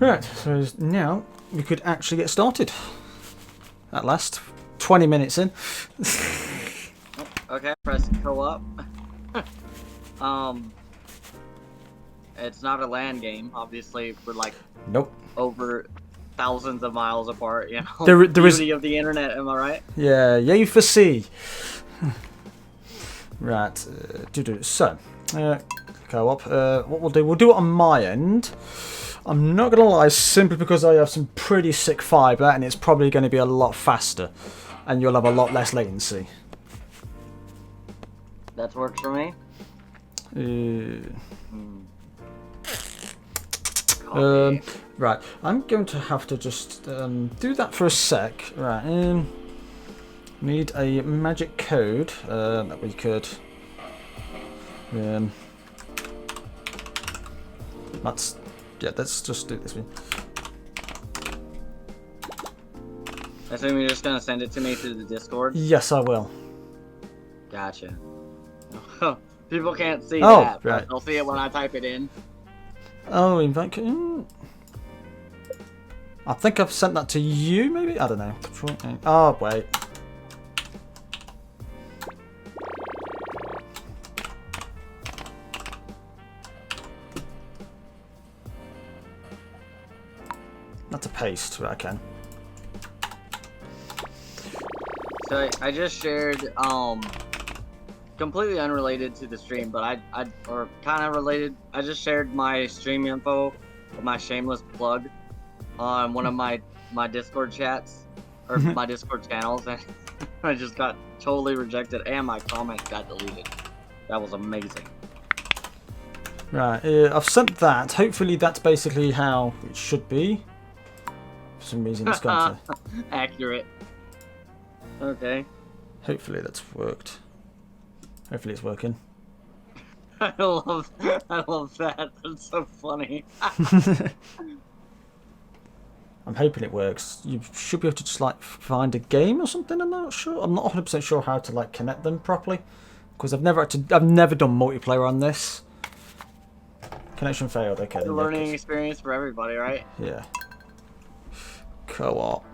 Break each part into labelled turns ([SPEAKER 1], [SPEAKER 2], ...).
[SPEAKER 1] Right, so now we could actually get started. At last, 20 minutes in.
[SPEAKER 2] Okay, press co-op. It's not a LAN game. Obviously, we're like over thousands of miles apart. You know,
[SPEAKER 1] there
[SPEAKER 2] beauty of the internet. Am I right?
[SPEAKER 1] Yeah, yay for C. Right, so co-op. What we'll do it on my end. I'm not gonna lie, simply because I have some pretty sick fibre, and it's probably going to be a lot faster, and you'll have a lot less latency.
[SPEAKER 2] That works for me.
[SPEAKER 1] Right, I'm going to have to just do that for a sec. Right, need a magic code that we could. Let's just do this one.
[SPEAKER 2] I assume you're just gonna send it to me through the Discord?
[SPEAKER 1] Yes, I will.
[SPEAKER 2] Gotcha. People can't see that, but
[SPEAKER 1] right.
[SPEAKER 2] they'll see it when I type it in.
[SPEAKER 1] Oh, in fact, I think I've sent that to you, maybe? I don't know. Oh, wait. Not a paste, but I can.
[SPEAKER 2] So I just shared, completely unrelated to the stream, but or kind of related. I just shared my stream info, my shameless plug, on one of my Discord chats, or my Discord channels, and I just got totally rejected, and my comment got deleted. That was amazing.
[SPEAKER 1] Right, I've sent that. Hopefully that's basically how it should be. For some reason it's gone to...
[SPEAKER 2] Accurate. Okay.
[SPEAKER 1] Hopefully that's worked. Hopefully it's working.
[SPEAKER 2] I love that. That's so funny.
[SPEAKER 1] I'm hoping it works. You should be able to just like find a game or something. I'm not sure. I'm not 100% sure how to like connect them properly because I've never done multiplayer on this. Connection failed. Okay.
[SPEAKER 2] It's a learning experience for everybody, right?
[SPEAKER 1] Yeah. Co-op.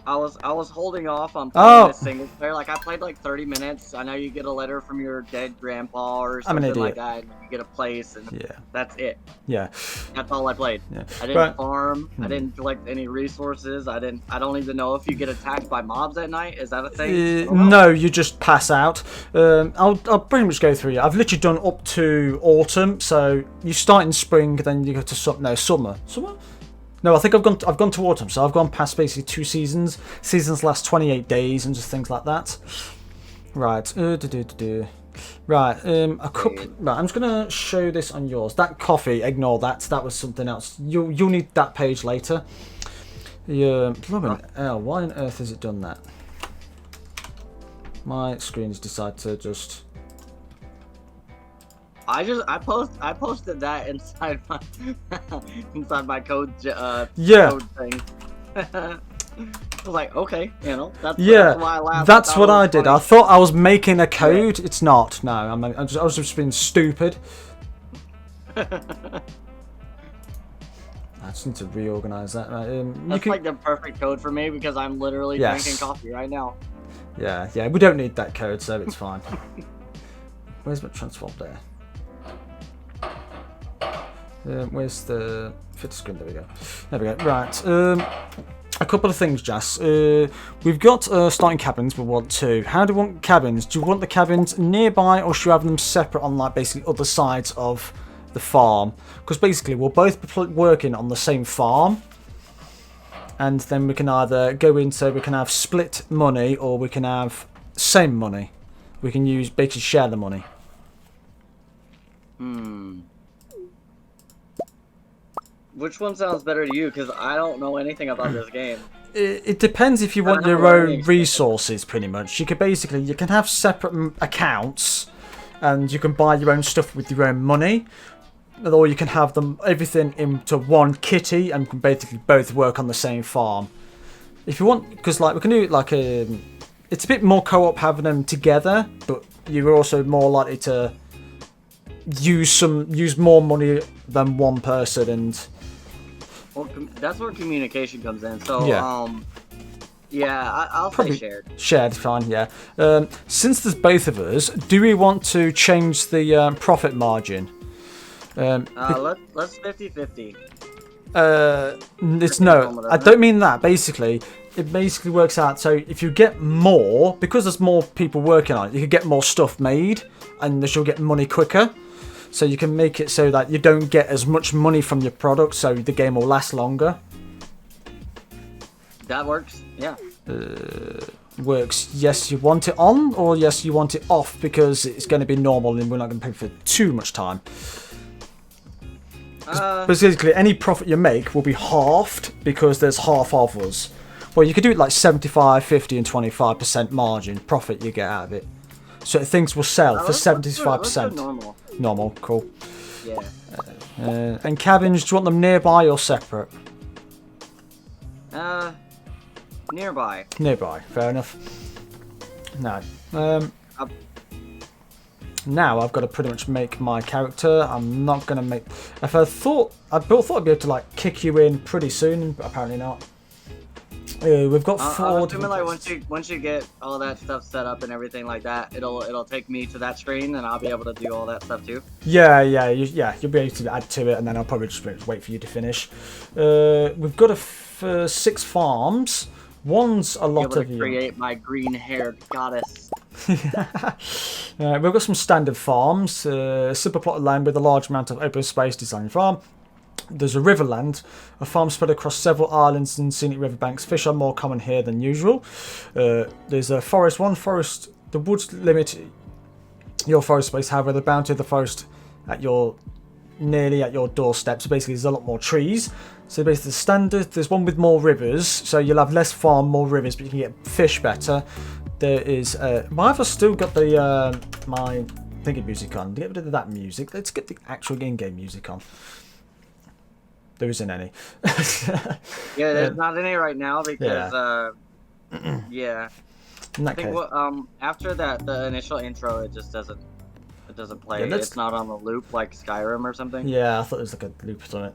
[SPEAKER 2] I was holding off on playing this single player. Like I played like 30 minutes. I know you get a letter from your dead grandpa or something like that. And you get a place, and that's it.
[SPEAKER 1] Yeah.
[SPEAKER 2] That's all I played.
[SPEAKER 1] Yeah.
[SPEAKER 2] I didn't farm. I didn't collect any resources. I don't even know if you get attacked by mobs at night. Is that a thing?
[SPEAKER 1] No, you just pass out. I'll pretty much go through it. I've literally done up to autumn. So you start in spring, then you go to summer. Summer. No, I think I've gone to autumn, so I've gone past basically 2 seasons. Seasons last 28 days and just things like that. Right. Right. A cup. Right. I'm just gonna show this on yours. That coffee. Ignore that. That was something else. You'll need that page later. Yeah. Why on earth has it done that? My screen's decided to just.
[SPEAKER 2] I posted that inside my code code thing. I was like, okay, you know, that's why I laughed.
[SPEAKER 1] That's what I did. I thought I was making a code. Yeah. It's not. No, I was just being stupid. I just need to reorganize that.
[SPEAKER 2] That's like the perfect code for me because I'm literally drinking coffee right now.
[SPEAKER 1] Yeah. We don't need that code, so it's fine. Where's my transform there? Where's the fit screen? There we go. There we go. Right. A couple of things, Jas. We've got starting cabins. We want 2. How do you want cabins? Do you want the cabins nearby, or should you have them separate on like basically other sides of the farm? Because basically we'll both be working on the same farm, and then we can either go into we can have split money, or we can have same money. We can use basically share the money.
[SPEAKER 2] Which one sounds better to you? Because I don't know anything about this game.
[SPEAKER 1] It depends if you want your own resources, pretty much. You can have separate accounts, and you can buy your own stuff with your own money, or you can have them everything into one kitty and can basically both work on the same farm. If you want, because like we can do it like it's a bit more co-op having them together, but you're also more likely to use more money than one person, and
[SPEAKER 2] Well, that's where communication comes in. So, I'll
[SPEAKER 1] Probably
[SPEAKER 2] say shared.
[SPEAKER 1] Shared, fine, yeah. Since there's both of us, do we want to change the profit margin?
[SPEAKER 2] Let's 50-50.
[SPEAKER 1] It's no, I don't mean that. Basically, it basically works out. So if you get more, because there's more people working on it, you can get more stuff made, and you'll get money quicker. So you can make it so that you don't get as much money from your product, so the game will last longer.
[SPEAKER 2] That works, yeah.
[SPEAKER 1] Works. Yes, you want it on, or yes, you want it off, because it's going to be normal and we're not going to pay for too much time. Basically, any profit you make will be halved because there's half of us. Well, you could do it like 75, 50, and 25% margin profit you get out of it. So things will sell for 75%.
[SPEAKER 2] Normal.
[SPEAKER 1] Normal, cool.
[SPEAKER 2] Yeah.
[SPEAKER 1] And cabins, do you want them nearby or separate?
[SPEAKER 2] Nearby.
[SPEAKER 1] Nearby, fair enough. No. Now I've got to pretty much make my character. I'm not going to make... If I thought I'd be able to like kick you in pretty soon, but apparently not. We've got 4...
[SPEAKER 2] I'm assuming like once you get all that stuff set up and everything like that, it'll take me to that screen and I'll be able to do all that stuff too.
[SPEAKER 1] Yeah, you'll be able to add to it, and then I'll probably just wait for you to finish. We've got 6 farms. One's a lot of...
[SPEAKER 2] create my green-haired goddess.
[SPEAKER 1] We've got some standard farms. Simple plot of land with a large amount of open space designed farm. There's a riverland, a farm spread across several islands and scenic riverbanks. Fish are more common here than usual. There's a forest. One forest, the woods limit your forest space. However, the bounty of the forest nearly at your doorstep. So basically, there's a lot more trees. So basically, the standard. There's one with more rivers. So you'll have less farm, more rivers, but you can get fish better. There is. Why have I still got the my thinking music on? Get rid of that music. Let's get the actual in-game music on. There isn't any.
[SPEAKER 2] Yeah, there's not any right now because yeah.
[SPEAKER 1] In that case.
[SPEAKER 2] After the initial intro, it just doesn't play.
[SPEAKER 1] Yeah,
[SPEAKER 2] it's not on the loop like Skyrim or something.
[SPEAKER 1] Yeah, I thought there was like a loop on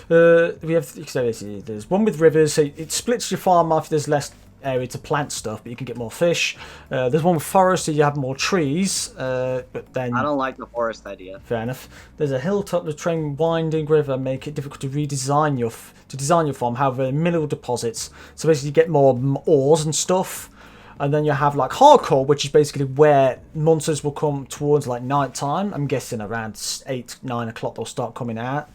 [SPEAKER 1] it. We have so there's one with rivers, so it splits your farm off. There's less area to plant stuff, but you can get more fish. There's one with forest, so you have more trees. But then
[SPEAKER 2] I don't like the forest idea.
[SPEAKER 1] Fair enough. There's a hilltop, the train winding river make it difficult to design your farm. However, mineral deposits, so basically you get more ores and stuff. And then you have like hardcore, which is basically where monsters will come towards like night time. I'm guessing around 8, 9 o'clock they'll start coming out.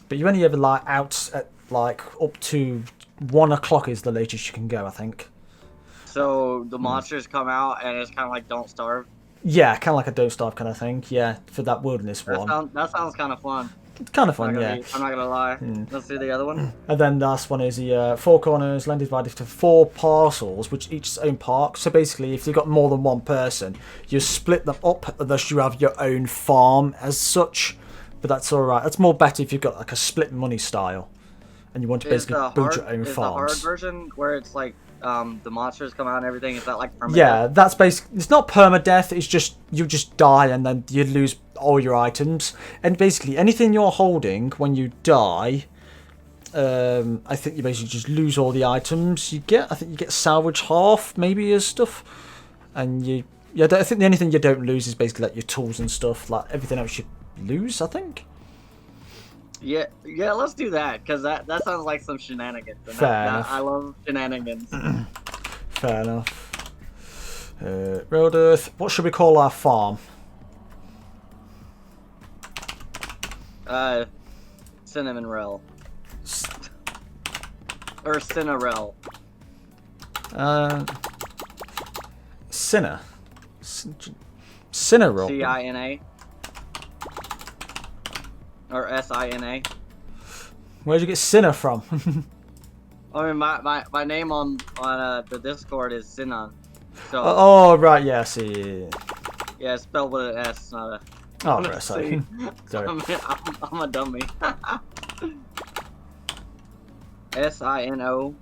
[SPEAKER 1] But you only ever like out at like up to 1 o'clock is the latest you can go, I think.
[SPEAKER 2] So the monsters come out and it's kind of like Don't Starve?
[SPEAKER 1] Yeah, kind of like a Don't Starve kind of thing. Yeah, for that wilderness one.
[SPEAKER 2] That sounds kind of fun.
[SPEAKER 1] It's kind of fun, yeah.
[SPEAKER 2] I'm not gonna lie. Let's do the other one.
[SPEAKER 1] And then the last one is the 4 corners, land divided into 4 parcels, which each its own park. So basically, if you've got more than one person, you split them up, thus you have your own farm as such. But that's alright. That's more better if you've got like a split money style. And you want to basically build your own farms.
[SPEAKER 2] The hard version where it's like the monsters come out and everything, is that like permadeath?
[SPEAKER 1] Yeah, that's basically, it's not permadeath, it's just you just die and then you lose all your items. And basically anything you're holding when you die, I think you basically just lose all the items you get. I think you get salvage half maybe as stuff. And I think the only thing you don't lose is basically like your tools and stuff. Like everything else you lose, I think.
[SPEAKER 2] Yeah, let's do that, because that sounds like some shenanigans. And
[SPEAKER 1] Fair enough.
[SPEAKER 2] I love shenanigans.
[SPEAKER 1] Fair enough. Reldeth, what should we call our farm?
[SPEAKER 2] Cinnamon Rel. Or Cinnarel.
[SPEAKER 1] Cinna. Cinnarel.
[SPEAKER 2] C-I-N-A. Or S-I-N-A.
[SPEAKER 1] Where'd you get Cinna from?
[SPEAKER 2] I mean, my name on the Discord is Sinan. So.
[SPEAKER 1] Oh right, yeah. See.
[SPEAKER 2] Yeah, it's spelled with an S, not a.
[SPEAKER 1] Oh, right, sorry. Sorry.
[SPEAKER 2] I'm a dummy. S-I-N-O.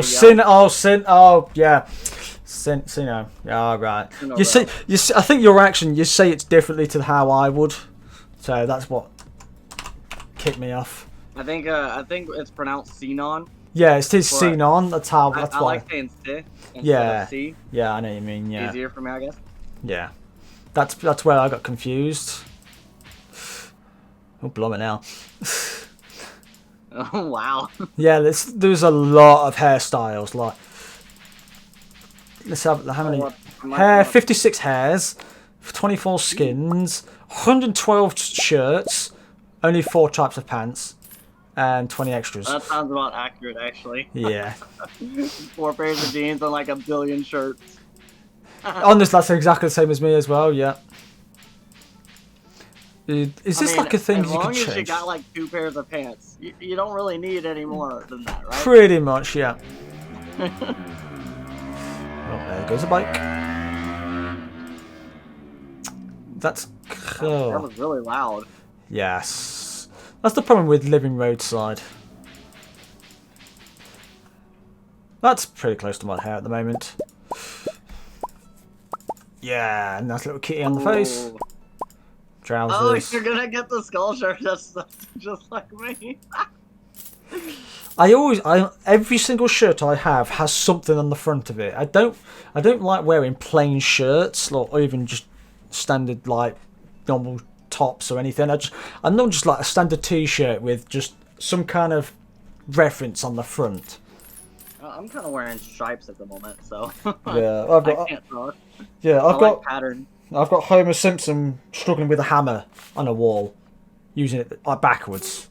[SPEAKER 1] Sin. Oh, yeah. Sino. Yeah, right. You say. I think your action. You say it's differently to how I would. So that's what kicked me off.
[SPEAKER 2] I think it's pronounced Xenon.
[SPEAKER 1] Yeah, it is Xenon. That's how. That's
[SPEAKER 2] I
[SPEAKER 1] why.
[SPEAKER 2] like saying C instead
[SPEAKER 1] Yeah.
[SPEAKER 2] of C.
[SPEAKER 1] Yeah, I know what you mean. Yeah.
[SPEAKER 2] Easier for me, I guess.
[SPEAKER 1] Yeah. That's where I got confused. Oh, blimey now.
[SPEAKER 2] Oh wow.
[SPEAKER 1] Yeah, there's a lot of hairstyles. Like, let's have how many hair? 56 hairs, 24 skins, 112 shirts, only 4 types of pants, and 20 extras.
[SPEAKER 2] That sounds about accurate, actually.
[SPEAKER 1] Yeah.
[SPEAKER 2] 4 pairs of jeans and like a billion shirts.
[SPEAKER 1] Honestly, that's exactly the same as me as well. Yeah. Is this like a thing you can change?
[SPEAKER 2] As long as you got like 2 pairs of pants, you don't really need any more than that, right?
[SPEAKER 1] Pretty much, yeah. Oh, there goes a bike. That's cool.
[SPEAKER 2] That was really loud.
[SPEAKER 1] Yes. That's the problem with living roadside. That's pretty close to my hair at the moment. Yeah, nice little kitty on the face. Trousers.
[SPEAKER 2] Oh, you're gonna get the skull shirt. That's just like me.
[SPEAKER 1] Every single shirt I have has something on the front of it. I don't like wearing plain shirts or even just standard like normal tops or anything. I'm not just like a standard t-shirt with just some kind of reference on the front.
[SPEAKER 2] I'm kind of wearing stripes at the moment, so
[SPEAKER 1] Yeah,
[SPEAKER 2] I can't talk.
[SPEAKER 1] Yeah,
[SPEAKER 2] I like pattern.
[SPEAKER 1] I've got Homer Simpson struggling with a hammer on a wall, using it like backwards.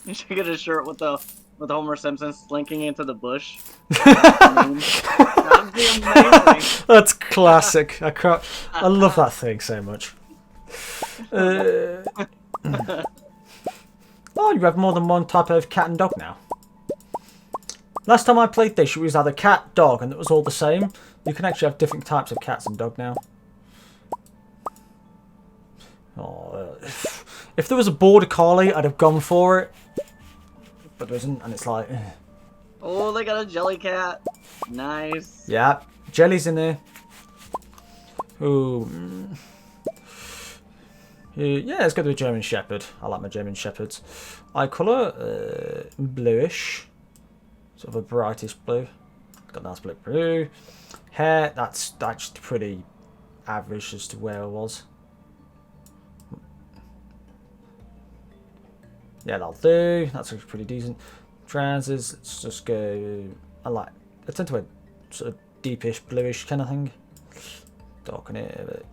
[SPEAKER 2] You should get a shirt with Homer Simpson slinking into the bush. That'd be amazing.
[SPEAKER 1] That's classic. I love that thing so much. Oh, you have more than one type of cat and dog now. Last time I played this, it was either cat, dog, and it was all the same. You can actually have different types of cats and dog now. Oh, if there was a border collie, I'd have gone for it. But there isn't, and it's like...
[SPEAKER 2] Oh, they got a jelly cat. Nice.
[SPEAKER 1] Yeah, jelly's in there. Ooh. Yeah, let's go to a German Shepherd. I like my German Shepherds. Eye colour, bluish. Sort of a brightish blue. Got nice blue. Hair, that's pretty average as to where I was. Yeah, that'll do. That's pretty decent. Trousers, let's just go. I tend to wear sort of deepish, bluish kind of thing. Darken it, but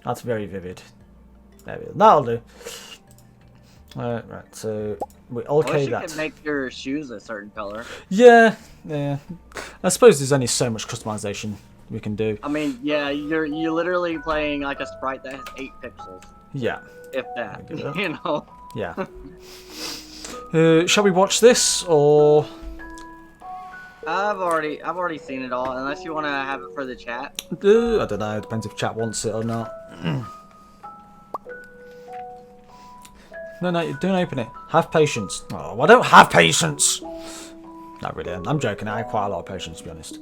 [SPEAKER 1] that's very vivid. There we go. That'll do. Right, so we okay that.
[SPEAKER 2] You can make your shoes a certain color.
[SPEAKER 1] Yeah. I suppose there's only so much customization we can do.
[SPEAKER 2] I mean, yeah, you're literally playing like a sprite that has 8 pixels.
[SPEAKER 1] Yeah.
[SPEAKER 2] If that, you know.
[SPEAKER 1] Yeah. Shall we watch this or?
[SPEAKER 2] I've already seen it all. Unless you want to have it for the chat.
[SPEAKER 1] I don't know. It depends if chat wants it or not. No, don't open it. Have patience. Oh, I don't have patience. Not really. I'm joking. I have quite a lot of patience, to be honest.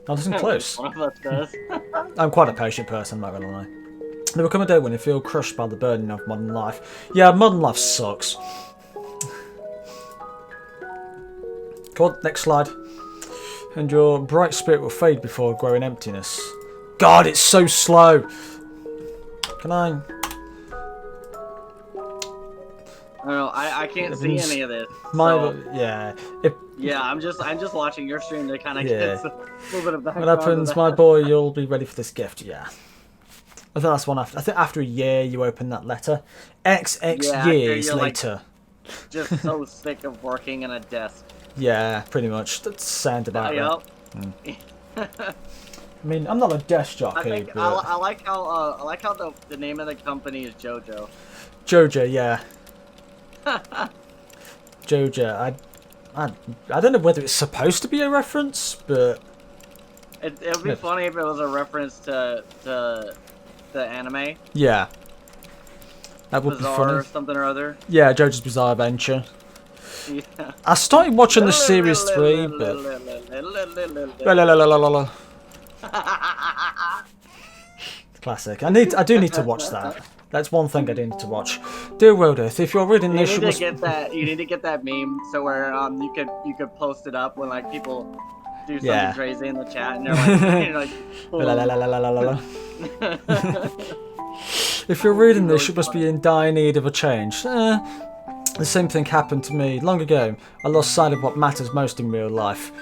[SPEAKER 1] Not listen close.
[SPEAKER 2] One of us does.
[SPEAKER 1] I'm quite a patient person, I'm not gonna lie. There will come a day when you feel crushed by the burden of modern life. Yeah, modern life sucks. Go on, next slide. And your bright spirit will fade before growing emptiness. God, it's so slow. Can I?
[SPEAKER 2] I don't know. I can't see any of this.
[SPEAKER 1] Yeah.
[SPEAKER 2] Yeah, I'm just watching your stream to kind of get a little bit of background.
[SPEAKER 1] What happens, my boy? You'll be ready for this gift. Yeah. I think that's one after. I think after a year you open that letter. Years later.
[SPEAKER 2] Like, just so sick of working in a desk.
[SPEAKER 1] Yeah, pretty much. That sounds about right. I mean, I'm not a desk jockey. But...
[SPEAKER 2] I like how the name of the company is JoJo.
[SPEAKER 1] JoJo, yeah. JoJo. I don't know whether it's supposed to be a reference, but
[SPEAKER 2] it would be funny if it was a reference to the anime.
[SPEAKER 1] Yeah. That would
[SPEAKER 2] Bizarre
[SPEAKER 1] be funny.
[SPEAKER 2] Or something or other.
[SPEAKER 1] Yeah, JoJo's Bizarre Adventure.
[SPEAKER 2] Yeah.
[SPEAKER 1] I started watching the series 3, but classic. I do need to watch that. That's one thing I do need to watch. Dear Reldeth, if you're reading
[SPEAKER 2] You
[SPEAKER 1] this,
[SPEAKER 2] need
[SPEAKER 1] you
[SPEAKER 2] to get that. You need to get that meme so where you could post it up when like people do something
[SPEAKER 1] Yeah.
[SPEAKER 2] crazy in the chat and they're like, you're like
[SPEAKER 1] La, la, la, la, la, la, la, la.
[SPEAKER 2] boom.
[SPEAKER 1] If you're reading this,
[SPEAKER 2] Really
[SPEAKER 1] you must be
[SPEAKER 2] funny.
[SPEAKER 1] in dire need of a change. The same thing happened to me long ago. I lost sight of what matters most in real life.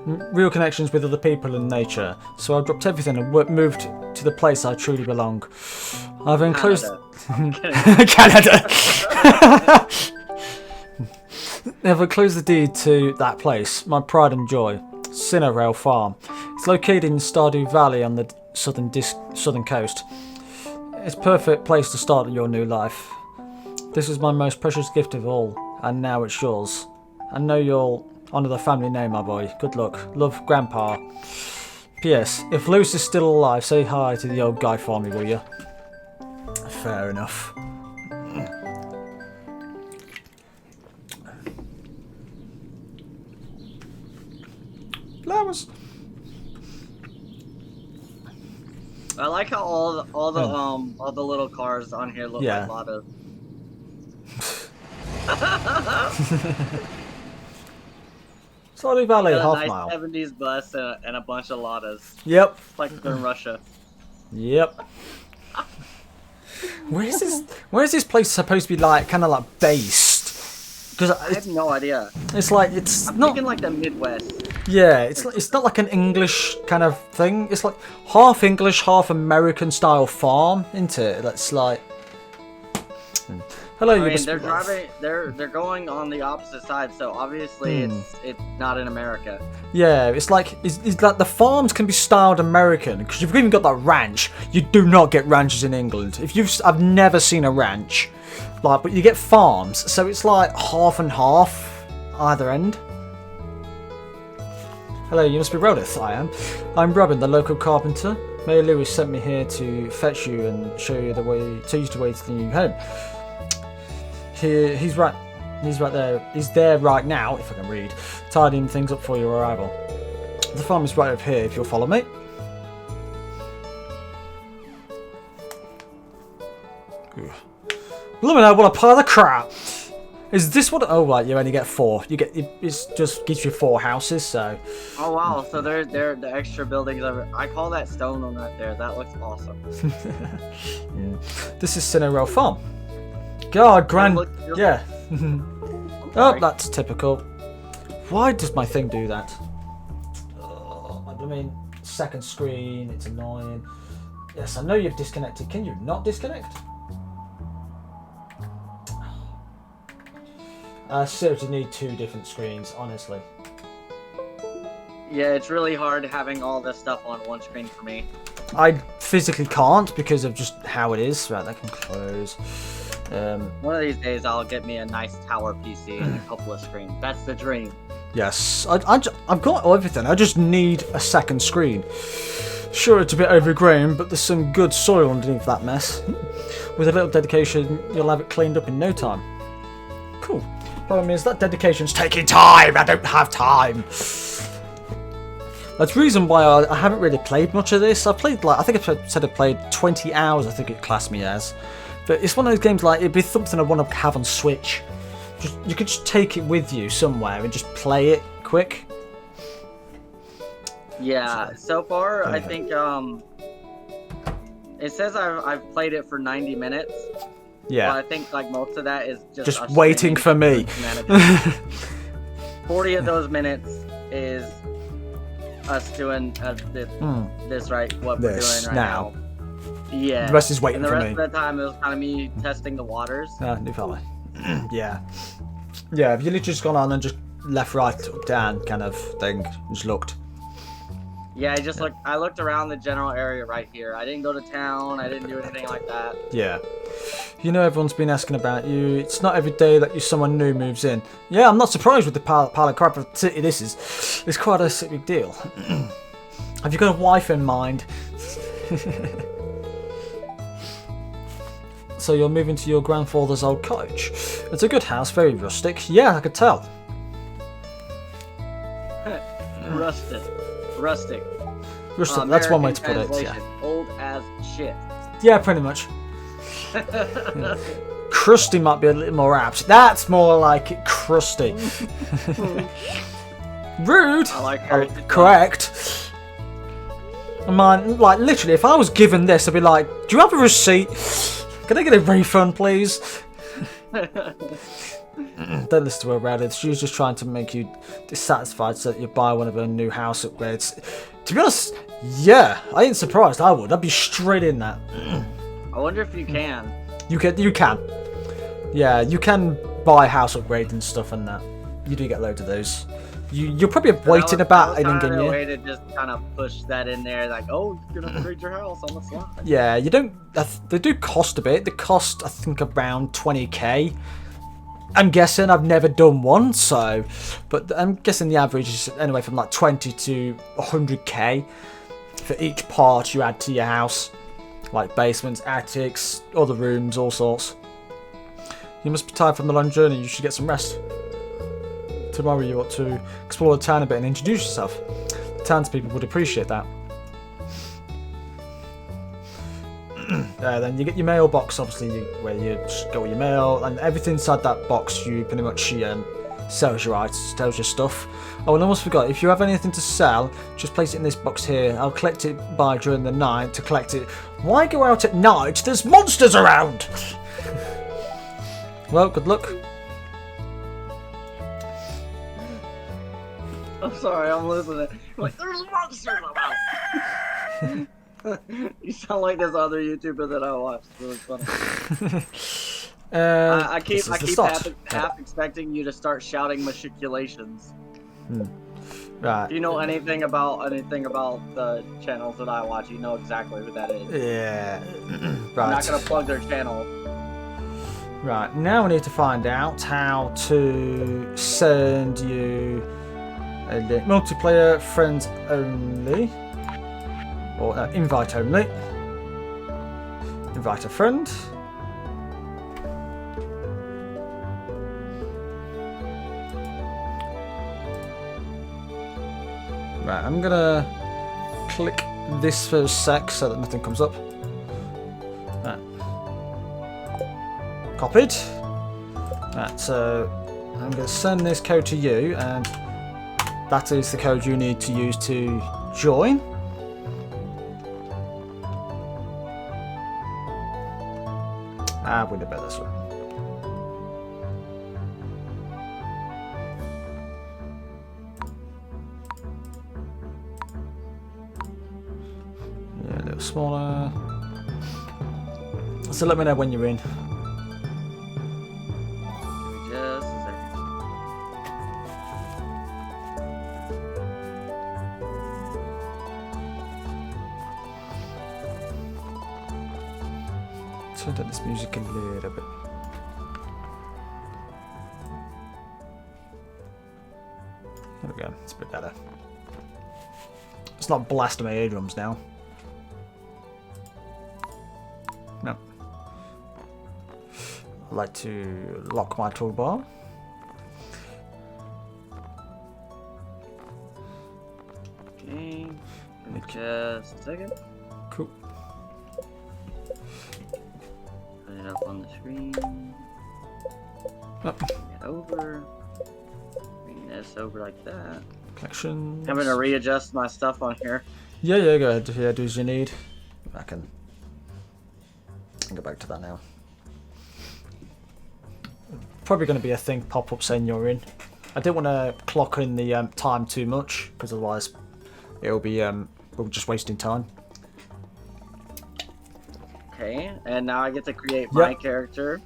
[SPEAKER 1] Real connections with other people and nature. So I dropped everything and moved to the place I truly belong. I've enclosed... Canada! I've enclosed the deed to that place, my pride and joy. Cinnarail Farm. It's located in Stardew Valley on the southern coast. It's a perfect place to start your new life. This is my most precious gift of all, and now it's yours. I know you'll honour the family name, my boy. Good luck. Love, Grandpa. P.S. If Luce is still alive, say hi to the old guy for me, will you? Fair enough. Flowers.
[SPEAKER 2] I like how all the little cars on here look like Lottos.
[SPEAKER 1] Stardew Valley, half
[SPEAKER 2] nice
[SPEAKER 1] mile.
[SPEAKER 2] 70s bus and a bunch of Lottos.
[SPEAKER 1] Yep.
[SPEAKER 2] Like they're in Russia.
[SPEAKER 1] Yep. Where is this place supposed to be like, kind of like based? Because
[SPEAKER 2] I have no idea.
[SPEAKER 1] it's like it's
[SPEAKER 2] I'm
[SPEAKER 1] not.
[SPEAKER 2] thinking like the Midwest.
[SPEAKER 1] Yeah, it's not like an English kind of thing. It's like half English, half American style farm, isn't it? That's like. Hello,
[SPEAKER 2] I
[SPEAKER 1] you
[SPEAKER 2] mean,
[SPEAKER 1] must
[SPEAKER 2] they're
[SPEAKER 1] be-
[SPEAKER 2] driving. They're going on the opposite side, so obviously it's not in America.
[SPEAKER 1] Yeah, it's like the farms can be styled American because you've even got that ranch. You do not get ranches in England. I've never seen a ranch, like, but you get farms, so it's like half and half either end. Hello, you must be Reldeth. I am. I'm Robin, the local carpenter. Mayor Lewis sent me here to fetch you and show you the way to the new home. He's right there. He's there right now, if I can read, tidying things up for your arrival. The farm is right over here, if you'll follow me. Blimey, what a pile of crap! Is this what? Oh right, you only get 4. It just gives you 4 houses, so.
[SPEAKER 2] Oh wow, so they're the extra buildings over. I call that stone on right there. That looks awesome.
[SPEAKER 1] This is Cinnarail Farm. God, yeah. Oh, that's typical. Why does my thing do that? Oh, I mean, second screen, it's annoying. Yes, I know you've disconnected. Can you not disconnect? I seriously need 2 different screens, honestly.
[SPEAKER 2] Yeah, it's really hard having all this stuff on one screen for me.
[SPEAKER 1] I physically can't because of just how it is. Right, that can close.
[SPEAKER 2] One of these days I'll get me a nice tower PC and a couple of screens. That's the dream.
[SPEAKER 1] Yes, I've got everything. I just need a second screen. Sure, it's a bit overgrown, but there's some good soil underneath that mess. With a little dedication, you'll have it cleaned up in no time. Cool. Problem is that dedication's taking time. I don't have time. That's the reason why I haven't really played much of this. I played I think I said I played 20 hours. I think it classed me as. But it's one of those games like it'd be something I want to have on Switch. You could just take it with you somewhere and just play it quick.
[SPEAKER 2] Yeah, so far I think it says I've played it for 90 minutes.
[SPEAKER 1] Yeah.
[SPEAKER 2] But I think like most of that is just us
[SPEAKER 1] waiting for me.
[SPEAKER 2] 40 of those minutes is us doing this right, what we're doing right now. Yeah.
[SPEAKER 1] The rest is waiting
[SPEAKER 2] and the
[SPEAKER 1] for
[SPEAKER 2] rest
[SPEAKER 1] me.
[SPEAKER 2] of the time it was kind of me testing the waters.
[SPEAKER 1] New fella. Yeah. Yeah, have you literally just gone on and just left, right, up, down kind of thing? Just looked.
[SPEAKER 2] Yeah, I looked around the general area right here. I didn't go to town. I didn't do anything like that.
[SPEAKER 1] Yeah. You know everyone's been asking about you. It's not every day that someone new moves in. Yeah, I'm not surprised with the pile of crap of the city this is. It's quite a big deal. Have you got a wife in mind? So you're moving to your grandfather's old cottage. It's a good house, very rustic. Yeah, I could tell.
[SPEAKER 2] Rustic.
[SPEAKER 1] That's one way to put it. Yeah.
[SPEAKER 2] Old as shit.
[SPEAKER 1] Yeah, pretty much. Yeah. crusty might be a little more apt. That's more like it, crusty. Rude.
[SPEAKER 2] I like her.
[SPEAKER 1] Correct. Man, like literally, if I was given this, I'd be like, "Do you have a receipt? Can I get a refund, please?" Don't listen to her about it. She's just trying to make you dissatisfied so that you buy one of her new house upgrades. To be honest, yeah, I ain't surprised. I would. I'd be straight in that.
[SPEAKER 2] I wonder if you can.
[SPEAKER 1] You can. Yeah, you can buy house upgrades and stuff and that. You do get loads of those. You're probably waiting about an in-game year.
[SPEAKER 2] Way to just kind of push that in there, like, oh, you're gonna upgrade your house on the slide.
[SPEAKER 1] Yeah, you don't. They do cost a bit. They cost, I think, around 20k. I'm guessing. I've never done one, so, but I'm guessing the average is anywhere from like 20 to 100k for each part you add to your house, like basements, attics, other rooms, all sorts. You must be tired from the long journey. You should get some rest. Tomorrow you ought to explore the town a bit and introduce yourself. The townspeople would appreciate that. Then you get your mailbox, obviously, where you just go with your mail, and everything inside that box you pretty much sells your items, tells your stuff. Oh, and I almost forgot, if you have anything to sell, just place it in this box here. I'll collect it during the night to collect it. Why go out at night? There's monsters around! Well, good luck.
[SPEAKER 2] I'm sorry, I'm listening. I'm like, there's monsters around! You sound like this other YouTuber that I watch. It's really funny. I keep half expecting you to start shouting matriculations.
[SPEAKER 1] Right.
[SPEAKER 2] If you know anything about the channels that I watch, you know exactly who that is.
[SPEAKER 1] Yeah. Right.
[SPEAKER 2] I'm not gonna plug their channel.
[SPEAKER 1] Right. Now we need to find out how to send you a multiplayer friends only. Or invite only. Invite a friend. Right, I'm gonna click this for a sec so that nothing comes up. Right. Copied. Right, so I'm gonna send this code to you, and that is the code you need to use to join. We'll do better this way. Yeah, a little smaller. So let me know when you're in.
[SPEAKER 2] Just a second.
[SPEAKER 1] Turn down this music a little bit. There we go, it's a bit better. It's not blasting my eardrums now. No. I like to lock my toolbar.
[SPEAKER 2] Okay, just a second.
[SPEAKER 1] Cool.
[SPEAKER 2] Put it up on the screen.
[SPEAKER 1] Oh.
[SPEAKER 2] Bring it over. Bring this over like that.
[SPEAKER 1] Collections.
[SPEAKER 2] I'm gonna readjust my stuff on here.
[SPEAKER 1] Yeah, go ahead. Yeah, do as you need. I can go back to that now. Probably going to be a thing pop up saying you're in. I didn't want to clock in the time too much because otherwise it'll be we're just wasting time.
[SPEAKER 2] Okay, and now I get to create my character.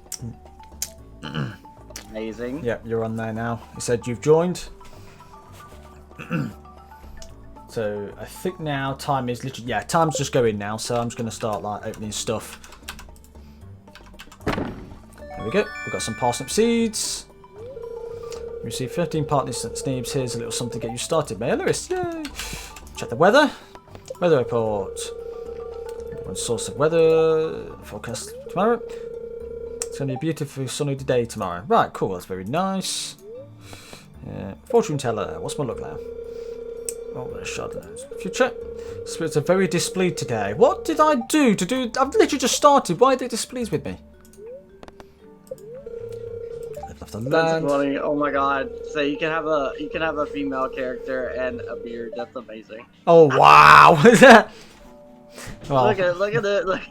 [SPEAKER 2] Amazing.
[SPEAKER 1] Yeah, you're on there now. It said you've joined. So I think now time is literally time's just going now. So I'm just going to start like opening stuff. There we go. We've got some parsnip seeds. We received 15 parsnip seeds. Here's a little something to get you started, Mayor Lewis. Yay! Check the weather. Weather report. One source of weather forecast tomorrow. It's going to be a beautiful sunny day tomorrow. Right, cool. That's very nice. Fortune teller. What's my look now? Oh, there's shadows. Future. Spirits are very displeased today. What did I do to do? I've literally just started. Why are they displeased with me? the
[SPEAKER 2] That's
[SPEAKER 1] land.
[SPEAKER 2] funny. Oh my god. So you can have a female character and a beard. That's amazing.
[SPEAKER 1] Oh wow! Well,
[SPEAKER 2] Look at it. Look.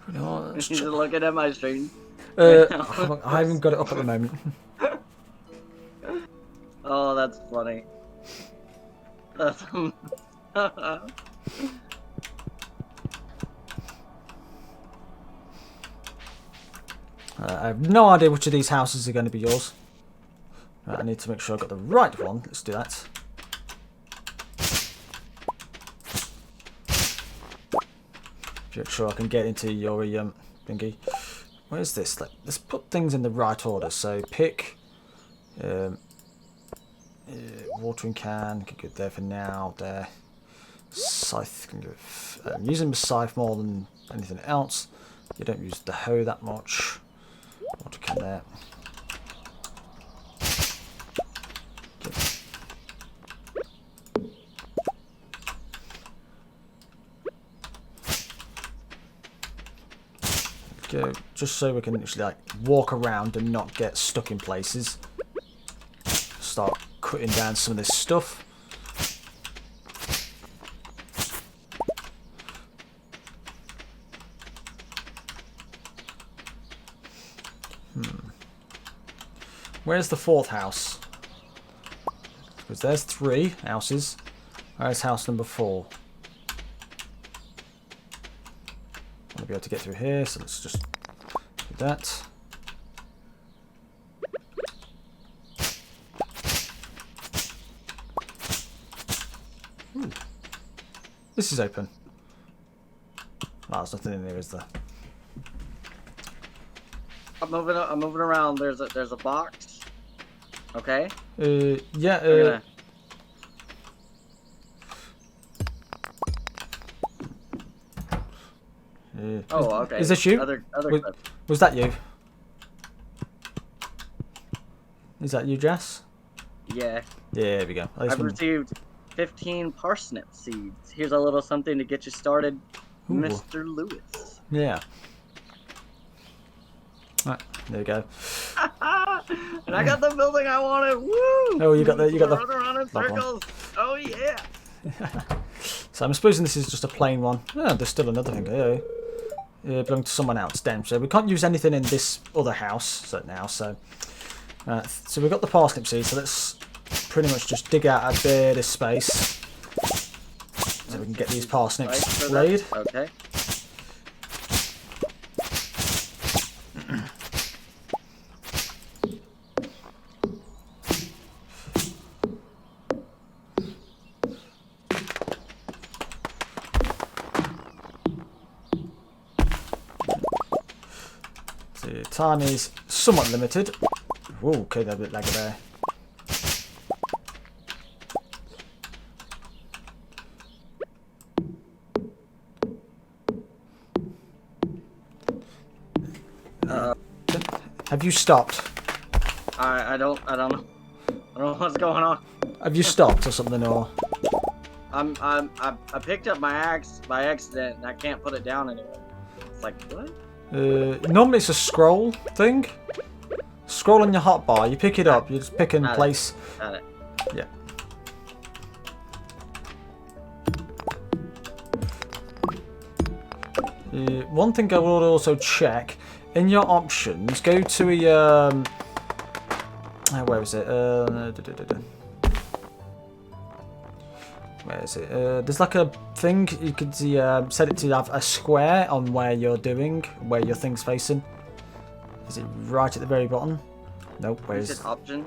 [SPEAKER 1] let's
[SPEAKER 2] He's
[SPEAKER 1] tr-
[SPEAKER 2] looking at my stream.
[SPEAKER 1] I haven't got it up at the moment.
[SPEAKER 2] Oh, that's funny. That's
[SPEAKER 1] I have no idea which of these houses are going to be yours. Right, I need to make sure I've got the right one. Let's do that. Make sure I can get into your thingy. What is this? Let's put things in the right order. So pick watering can. Can go there for now. There. Scythe can go. I'm using the scythe more than anything else. You don't use the hoe that much. Water can there. Go, just so we can actually like walk around and not get stuck in places. Start cutting down some of this stuff. Where's the fourth house? Because there's 3 houses. Where's house number 4? I want to be able to get through here, so let's just do that. Ooh. This is open. Oh, there's nothing in there, is there?
[SPEAKER 2] I'm moving around. There's a box. Okay.
[SPEAKER 1] Yeah.
[SPEAKER 2] Oh, okay.
[SPEAKER 1] Is this you? Was that you? Is that you, Jas?
[SPEAKER 2] Yeah.
[SPEAKER 1] Yeah, there we go.
[SPEAKER 2] I've received 15 parsnip seeds. Here's a little something to get you started,
[SPEAKER 1] Ooh.
[SPEAKER 2] Mr. Lewis.
[SPEAKER 1] Yeah. Right, there we go.
[SPEAKER 2] And I got the building I wanted. Woo!
[SPEAKER 1] Oh, you got the
[SPEAKER 2] run around in circles. Oh yeah.
[SPEAKER 1] So I'm supposing this is just a plain one. Oh, there's still another thing here. It belongs to someone else. Damn. So we can't use anything in this other house now. So we've got the parsnip seed. So let's pretty much just dig out a bit of space so we can get these parsnips laid.
[SPEAKER 2] Okay.
[SPEAKER 1] Time is somewhat limited. Ooh, okay, they're a bit laggy there. Have you stopped?
[SPEAKER 2] I don't know what's going on.
[SPEAKER 1] Have you stopped or something, or?
[SPEAKER 2] I picked up my axe by accident and I can't put it down anymore. It's like what?
[SPEAKER 1] Normally it's a scroll thing. Scroll on your hotbar, you pick it up, you just pick and place.
[SPEAKER 2] Got it.
[SPEAKER 1] Yeah. One thing I will also check in your options. Go to a where is it? Where is it? There's like a thing you could set it to have a square on where you're where your thing's facing. Is it right at the very bottom? Nope. Where is
[SPEAKER 2] it? Option?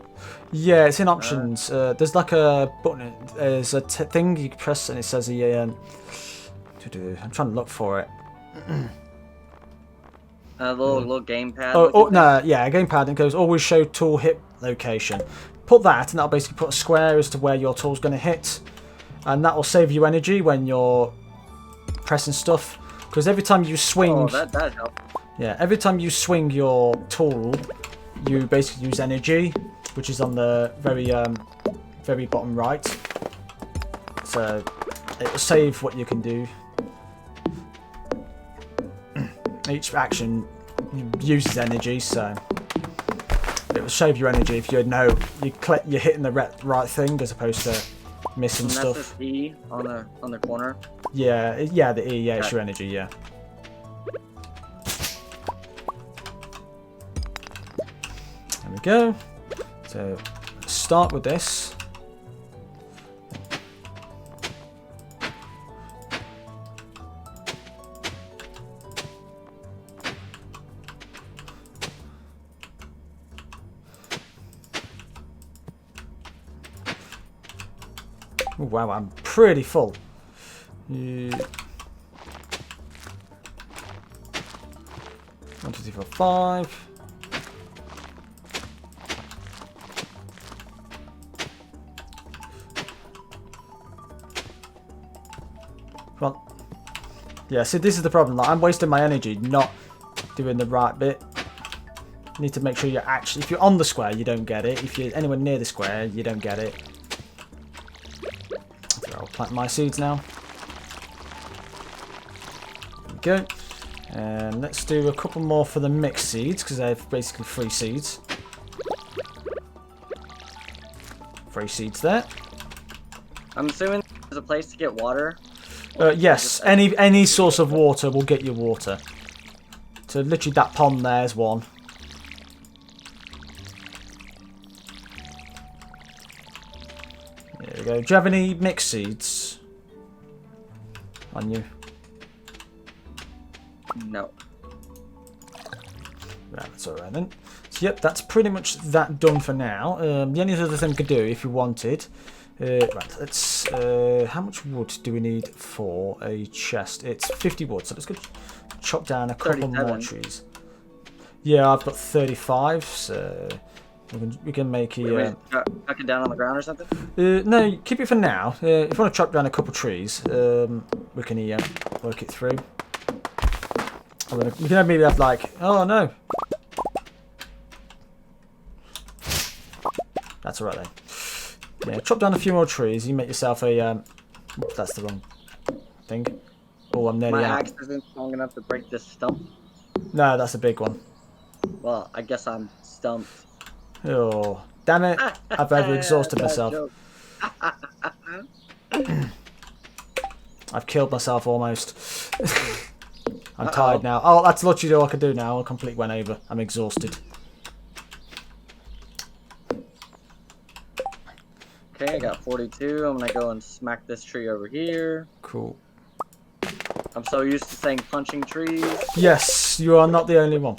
[SPEAKER 1] Yeah, it's in options. There's like a button. There's a thing you can press and it says I'm trying to look for it.
[SPEAKER 2] A little gamepad.
[SPEAKER 1] No, yeah, a gamepad. And it goes always show tool hit location. Put that, and that'll basically put a square as to where your tool's going to hit. And that will save you energy when you're pressing stuff. Because every time you swing...
[SPEAKER 2] Oh, that helps.
[SPEAKER 1] Yeah, every time you swing your tool, you basically use energy, which is on the very bottom right. So it will save what you can do. Each action uses energy, so it will save you energy if you know you're hitting the right thing as opposed to missing
[SPEAKER 2] and
[SPEAKER 1] stuff.
[SPEAKER 2] That's the E on the corner.
[SPEAKER 1] Yeah, the E. Yeah, it's your energy. Yeah. There we go. So start with this. Oh, wow, I'm pretty full. Yeah. 1, 2, 3, 4, 5. Well, yeah. See, this is the problem. Like, I'm wasting my energy not doing the right bit. You need to make sure you're actually. If you're on the square, you don't get it. If you're anywhere near the square, you don't get it. I'll plant my seeds now. There we go. And let's do a couple more for the mixed seeds because they're basically 3 seeds. 3 seeds there.
[SPEAKER 2] I'm assuming there's a place to get water.
[SPEAKER 1] Yes, any source of water will get you water. So literally that pond there's one. There we go. Do you have any mixed seeds on you?
[SPEAKER 2] No.
[SPEAKER 1] Right, that's alright then. So yep, that's pretty much that done for now. The only other thing we could do if you wanted. Right, let's. How much wood do we need for a chest? It's 50 wood, so let's go chop down a couple more trees. Yeah, I've got 35, so we can make a.
[SPEAKER 2] Chuck it down on the ground or something?
[SPEAKER 1] No, keep it for now. If you want to chop down a couple trees, we can work it through. We can maybe have like. Oh no. That's alright then. Yeah, chop down a few more trees. You make yourself a. That's the wrong thing. Oh, I'm nearly out.
[SPEAKER 2] My axe isn't strong enough to break this stump.
[SPEAKER 1] No, that's a big one.
[SPEAKER 2] Well, I guess I'm stumped.
[SPEAKER 1] Oh, damn it! I've over-exhausted myself. I've killed myself almost. I'm tired now. Oh, that's literally all I can do now. I completely went over. I'm exhausted.
[SPEAKER 2] Okay, I got 42. I'm gonna go and smack this tree over here.
[SPEAKER 1] Cool.
[SPEAKER 2] I'm so used to saying punching trees.
[SPEAKER 1] Yes, you are not the only one.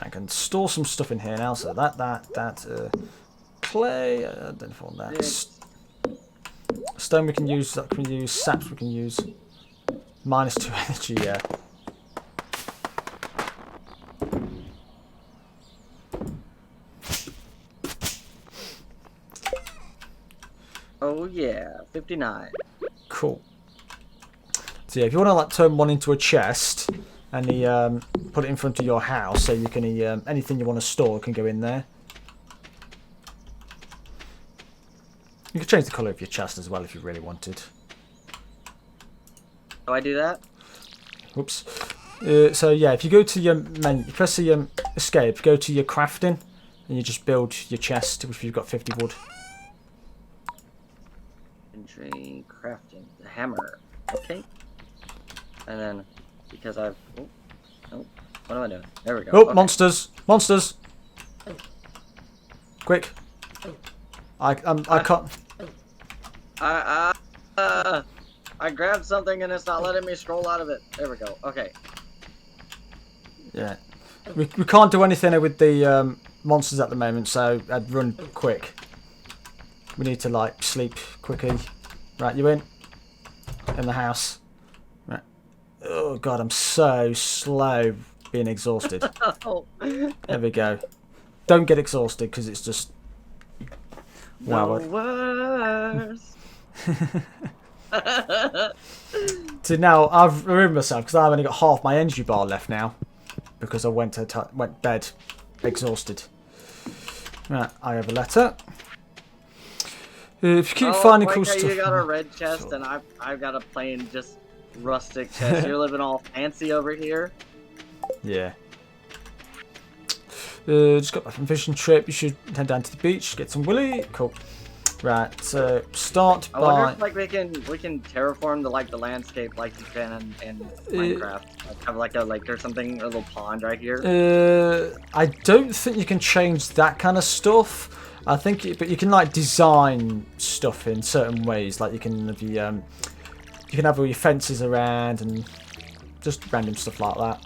[SPEAKER 1] I can store some stuff in here now. So that clay. I don't know if I want that. Stone we can use. That can we use. Saps we can use. -2 energy. Yeah.
[SPEAKER 2] Oh yeah, 59.
[SPEAKER 1] Cool. So yeah, if you want to like turn one into a chest and put it in front of your house, so you can anything you want to store can go in there. You can change the colour of your chest as well if you really wanted.
[SPEAKER 2] Do I do that?
[SPEAKER 1] Whoops. So yeah, if you go to your menu, press the escape, go to your crafting, and you just build your chest if you've got 50 wood.
[SPEAKER 2] Inventory, crafting, the hammer. Okay. And then, because I've... Oh, what am I doing? There we go.
[SPEAKER 1] Oh,
[SPEAKER 2] okay.
[SPEAKER 1] monsters! Monsters! Quick! I can't...
[SPEAKER 2] I grabbed something and it's not letting me scroll out of it. There we go. Okay.
[SPEAKER 1] Yeah. We can't do anything with the monsters at the moment, so I'd run quick. We need to, like, sleep quickly. Right, you in the house. Right. Oh, God, I'm so slow being exhausted.
[SPEAKER 2] Oh.
[SPEAKER 1] There we go. Don't get exhausted, because it's just... Wow.
[SPEAKER 2] No worse.
[SPEAKER 1] So now, I've ruined myself, because I've only got half my energy bar left now. Because I went to bed exhausted. Right, I have a letter. If you keep finding cool stuff...
[SPEAKER 2] You got a red chest and I've got a plain just rustic chest. You're living all fancy over here.
[SPEAKER 1] Yeah. Just got back from fishing trip. You should head down to the beach, get some willy. Cool. Right. So start
[SPEAKER 2] I
[SPEAKER 1] by.
[SPEAKER 2] wonder if like we can terraform the landscape like you can in Minecraft. Like, have like a lake or something, a little pond right here.
[SPEAKER 1] I don't think you can change that kind of stuff. I think, but you can like design stuff in certain ways. Like you can have you can have all your fences around and just random stuff like that.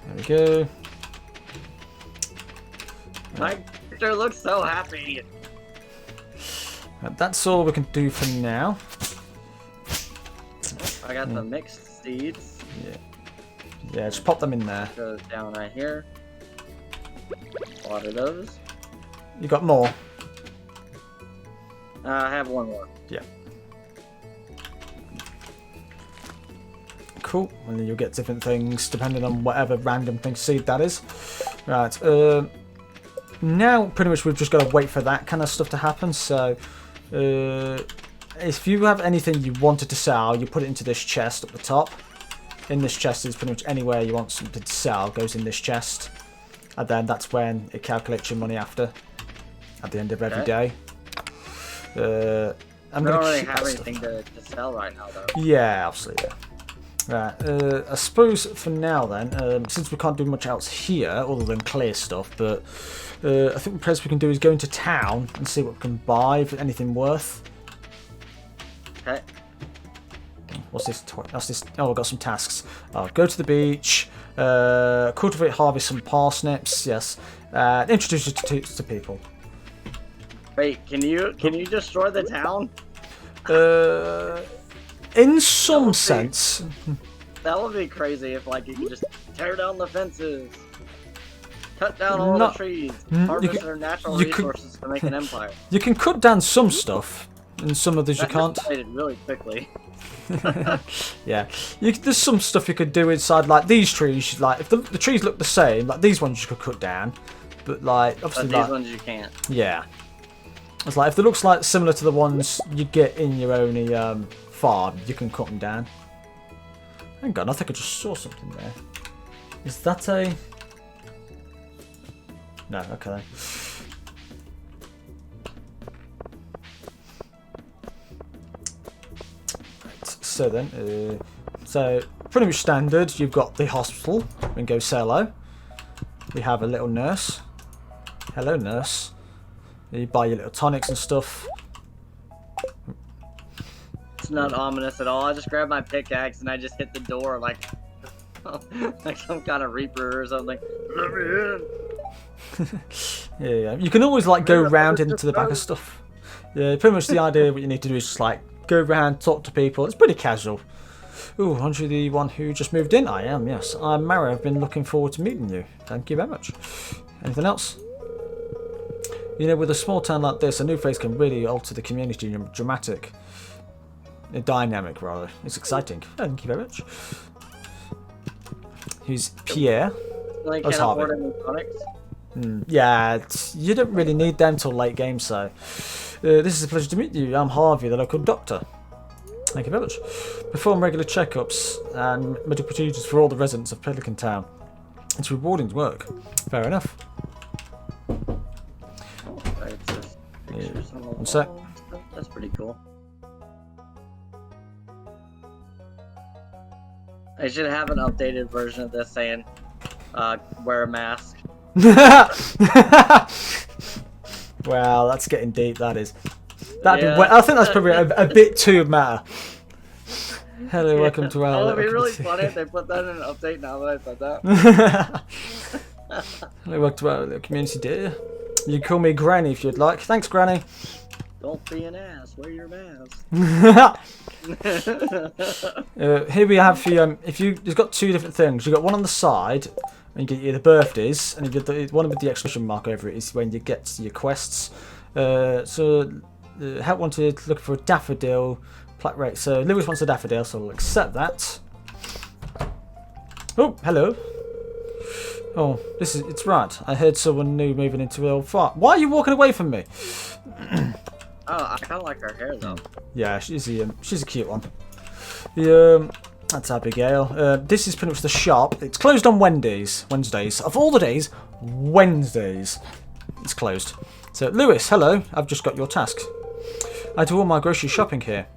[SPEAKER 1] There we go.
[SPEAKER 2] My character looks so happy.
[SPEAKER 1] That's all we can do for now.
[SPEAKER 2] I got the mixed seeds.
[SPEAKER 1] Yeah. Yeah, just pop them in there.
[SPEAKER 2] Goes down right here. A lot of those.
[SPEAKER 1] You got more?
[SPEAKER 2] I have one more.
[SPEAKER 1] Yeah. Cool. And then you'll get different things depending on whatever random thing seed that is. Right. Now, pretty much, we've just got to wait for that kind of stuff to happen. So, if you have anything you wanted to sell, you put it into this chest at the top. In this chest is pretty much anywhere you want something to sell goes in this chest. And then that's when it calculates your money after. At the end of every day. I'm
[SPEAKER 2] I
[SPEAKER 1] going
[SPEAKER 2] don't really
[SPEAKER 1] keep
[SPEAKER 2] have
[SPEAKER 1] that
[SPEAKER 2] anything
[SPEAKER 1] stuff.
[SPEAKER 2] to sell right now, though.
[SPEAKER 1] Yeah, absolutely. Yeah. Right, I suppose for now then, since we can't do much else here other than clear stuff, but I think the best we can do is go into town and see what we can buy, if anything worth.
[SPEAKER 2] Okay.
[SPEAKER 1] What's this? That's this. Oh, I've got some tasks. Go to the beach, cultivate, harvest some parsnips. Yes, introduce it to people.
[SPEAKER 2] Wait, can you destroy the town?
[SPEAKER 1] In some sense.
[SPEAKER 2] That would be crazy if like you could just tear down the fences, cut down all the trees, harvest their natural resources to make an empire.
[SPEAKER 1] You can cut down some stuff, and some of these you can't.
[SPEAKER 2] That escalated really quickly.
[SPEAKER 1] Yeah, there's some stuff you could do inside, like these trees. Like if the trees look the same, like these ones you could cut down, but like obviously
[SPEAKER 2] But these ones you can't.
[SPEAKER 1] Yeah, it's like if it looks like similar to the ones you get in your own farm, you can cut them down. Hang on, I think I just saw something there. Is that a? No, okay. Right, so then, so pretty much standard. You've got the hospital. We can go say hello. We have a little nurse. Hello, nurse. You buy your little tonics and stuff.
[SPEAKER 2] It's not ominous at all. I just grab my pickaxe and I just hit the door like like some kind of reaper or something. Let me in.
[SPEAKER 1] Yeah. You can always like go round into the back of stuff. Yeah, pretty much the idea what you need to do is just like go around, talk to people. It's pretty casual. Ooh, aren't you the one who just moved in? I am, yes. I'm Mara. I've been looking forward to meeting you. Thank you very much. Anything else? You know, with a small town like this, a new face can really alter the community. Dramatic. Dynamic, rather. It's exciting. Thank you very much. Who's Pierre?
[SPEAKER 2] Like,
[SPEAKER 1] That's
[SPEAKER 2] can't
[SPEAKER 1] Harvey.
[SPEAKER 2] afford any tonics?
[SPEAKER 1] Yeah, you don't really need them till late game, so... this is a pleasure to meet you. I'm Harvey, the local doctor. Thank you very much. Perform regular checkups and medical procedures for all the residents of Pelican Town. It's rewarding work. Fair enough.
[SPEAKER 2] Right, it's just pictures on the
[SPEAKER 1] One sec.
[SPEAKER 2] wall. That's pretty cool. I should have an updated version of this saying, wear a mask.
[SPEAKER 1] Wow, that's getting deep, that is. That'd
[SPEAKER 2] Yeah.
[SPEAKER 1] be, I think that's probably a bit too meta. Hello, welcome to our...
[SPEAKER 2] That would be really funny if they put that in an update now that I said that.
[SPEAKER 1] Hello, welcome to our little community, dear. You can call me Granny if you'd like. Thanks, Granny.
[SPEAKER 2] Don't be an ass, wear your mask.
[SPEAKER 1] Here we have the you've got two different things. You've got one on the side, and you get the birthdays, and you get the one with the exclamation mark over it is when you get your quests. Help wanted looking for a daffodil. Right, so Lewis wants a daffodil, so we'll accept that. Oh, hello. Oh, it's right. I heard someone new moving into the old farm. Why are you walking away from me?
[SPEAKER 2] Oh, I kind of like her hair though.
[SPEAKER 1] Yeah, she's a cute one. That's Abigail. This is pretty much the shop. It's closed on Wednesdays. Of all the days, Wednesdays. It's closed. So, Lewis, hello. I've just got your task. I do all my grocery shopping here.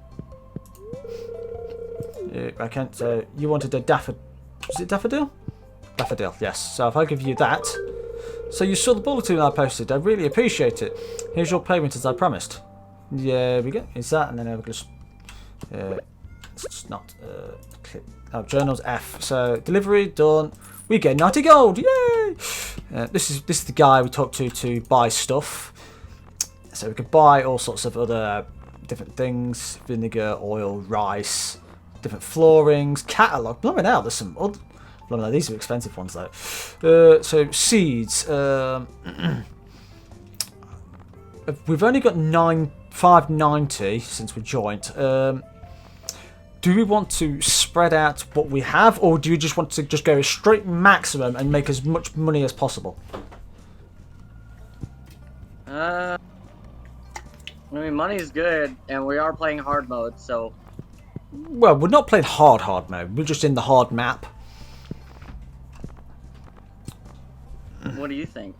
[SPEAKER 1] I can't. You wanted a daffodil? Is it daffodil? Daffodil, yes. So if I give you that. So you saw the bulletin I posted. I really appreciate it. Here's your payment as I promised. Yeah, we go. Is that? And then I'll just. It's not. Click. Oh, journals F. So delivery done. We get 90 gold. Yay! This is the guy we talked to buy stuff. So we could buy all sorts of other different things: vinegar, oil, rice, different floorings, catalogue. Blimey now, there's some other. Blimey, these are expensive ones though. So seeds. We've only got 590 since we joined. Do we want to spread out what we have, or do you just want to just go straight maximum and make as much money as possible?
[SPEAKER 2] I mean, money's good, and we are playing hard mode, so.
[SPEAKER 1] Well, we're not playing hard mode. We're just in the hard map.
[SPEAKER 2] What do you think?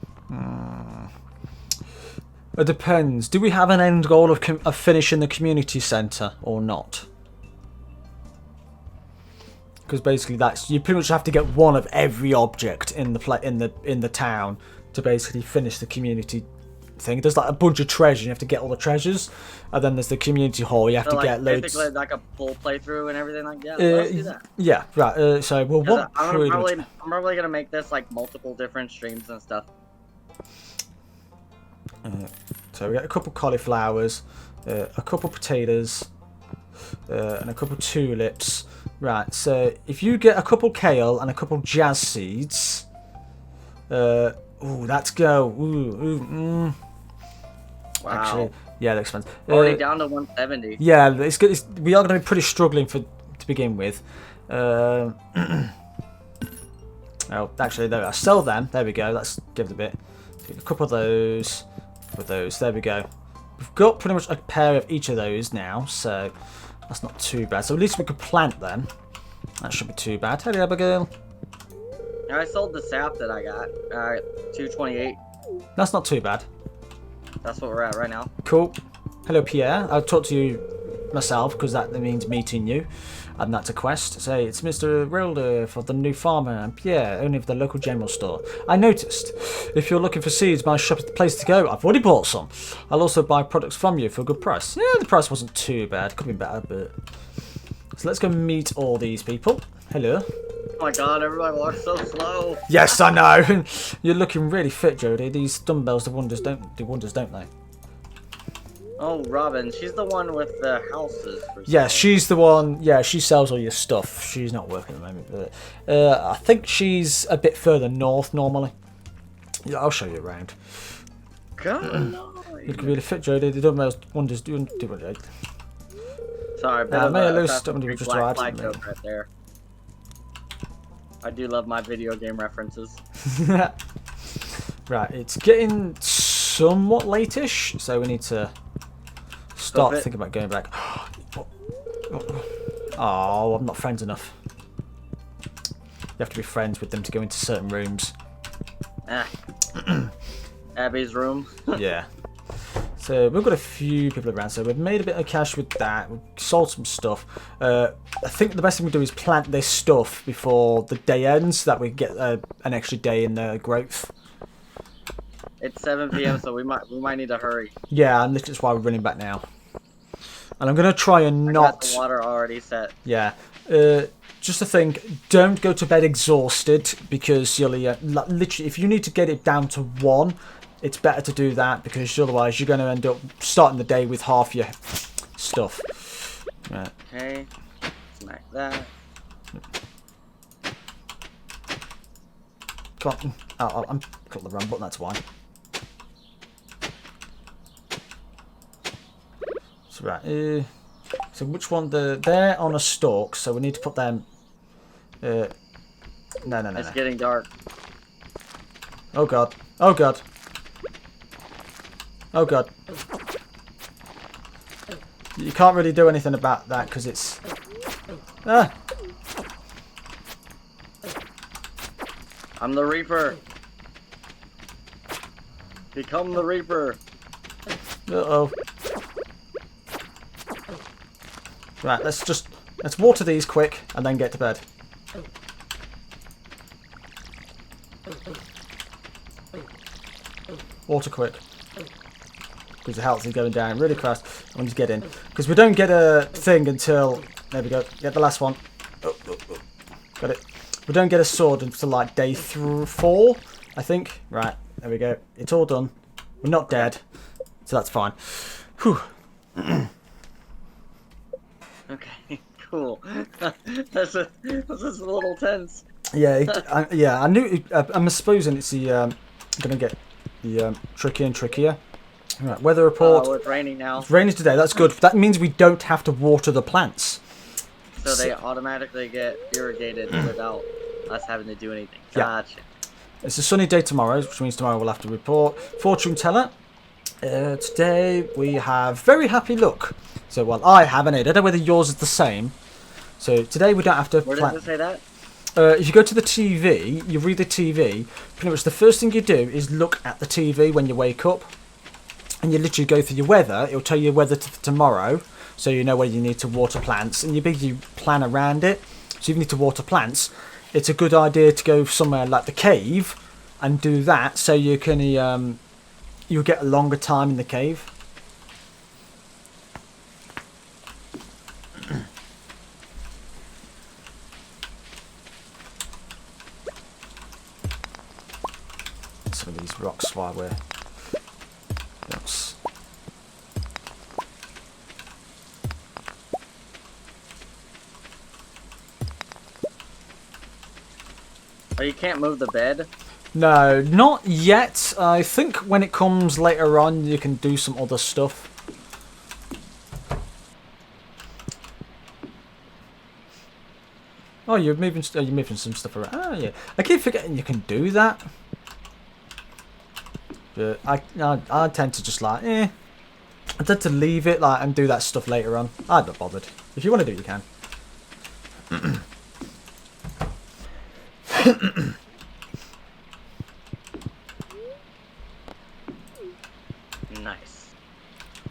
[SPEAKER 1] It depends. Do we have an end goal of finishing the community centre or not? Because basically, you pretty much have to get one of every object in the town to basically finish the community thing. There's like a bunch of treasures. You have to get all the treasures, and then there's the community hall. You have to get loads.
[SPEAKER 2] Basically, like a full playthrough and everything like that. Let's do that.
[SPEAKER 1] Yeah, right. So we'll
[SPEAKER 2] I'm probably gonna make this like multiple different streams and stuff.
[SPEAKER 1] So we got a couple cauliflowers, a couple potatoes, and a couple tulips. Right. So if you get a couple kale and a couple jazz seeds, ooh, let's go. Wow. Actually, yeah, they're expensive.
[SPEAKER 2] Already down to 170.
[SPEAKER 1] Yeah, it's good. We are going to be pretty struggling to begin with. Oh, actually, there we are. Sell them. There we go. Let's give it a bit. A couple of those. With those. There we go. We've got pretty much a pair of each of those now, so that's not too bad. So at least we could plant them. That shouldn't be too bad. Hello, Abigail.
[SPEAKER 2] I sold the sap that I got. 228.
[SPEAKER 1] That's not too bad.
[SPEAKER 2] That's what we're at right now.
[SPEAKER 1] Cool. Hello, Pierre. I'll talk to you myself because that means meeting you. And that's a quest. Say, it's Mr. Reldeth for the new farmer and Pierre, only for the local general store. I noticed. If you're looking for seeds, my shop is the place to go. I've already bought some. I'll also buy products from you for a good price. Yeah, the price wasn't too bad. Could be better, but... So let's go meet all these people. Hello.
[SPEAKER 2] Oh my god, everybody walks so slow.
[SPEAKER 1] Yes, I know. You're looking really fit, Jodie. These dumbbells do wonders, don't they?
[SPEAKER 2] Oh, Robin, she's the one with the houses.
[SPEAKER 1] Yeah, she's the one. Yeah, she sells all your stuff. She's not working at the moment, but I think she's a bit further north normally. Yeah, I'll show you around.
[SPEAKER 2] God,
[SPEAKER 1] You can really fit, Jodie. The dumbbells wonders do it.
[SPEAKER 2] Sorry,
[SPEAKER 1] may I lose
[SPEAKER 2] that's
[SPEAKER 1] somebody
[SPEAKER 2] a
[SPEAKER 1] just
[SPEAKER 2] black
[SPEAKER 1] right
[SPEAKER 2] joke right there. I do love my video game references.
[SPEAKER 1] Right, it's getting somewhat late-ish, so we need to start thinking about going back. Oh, I'm not friends enough. You have to be friends with them to go into certain rooms.
[SPEAKER 2] Abby's room.
[SPEAKER 1] Yeah. So we've got a few people around, so we've made a bit of cash with that. We've sold some stuff. I think the best thing we do is plant this stuff before the day ends, so that we get an extra day in the growth.
[SPEAKER 2] It's 7 p.m., so we might need to hurry.
[SPEAKER 1] Yeah, and this is why we're running back now. And I'm gonna try and not.
[SPEAKER 2] Got the water already set.
[SPEAKER 1] Yeah. Just a thing, don't go to bed exhausted because you'll literally, if you need to get it down to 1, it's better to do that because otherwise you're going to end up starting the day with half your stuff. Right.
[SPEAKER 2] Okay, smack that.
[SPEAKER 1] Come on. Oh, I'm clicking the wrong button, that's why. So, right. So which one? They're on a stalk, so we need to put them... No.
[SPEAKER 2] It's getting dark.
[SPEAKER 1] Oh god. Oh god. Oh god. You can't really do anything about that because it's... Ah!
[SPEAKER 2] I'm the Reaper. Become the Reaper.
[SPEAKER 1] Uh-oh. Right, let's water these quick and then get to bed. Water quick. Because the health is going down really fast. I want to get in. Because we don't get a thing until... There we go. Get the last one. Oh. Got it. We don't get a sword until like day 4, I think. Right, there we go. It's all done. We're not dead. So that's fine. Whew.
[SPEAKER 2] Okay, cool. That's a little tense.
[SPEAKER 1] Yeah, I knew... I'm supposing it's the... going to get the trickier and trickier. Right, weather report.
[SPEAKER 2] Oh, it's raining now.
[SPEAKER 1] It's raining today, that's good. That means we don't have to water the plants.
[SPEAKER 2] So they automatically get irrigated without us having to do anything.
[SPEAKER 1] Yeah.
[SPEAKER 2] Gotcha.
[SPEAKER 1] It's a sunny day tomorrow, which means tomorrow we'll have to report. Fortune teller. Today we have very happy luck. So, well, I have, and I don't know whether yours is the same. So today we don't have to
[SPEAKER 2] Where
[SPEAKER 1] plant.
[SPEAKER 2] does it say that?
[SPEAKER 1] If you go to the TV, you read the TV, pretty much the first thing you do is look at the TV when you wake up. And you literally go through your weather. It'll tell you weather for tomorrow, so you know where you need to water plants. And you basically plan around it. So if you need to water plants, it's a good idea to go somewhere like the cave and do that, so you can you'll get a longer time in the cave. Some of these rocks while we're... Oops.
[SPEAKER 2] Oh, you can't move the bed?
[SPEAKER 1] No, not yet. I think when it comes later on, you can do some other stuff. Oh, you're moving some stuff around. Oh, yeah. I keep forgetting you can do that. But I tend to just like, I tend to leave it like and do that stuff later on. I'm not bothered. If you want to do it, you can.
[SPEAKER 2] Nice.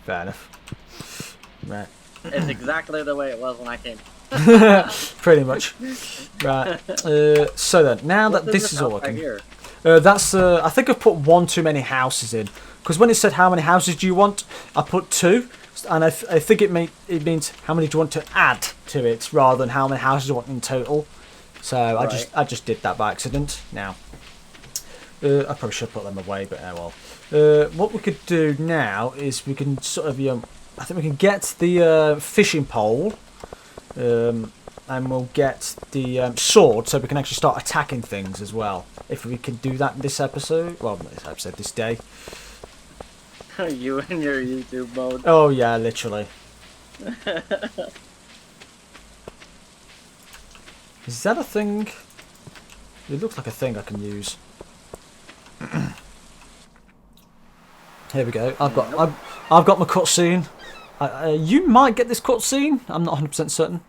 [SPEAKER 1] Fair enough. Right.
[SPEAKER 2] It's exactly the way it was when I came.
[SPEAKER 1] Pretty much. Right. So then, now that this is all working.
[SPEAKER 2] Here?
[SPEAKER 1] That's I think I've put one too many houses in, because when it said how many houses do you want, I put 2, and I think it means how many do you want to add to it rather than how many houses you want in total. So right. I just did that by accident. Now I probably should put them away, but oh well. What we could do now is we can sort of I think we can get the fishing pole, and we'll get the sword, so we can actually start attacking things as well. If we can do that in this episode, well, this day.
[SPEAKER 2] You in your YouTube mode.
[SPEAKER 1] Oh yeah, literally. Is that a thing? It looks like a thing I can use. Here we go. I've got my cutscene. You might get this cutscene. I'm not 100% certain.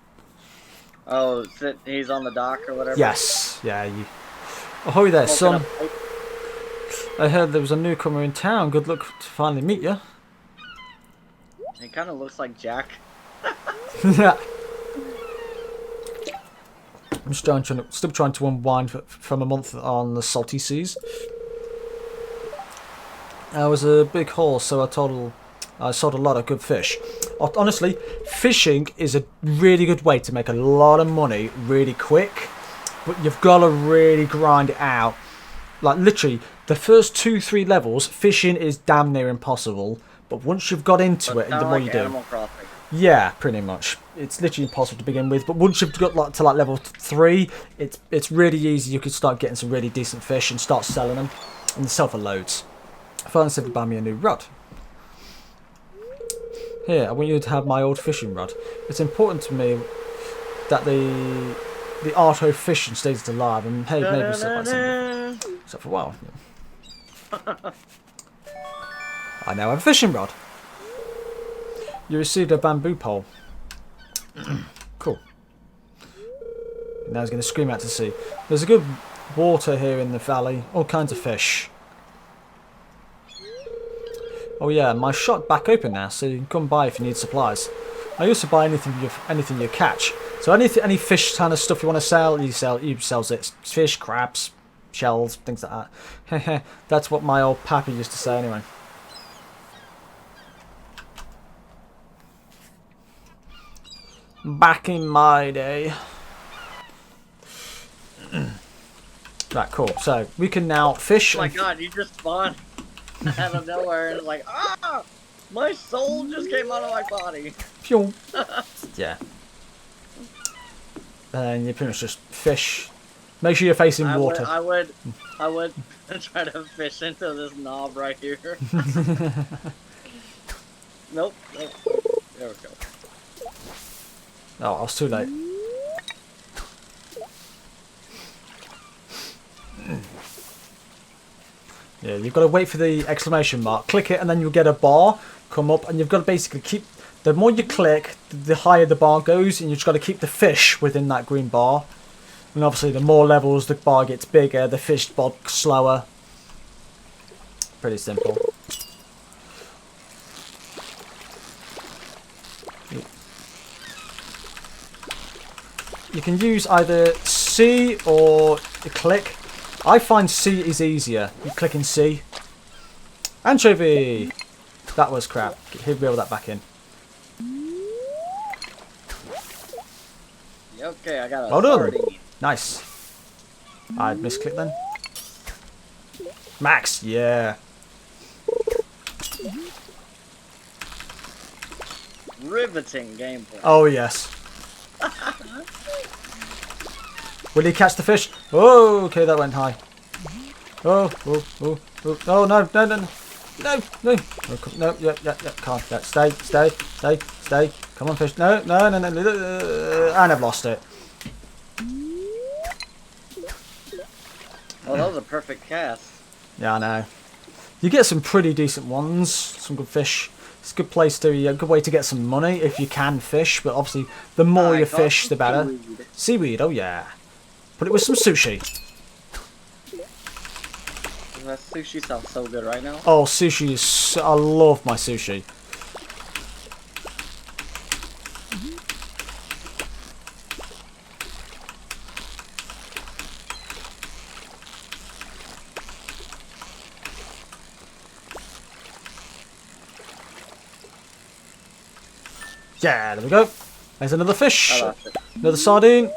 [SPEAKER 2] Oh, he's on the dock or whatever?
[SPEAKER 1] Yes. Yeah, you... Ahoy there, son. I heard there was a newcomer in town. Good luck to finally meet you.
[SPEAKER 2] He kind of looks like Jack.
[SPEAKER 1] Yeah. I'm still trying to unwind from a month on the salty seas. I was a big haul, so I sold a lot of good fish. Honestly, fishing is a really good way to make a lot of money really quick, but you've got to really grind it out. Like literally, the first 2-3 levels, fishing is damn near impossible. But once you've got into it, the more you do.
[SPEAKER 2] Animal Crossing.
[SPEAKER 1] Yeah, pretty much. It's literally impossible to begin with. But once you've got to level 3, it's really easy. You can start getting some really decent fish and start selling them, and sell for loads. Finally said to buy me a new rod. Here, I want you to have my old fishing rod. It's important to me that the auto fishing stays alive, and hey, maybe stuff like something. Except for a while. I now have a fishing rod. You received a bamboo pole. Cool. Now he's going to scream out to sea. There's a good water here in the valley. All kinds of fish. Oh yeah, my shop back open now, so you can come by if you need supplies. I also buy anything you catch. So any fish kind of stuff you want to sell, you sells it. Fish, crabs, shells, things like that. That's what my old pappy used to say anyway. Back in my day. Right, cool. So we can now fish.
[SPEAKER 2] Oh my god, you just spawned out of nowhere and it's like, ah! My soul just came out of my body.
[SPEAKER 1] Yeah. And you pretty much just fish. Make sure you're facing water.
[SPEAKER 2] I would try to fish into this knob right here. Nope. There we go.
[SPEAKER 1] Oh, I was too late. Yeah, you've got to wait for the exclamation mark. Click it and then you'll get a bar come up, and you've got to basically keep... The more you click, the higher the bar goes, and you've just got to keep the fish within that green bar. And obviously the more levels the bar gets bigger, the fish bob slower. Pretty simple. You can use either C or click. I find C is easier. You click in C. Anchovy! That was crap. Reel that back in.
[SPEAKER 2] Okay, I got a
[SPEAKER 1] well done.
[SPEAKER 2] sardine.
[SPEAKER 1] Nice. I misclicked then. Max, yeah.
[SPEAKER 2] Riveting gameplay.
[SPEAKER 1] Oh, yes. Will he catch the fish? Oh, okay, that went high. Oh, oh, oh, oh. Oh, no, no, no, no. No, no. No, yeah, can't. Yeah, stay. Come on, fish. No. And I've lost it.
[SPEAKER 2] Oh, that was a perfect cast.
[SPEAKER 1] Yeah, I know. You get some pretty decent ones, some good fish. It's a good place to, a good way to get some money if you can fish, but obviously the more you fish, the better. Seaweed, oh yeah. Put it with some sushi.
[SPEAKER 2] That sushi sounds so good right now.
[SPEAKER 1] Oh, sushi is so, I love my sushi. Yeah, there we go. There's another fish. Another sardine.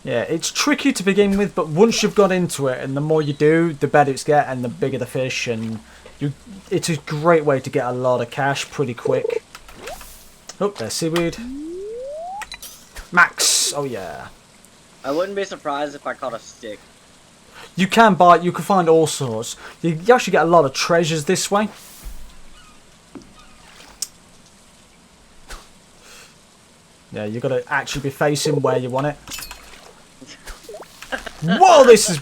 [SPEAKER 1] Yeah, it's tricky to begin with, but once you've got into it, and the more you do, the better it's get, and the bigger the fish, and it's a great way to get a lot of cash pretty quick. Oh, there's seaweed. Max! Oh yeah.
[SPEAKER 2] I wouldn't be surprised if I caught a stick.
[SPEAKER 1] You can buy, you can find all sorts. You actually get a lot of treasures this way. Yeah, you've got to actually be facing where you want it. Whoa, this is...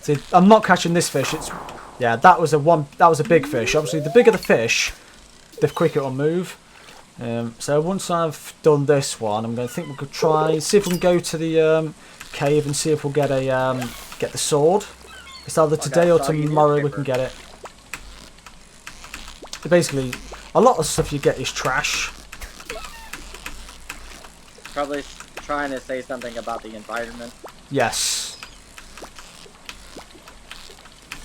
[SPEAKER 1] See, I'm not catching this fish. It's... Yeah, that was a big fish. Obviously, the bigger the fish, the quicker it'll move. So once I've done this one, I'm going to think we could try... See if we can go to the cave and see if we'll get a get the sword. It's either today or tomorrow we can get it. So basically, a lot of stuff you get is trash.
[SPEAKER 2] Probably trying to say something about the environment.
[SPEAKER 1] Yes.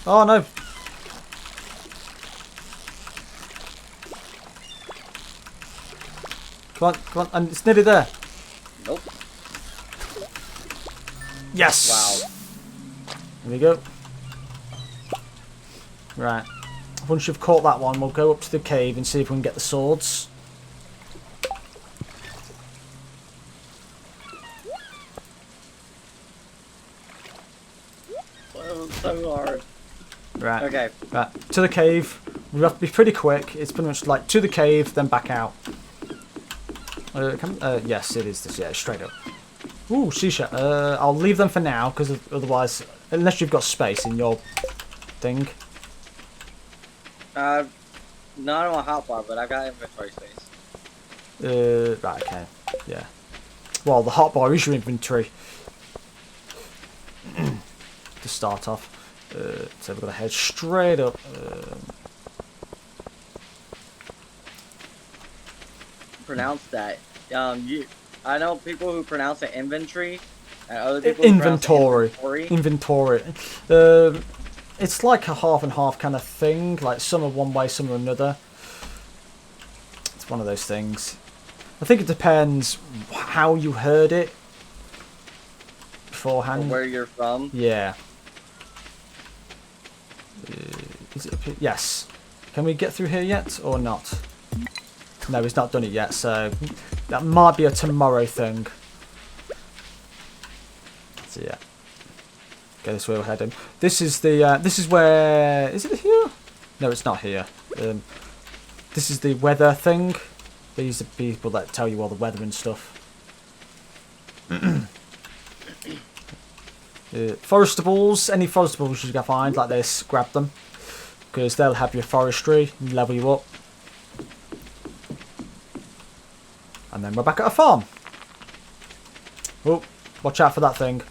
[SPEAKER 1] Oh no. Come on, and it's nearly there.
[SPEAKER 2] Nope.
[SPEAKER 1] Yes.
[SPEAKER 2] Wow.
[SPEAKER 1] There we go. Right. Once you've caught that one, we'll go up to the cave and see if we can get the swords.
[SPEAKER 2] So hard.
[SPEAKER 1] Right.
[SPEAKER 2] Okay.
[SPEAKER 1] Right. To the cave. We have to be pretty quick. It's pretty much like to the cave, then back out. Yes, it is this. Yeah, straight up. Ooh, shisha. I'll leave them for now because otherwise Unless you've got space in your thing.
[SPEAKER 2] Not on my hotbar, but I've got inventory space.
[SPEAKER 1] Right, okay. Yeah. Well, the hotbar is your inventory. To start off. So we've got to head straight up.
[SPEAKER 2] Pronounce that. I know people who pronounce it inventory, and other people
[SPEAKER 1] Inventory.
[SPEAKER 2] Who pronounce it
[SPEAKER 1] Inventory. It's like a half and half kind of thing. Like some are one way, some are another. It's one of those things. I think it depends how you heard it beforehand.
[SPEAKER 2] Or where you're from.
[SPEAKER 1] Yeah. Is it up here? Yes. Can we get through here yet or not? No, he's not done it yet, so that might be a tomorrow thing. So yeah. Okay, this way we're heading. This is the this is where, is it here? No, it's not here. This is the weather thing. These are people that tell you all the weather and stuff. Forestables, any forestables you can find like this, grab them. Because they'll have your forestry and level you up. And then we're back at a farm. Oh, watch out for that thing.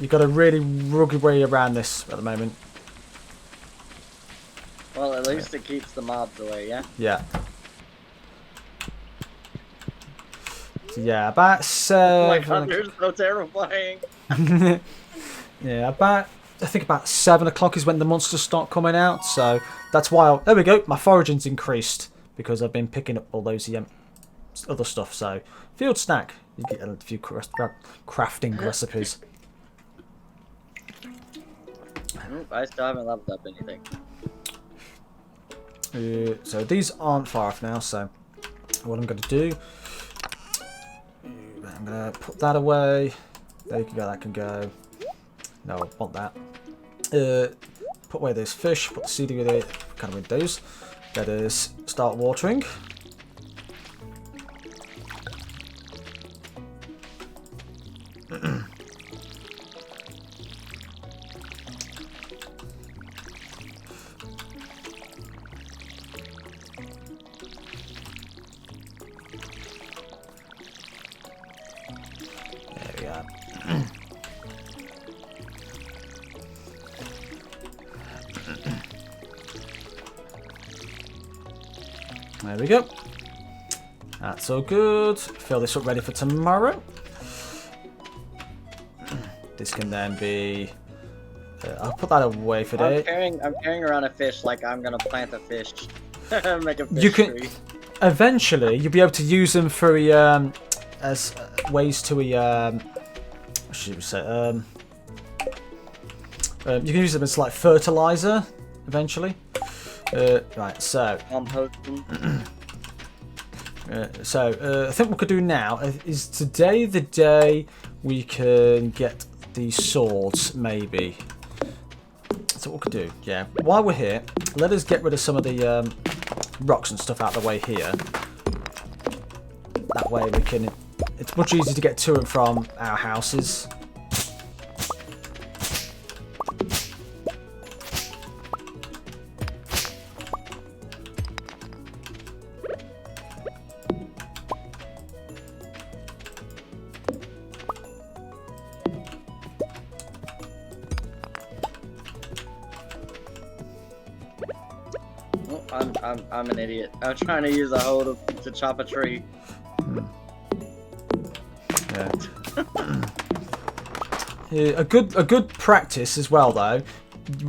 [SPEAKER 1] You've got a really rugged way around this at the moment.
[SPEAKER 2] Well, at least it keeps the mobs away, yeah?
[SPEAKER 1] Yeah. So yeah, about
[SPEAKER 2] Oh my god, they're so terrifying.
[SPEAKER 1] Yeah, I think about 7 o'clock is when the monsters start coming out. So that's why. There we go. My foraging's increased because I've been picking up all those other stuff. So field snack. You get a few crafting recipes.
[SPEAKER 2] I still haven't leveled up anything.
[SPEAKER 1] So these aren't far off now. So what I'm going to do, I'm going to put that away. There you can go. That can go. No, I want that. Put away those fish. Put the seed with it. Kind of with those. Let us start watering. There we are. There we go. That's all good. Fill this up ready for tomorrow. This can then be... I'll put that away for today.
[SPEAKER 2] I'm carrying around a fish like I'm gonna plant a fish. Make a fish
[SPEAKER 1] You can...
[SPEAKER 2] tree.
[SPEAKER 1] Eventually, you'll be able to use them for as ways to what should we say? You can use them as like fertilizer eventually. Right, so
[SPEAKER 2] Compost them.
[SPEAKER 1] I think what we could do now is today the day we can get these swords, maybe. That's what we could do. Yeah. While we're here, let us get rid of some of the rocks and stuff out of the way here. That way we can. It's much easier to get to and from our houses.
[SPEAKER 2] I'm an idiot. I'm trying to use a hoe to chop a tree.
[SPEAKER 1] Yeah. A good practice as well though.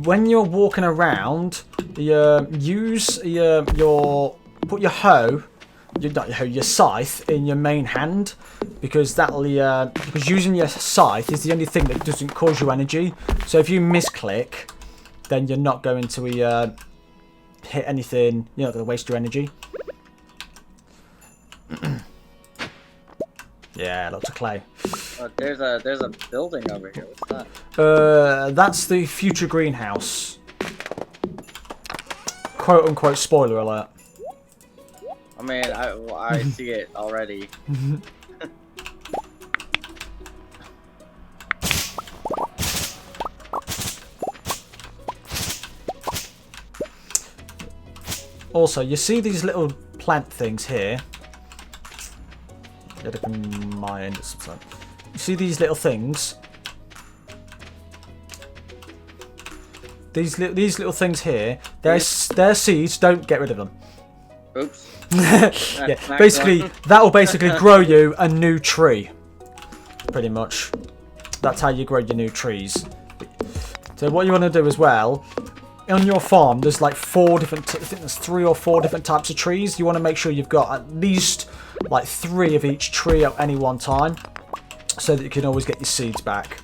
[SPEAKER 1] When you're walking around, use put your hoe, your scythe in your main hand, because because using your scythe is the only thing that doesn't cause you energy. So if you misclick, then you're not going to hit anything. You're not going to waste your energy. Yeah, lots of clay.
[SPEAKER 2] There's a building over here. What's that?
[SPEAKER 1] That's the future greenhouse. Quote unquote spoiler alert.
[SPEAKER 2] I mean, I see it already.
[SPEAKER 1] Also, you see these little plant things here. Get up in my end at some time. You see these little things? These little things here. They're seeds. Don't get rid of them.
[SPEAKER 2] Oops.
[SPEAKER 1] Yeah, basically, that will basically grow you a new tree. Pretty much. That's how you grow your new trees. So what you want to do as well, on your farm, there's like 4 different, I think there's 3 or 4 different types of trees. You want to make sure you've got at least like 3 of each tree at any one time, so that you can always get your seeds back.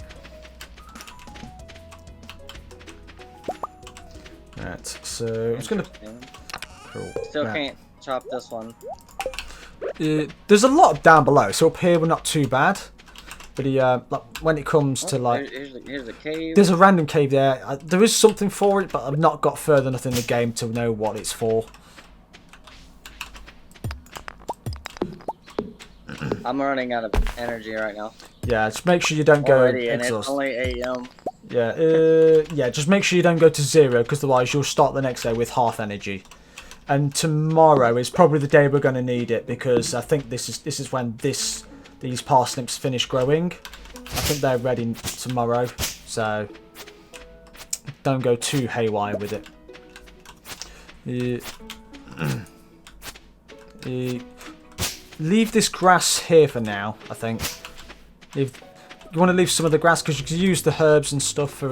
[SPEAKER 1] Right, so I'm just going to... Cool.
[SPEAKER 2] Still can't chop this one.
[SPEAKER 1] There's a lot down below, so up here we're not too bad. But like, when it comes to like,
[SPEAKER 2] here's a cave.
[SPEAKER 1] There's a random cave there. There is something for it, but I've not got further enough in the game to know what it's for.
[SPEAKER 2] I'm running out of energy right now.
[SPEAKER 1] Yeah, just make sure you don't go
[SPEAKER 2] Already, and
[SPEAKER 1] exhaust.
[SPEAKER 2] it's only 8 AM.
[SPEAKER 1] Yeah, yeah, just make sure you don't go to 0, because otherwise you'll start the next day with half energy. And tomorrow is probably the day we're going to need it, because I think this is when these parsnips finish growing. I think they're ready tomorrow, so don't go too haywire with it. Leave this grass here for now, I think. You want to leave some of the grass because you can use the herbs and stuff for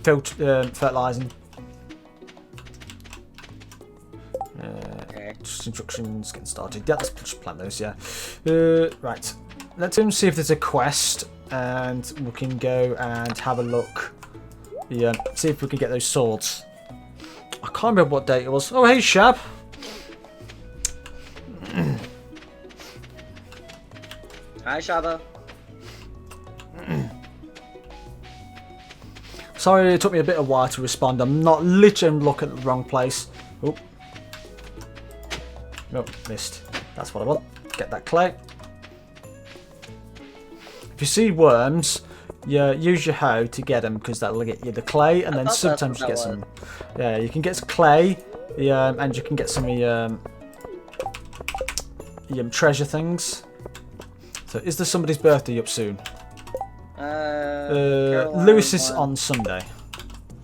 [SPEAKER 1] fertilizing.
[SPEAKER 2] Okay.
[SPEAKER 1] Just instructions, getting started. Yeah, let's just plant those, yeah. Right. Let's see if there's a quest, and we can go and have a look. Yeah, see if we can get those swords. I can't remember what date it was. Oh, hey, Shab.
[SPEAKER 2] Hi, Shaba.
[SPEAKER 1] Sorry, it took me a bit of a while to respond. I'm not literally looking at the wrong place. Oh. Nope, missed. That's what I want. Get that clay. If you see worms, yeah, use your hoe to get them, because that'll get you the clay, and then sometimes you get some. Yeah, you can get some clay, and you can get some treasure things. So, is there somebody's birthday up soon? Lewis is on Sunday.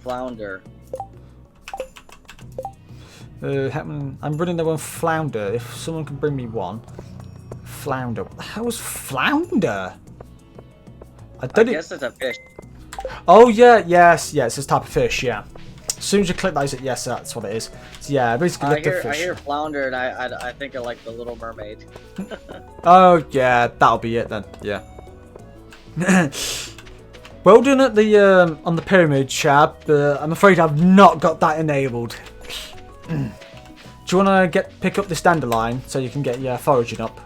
[SPEAKER 2] Flounder.
[SPEAKER 1] I'm running low on flounder. If someone can bring me one. Flounder. What the hell is flounder?
[SPEAKER 2] I guess it's a fish.
[SPEAKER 1] Oh, yeah, yes, it's this type of fish, yeah. As soon as you click that, you say, yes, that's what it is. So, yeah, basically like the fish.
[SPEAKER 2] I hear flounder, and I think of like the Little Mermaid.
[SPEAKER 1] Oh, yeah, that'll be it then, yeah. Well done at the on the pyramid, Shab. I'm afraid I've not got that enabled. Do you want to pick up this dandelion so you can get your foraging up?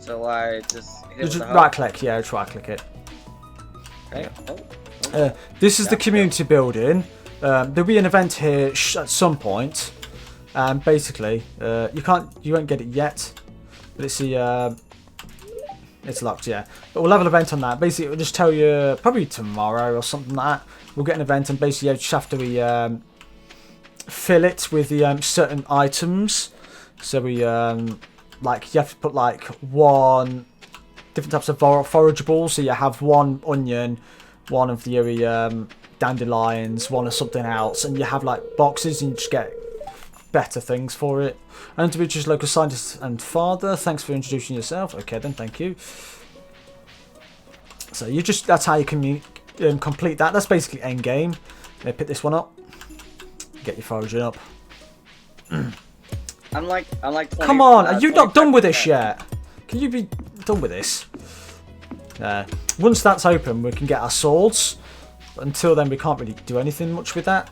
[SPEAKER 2] So I just hit
[SPEAKER 1] Just
[SPEAKER 2] the hoe?
[SPEAKER 1] right click, yeah, just right click it.
[SPEAKER 2] Okay.
[SPEAKER 1] This is the community building. There'll be an event here at some point, and basically you won't get it yet, but it's it's locked, yeah. But we'll have an event on that. Basically, it'll just tell you probably tomorrow or something like that. We'll get an event, and basically you just have to fill it with certain items. So we like you have to put like 1 different types of forageables. So you have 1 onion, 1 of the dandelions, 1 of something else, and you have like boxes, and you just get better things for it. And to be just local scientist and father, thanks for introducing yourself. Okay then, thank you. So that's how you can complete that. That's basically end game. Pick this one up, get your foraging up.
[SPEAKER 2] I'm like 20,
[SPEAKER 1] Come on, are you not done with this yet? Can you be done with this? Once that's open, we can get our swords. But until then, we can't really do anything much with that.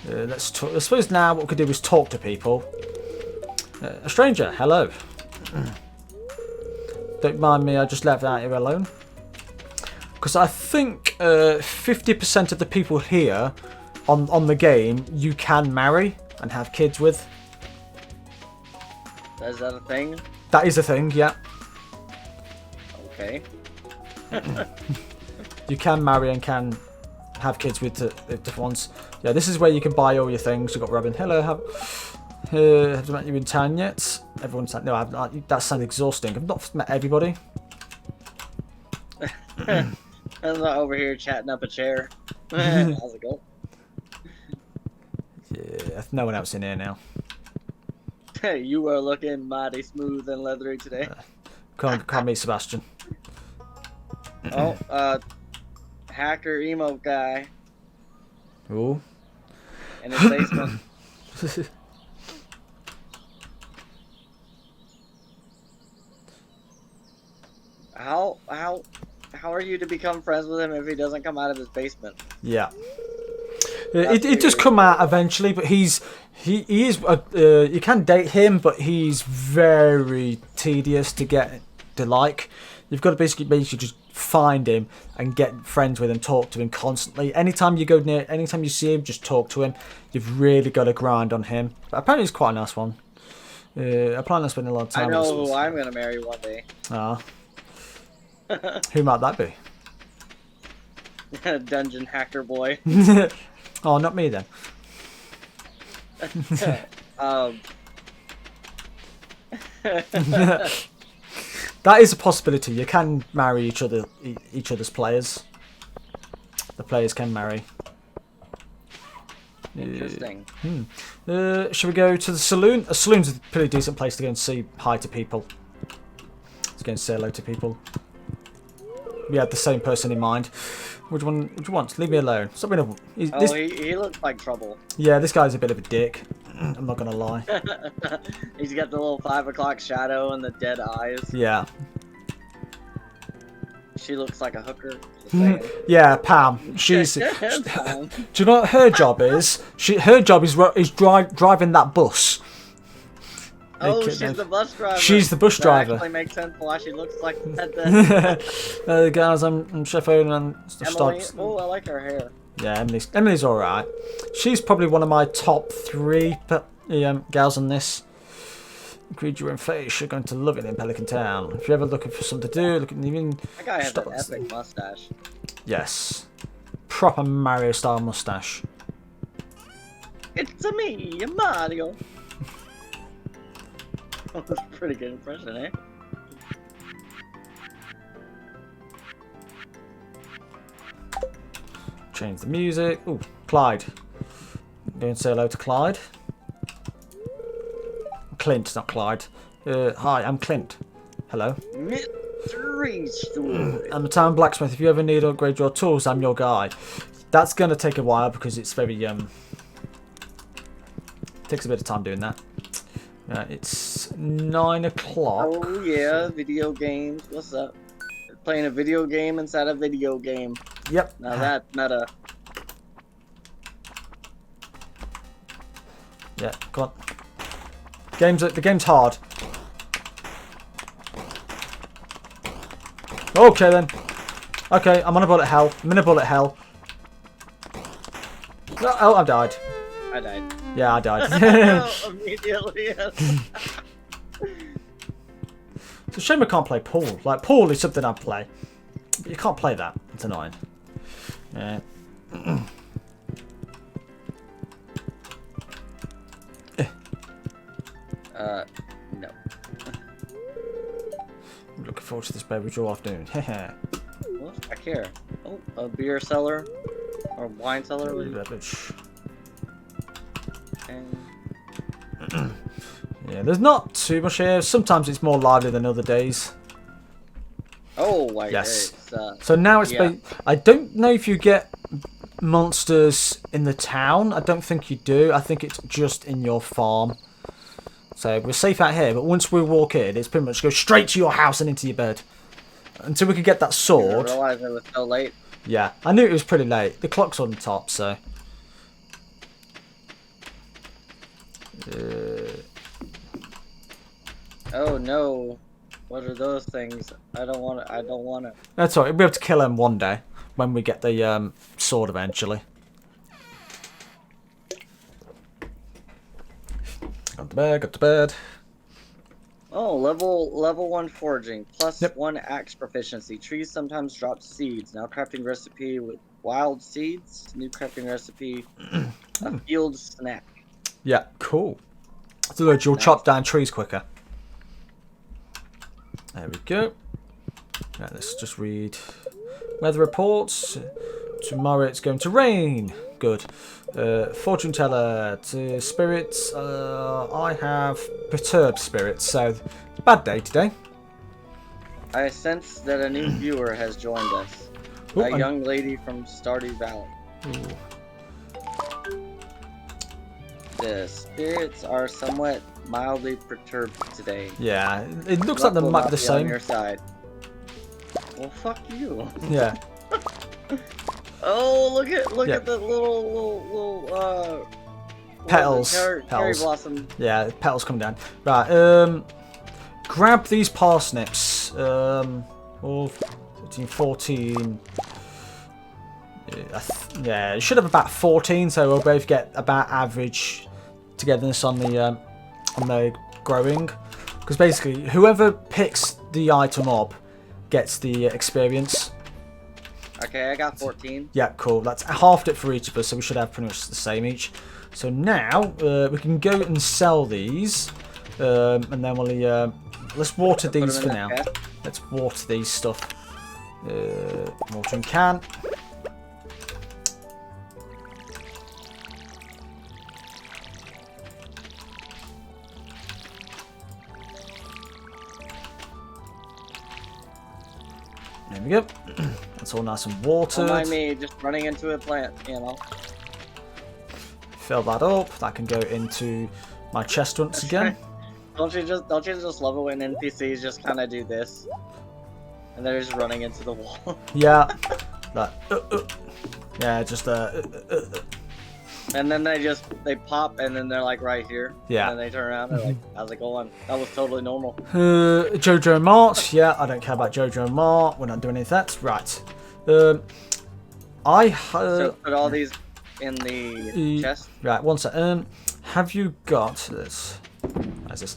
[SPEAKER 1] Let's talk. I suppose now what we could do is talk to people. A stranger, hello. Don't mind me, I just left out here alone. Because I think 50% of the people here on the game you can marry and have kids with.
[SPEAKER 2] Is that a thing?
[SPEAKER 1] That is a thing, yeah.
[SPEAKER 2] Okay.
[SPEAKER 1] You can marry and can have kids with different ones. Yeah, this is where you can buy all your things. You've got Robin. Hello, have I met you in town yet? Everyone's like, no, that sounds exhausting. I've not met everybody.
[SPEAKER 2] I'm not over here chatting up a chair. How's it going?
[SPEAKER 1] Yeah, no one else in here now.
[SPEAKER 2] Hey, you are looking mighty smooth and leathery today.
[SPEAKER 1] Call me Sebastian.
[SPEAKER 2] Oh, hacker emo guy
[SPEAKER 1] Ooh.
[SPEAKER 2] in his basement. How are you to become friends with him if he doesn't come out of his basement?
[SPEAKER 1] Yeah. It does come out eventually, but he is you can date him, but he's very tedious to like. You've got to basically just find him and get friends with him, talk to him constantly. Anytime you see him, just talk to him. You've really got to grind on him. But apparently he's quite a nice one. I plan on spending a lot of time
[SPEAKER 2] I know
[SPEAKER 1] with
[SPEAKER 2] who I'm gonna marry one day.
[SPEAKER 1] Ah. Who might that be?
[SPEAKER 2] Dungeon hacker boy.
[SPEAKER 1] Oh, not me then. That is a possibility. You can marry each other's players. The players can marry.
[SPEAKER 2] Interesting.
[SPEAKER 1] Should we go to the saloon? A saloon's a pretty decent place to go and say hi to people. Let's go and say hello to people. We had the same person in mind. Which one would you want? Leave me alone. Stop being
[SPEAKER 2] he looks like trouble.
[SPEAKER 1] Yeah, this guy's a bit of a dick. I'm not gonna lie.
[SPEAKER 2] He's got the little 5 o'clock shadow and the dead eyes.
[SPEAKER 1] Yeah.
[SPEAKER 2] She looks like a hooker. Just saying.
[SPEAKER 1] Yeah, Pam. She's.
[SPEAKER 2] Pam.
[SPEAKER 1] Do you know what her job is? Her job is driving that bus.
[SPEAKER 2] Oh, she's the bus driver.
[SPEAKER 1] She's the bus driver.
[SPEAKER 2] That actually makes sense why she looks like that.
[SPEAKER 1] Guys, I'm chef owner and
[SPEAKER 2] Emily. Oh, I like her hair.
[SPEAKER 1] Yeah, Emily's all right. She's probably one of my top 3 gals on this. Creed your own face. You're going to love it in Pelican Town. If you're ever looking for something to do,
[SPEAKER 2] That guy has an epic mustache.
[SPEAKER 1] Yes, proper Mario style mustache.
[SPEAKER 2] It's me, Mario. That was a pretty good impression, eh?
[SPEAKER 1] Change the music. Ooh, Clyde. Go and say hello to Clyde. Clint, not Clyde. Hi, I'm Clint. Hello.
[SPEAKER 2] Mystery story.
[SPEAKER 1] I'm the town blacksmith. If you ever need to upgrade your tools, I'm your guy. That's gonna take a while because it's very takes a bit of time doing that. It's 9 o'clock.
[SPEAKER 2] Oh yeah, video games. What's up? Playing a video game inside a video game.
[SPEAKER 1] Yep.
[SPEAKER 2] Now that's meta.
[SPEAKER 1] Yeah, come on. The game's hard. Okay then. Okay, I'm on a bullet hell. I'm in a bullet hell. Oh, I died.
[SPEAKER 2] I died.
[SPEAKER 1] Yeah, I died.
[SPEAKER 2] Immediately.
[SPEAKER 1] It's a shame I can't play pool. Like, pool is something I'd play. But you can't play that. It's annoying. Yeah.
[SPEAKER 2] No.
[SPEAKER 1] I'm looking forward to this beverage all afternoon.
[SPEAKER 2] What's back here? Oh, a beer cellar. Or wine cellar.
[SPEAKER 1] Beverage.
[SPEAKER 2] And...
[SPEAKER 1] Yeah, there's not too much here. Sometimes it's more lively than other days.
[SPEAKER 2] Oh, like
[SPEAKER 1] yes.
[SPEAKER 2] It's,
[SPEAKER 1] so now it's
[SPEAKER 2] yeah.
[SPEAKER 1] I don't know if you get monsters in the town. I don't think you do. I think it's just in your farm. So we're safe out here, but once we walk in, it's pretty much go straight to your house and into your bed. Until we can get that sword.
[SPEAKER 2] I realized it was so late.
[SPEAKER 1] Yeah, I knew it was pretty late. The clock's on the top, so.
[SPEAKER 2] Oh no. What are those things? I don't want to.
[SPEAKER 1] That's alright. We'll be able to kill him one day when we get the sword eventually. Got to bed.
[SPEAKER 2] Oh, level 1 foraging plus
[SPEAKER 1] Yep.
[SPEAKER 2] 1 axe proficiency. Trees sometimes drop seeds. Now crafting recipe with wild seeds. New crafting recipe. A field snack.
[SPEAKER 1] Yeah, cool. So that you'll chop down trees quicker. There we go. Right, let's just read weather reports. Tomorrow it's going to rain. Good. Fortune teller to spirits. I have perturbed spirits, so bad day today.
[SPEAKER 2] I sense that a new viewer has joined us. A young lady from Stardew Valley.
[SPEAKER 1] Ooh.
[SPEAKER 2] The spirits are somewhat mildly perturbed today.
[SPEAKER 1] Yeah, it looks like they might be the same.
[SPEAKER 2] On your side. Well, fuck you.
[SPEAKER 1] Yeah.
[SPEAKER 2] Oh, look at the little
[SPEAKER 1] petals.
[SPEAKER 2] Cherry blossom.
[SPEAKER 1] Yeah, petals come down. Right. Grab these parsnips. 13, 14. Yeah, it should have about 14, so we'll both get about average togetherness on the growing. Because basically, whoever picks the item up gets the experience.
[SPEAKER 2] Okay, I got 14.
[SPEAKER 1] Yeah, cool. That's halved it for each of us, so we should have pretty much the same each. So now we can go and sell these, and then we'll let's water these for now. Let's water these stuff. Watering can. There we go. That's all nice and watered.
[SPEAKER 2] Don't mind me just running into a plant, you know.
[SPEAKER 1] Fill that up. That can go into my chest once again.
[SPEAKER 2] Don't you just love it when NPCs just kind of do this, and they're just running into the wall?
[SPEAKER 1] Yeah. That. Yeah, just
[SPEAKER 2] And then they pop, and then they're like right here.
[SPEAKER 1] Yeah.
[SPEAKER 2] And then they turn around, and they're like, how's it going? That was totally normal.
[SPEAKER 1] Jojo Mart. Yeah, I don't care about Jojo Mart. We're not doing any of that. Right.
[SPEAKER 2] So put all these in the chest.
[SPEAKER 1] Right. One sec. Have you got this? How's this?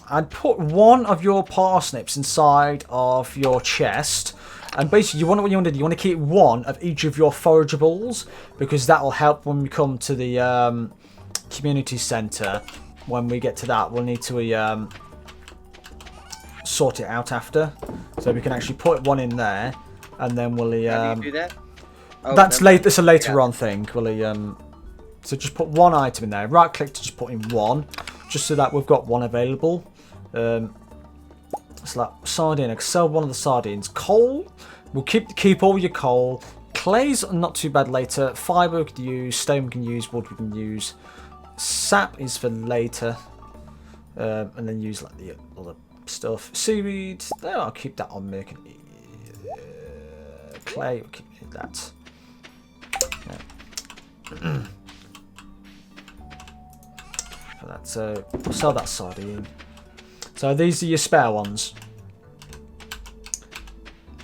[SPEAKER 1] I'd put one of your parsnips inside of your chest. And basically, what you want to do, you want to keep one of each of your forageables, because that will help when we come to the community centre. When we get to that, we'll need to sort it out after. So we can actually put one in there, and then we'll...
[SPEAKER 2] How do you do that? Oh,
[SPEAKER 1] that's late. That's a later on thing. We'll so just put one item in there. Right click to just put in one, just so that we've got one available. So that sardine, I can sell one of the sardines. Coal, we'll keep all your coal. Clay's not too bad later. Fibre we can use, stone we can use, wood we can use. Sap is for later, and then use like the other stuff. Seaweed, there, I'll keep that on me. Clay, we'll keep that. Yeah. For that, so we'll sell that sardine. So these are your spare ones.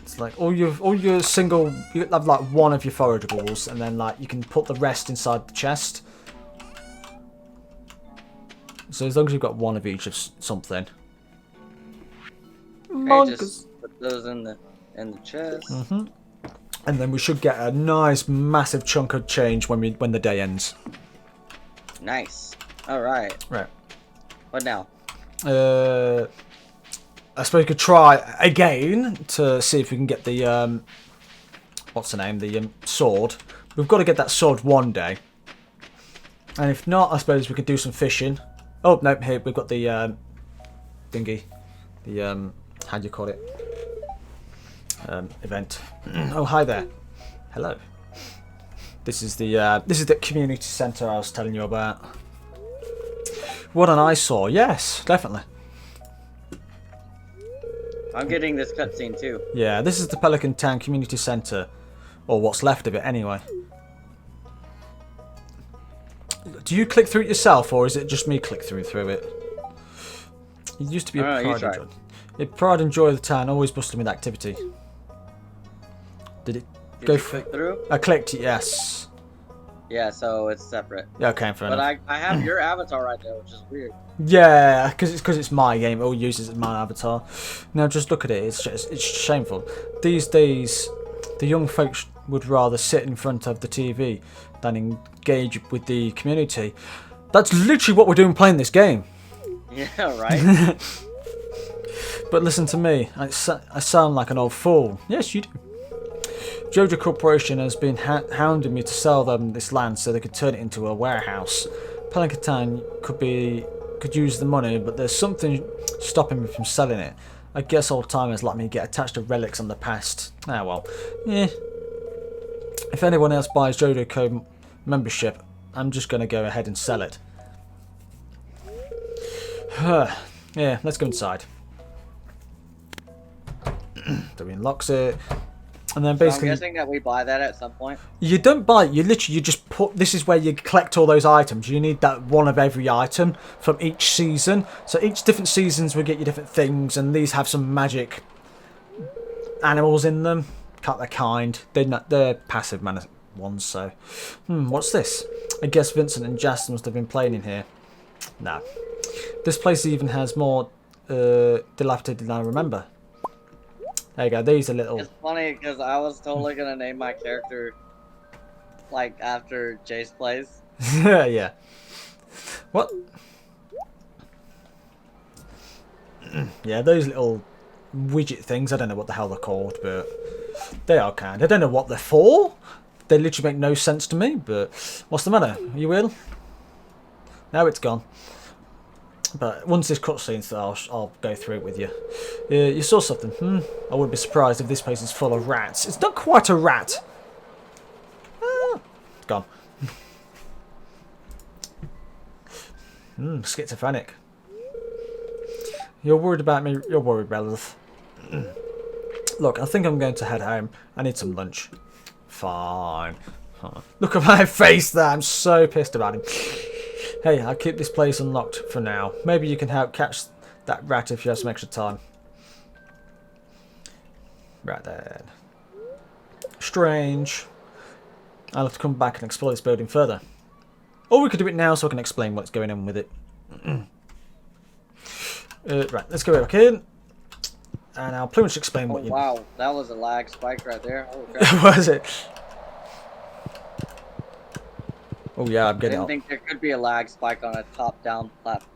[SPEAKER 1] It's like all your single. You have like one of your forageables, and then like you can put the rest inside the chest. So as long as you've got one of each of something.
[SPEAKER 2] Okay, just put those in the chest.
[SPEAKER 1] And then we should get a nice massive chunk of change when the day ends.
[SPEAKER 2] Nice. All right.
[SPEAKER 1] Right.
[SPEAKER 2] What now?
[SPEAKER 1] I suppose we could try again to see if we can get the what's the name? The sword. We've got to get that sword one day. And if not, I suppose we could do some fishing. Oh no, here we've got the thingy. The how do you call it? Event. Oh, hi there. Hello. This is the community centre I was telling you about. What an eyesore. Yes, definitely.
[SPEAKER 2] I'm getting this cutscene too.
[SPEAKER 1] Yeah, this is the Pelican Town Community Centre. Or what's left of it, anyway. Do you click through it yourself, or is it just me click through it? It used to be a pride and joy. Pride and joy of the town, always busting with activity. Did it go
[SPEAKER 2] click through?
[SPEAKER 1] I clicked, yes.
[SPEAKER 2] Yeah, so it's separate.
[SPEAKER 1] Yeah, okay, fair enough.
[SPEAKER 2] But I have your avatar right there, which is weird.
[SPEAKER 1] Yeah, because it's my game. It all uses my avatar. Now just look at it. It's shameful. These days, the young folks would rather sit in front of the TV than engage with the community. That's literally what we're doing playing this game.
[SPEAKER 2] Yeah, right?
[SPEAKER 1] But listen to me, I sound like an old fool. Yes, you do. Jojo Corporation has been hounding me to sell them this land so they could turn it into a warehouse. Pelican Town could use the money, but there's something stopping me from selling it. I guess old timers like me get attached to relics on the past. Ah well. Yeah. If anyone else buys Jojo Co membership, I'm just going to go ahead and sell it. Yeah, let's go inside. So he unlocks it. And then basically,
[SPEAKER 2] so I'm guessing that we buy that at some point.
[SPEAKER 1] You don't buy it. You just put. This is where you collect all those items. You need that one of every item from each season. So each different seasons will get you different things, and these have some magic animals in them. Cut their kind. They're passive mana ones. So, what's this? I guess Vincent and Jas must have been playing in here. No, this place even has more dilapidated than I remember. There you go, these are little...
[SPEAKER 2] It's funny because I was totally going to name my character, like, after Jace Plays.
[SPEAKER 1] Yeah. What? Yeah, those little widget things, I don't know what the hell they're called, but they are kind. I don't know what they're for. They literally make no sense to me, but what's the matter? You will? Now it's gone. But once this cutscene starts, I'll go through it with you. You saw something? I wouldn't be surprised if this place is full of rats. It's not quite a rat. It's gone. Schizophrenic. You're worried about me. You're worried, Reldeth. Look, I think I'm going to head home. I need some lunch. Fine. Look at my face there. I'm so pissed about him. Hey, I'll keep this place unlocked for now. Maybe you can help catch that rat if you have some extra time. Right then. Strange. I'll have to come back and explore this building further. Or we could do it now so I can explain what's going on with it. Right, let's go back in. And I'll pretty much explain what you...
[SPEAKER 2] Wow, that was a lag spike right there. Holy crap.
[SPEAKER 1] Was it? Oh yeah, I'm getting.
[SPEAKER 2] I didn't think there could be a lag spike on a top-down platform.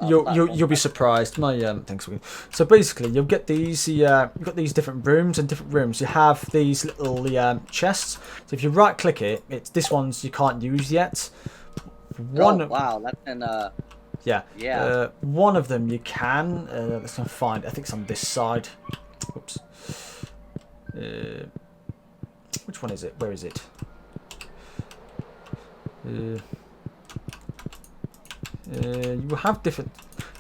[SPEAKER 1] You'll be surprised. My thanks. So basically, you'll get these. You've got these different rooms, and different rooms you have these little chests. So if you right-click it, it's this one's you can't use yet.
[SPEAKER 2] Wow, that's in
[SPEAKER 1] Yeah. One of them you can. Let's go find. I think it's on this side. Oops. Which one is it? Where is it? You have different,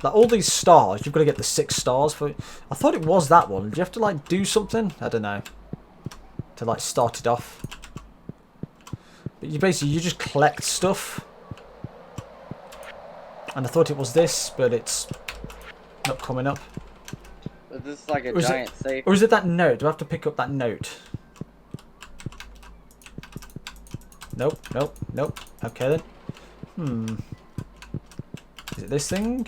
[SPEAKER 1] like all these stars. You've got to get the 6 stars for. I thought it was that one. Do you have to like do something? I don't know. To like start it off. But you just collect stuff. And I thought it was this, but it's not coming up.
[SPEAKER 2] Is this like a giant safe?
[SPEAKER 1] Or is it that note? Do I have to pick up that note? Nope. Okay then. Is it this thing?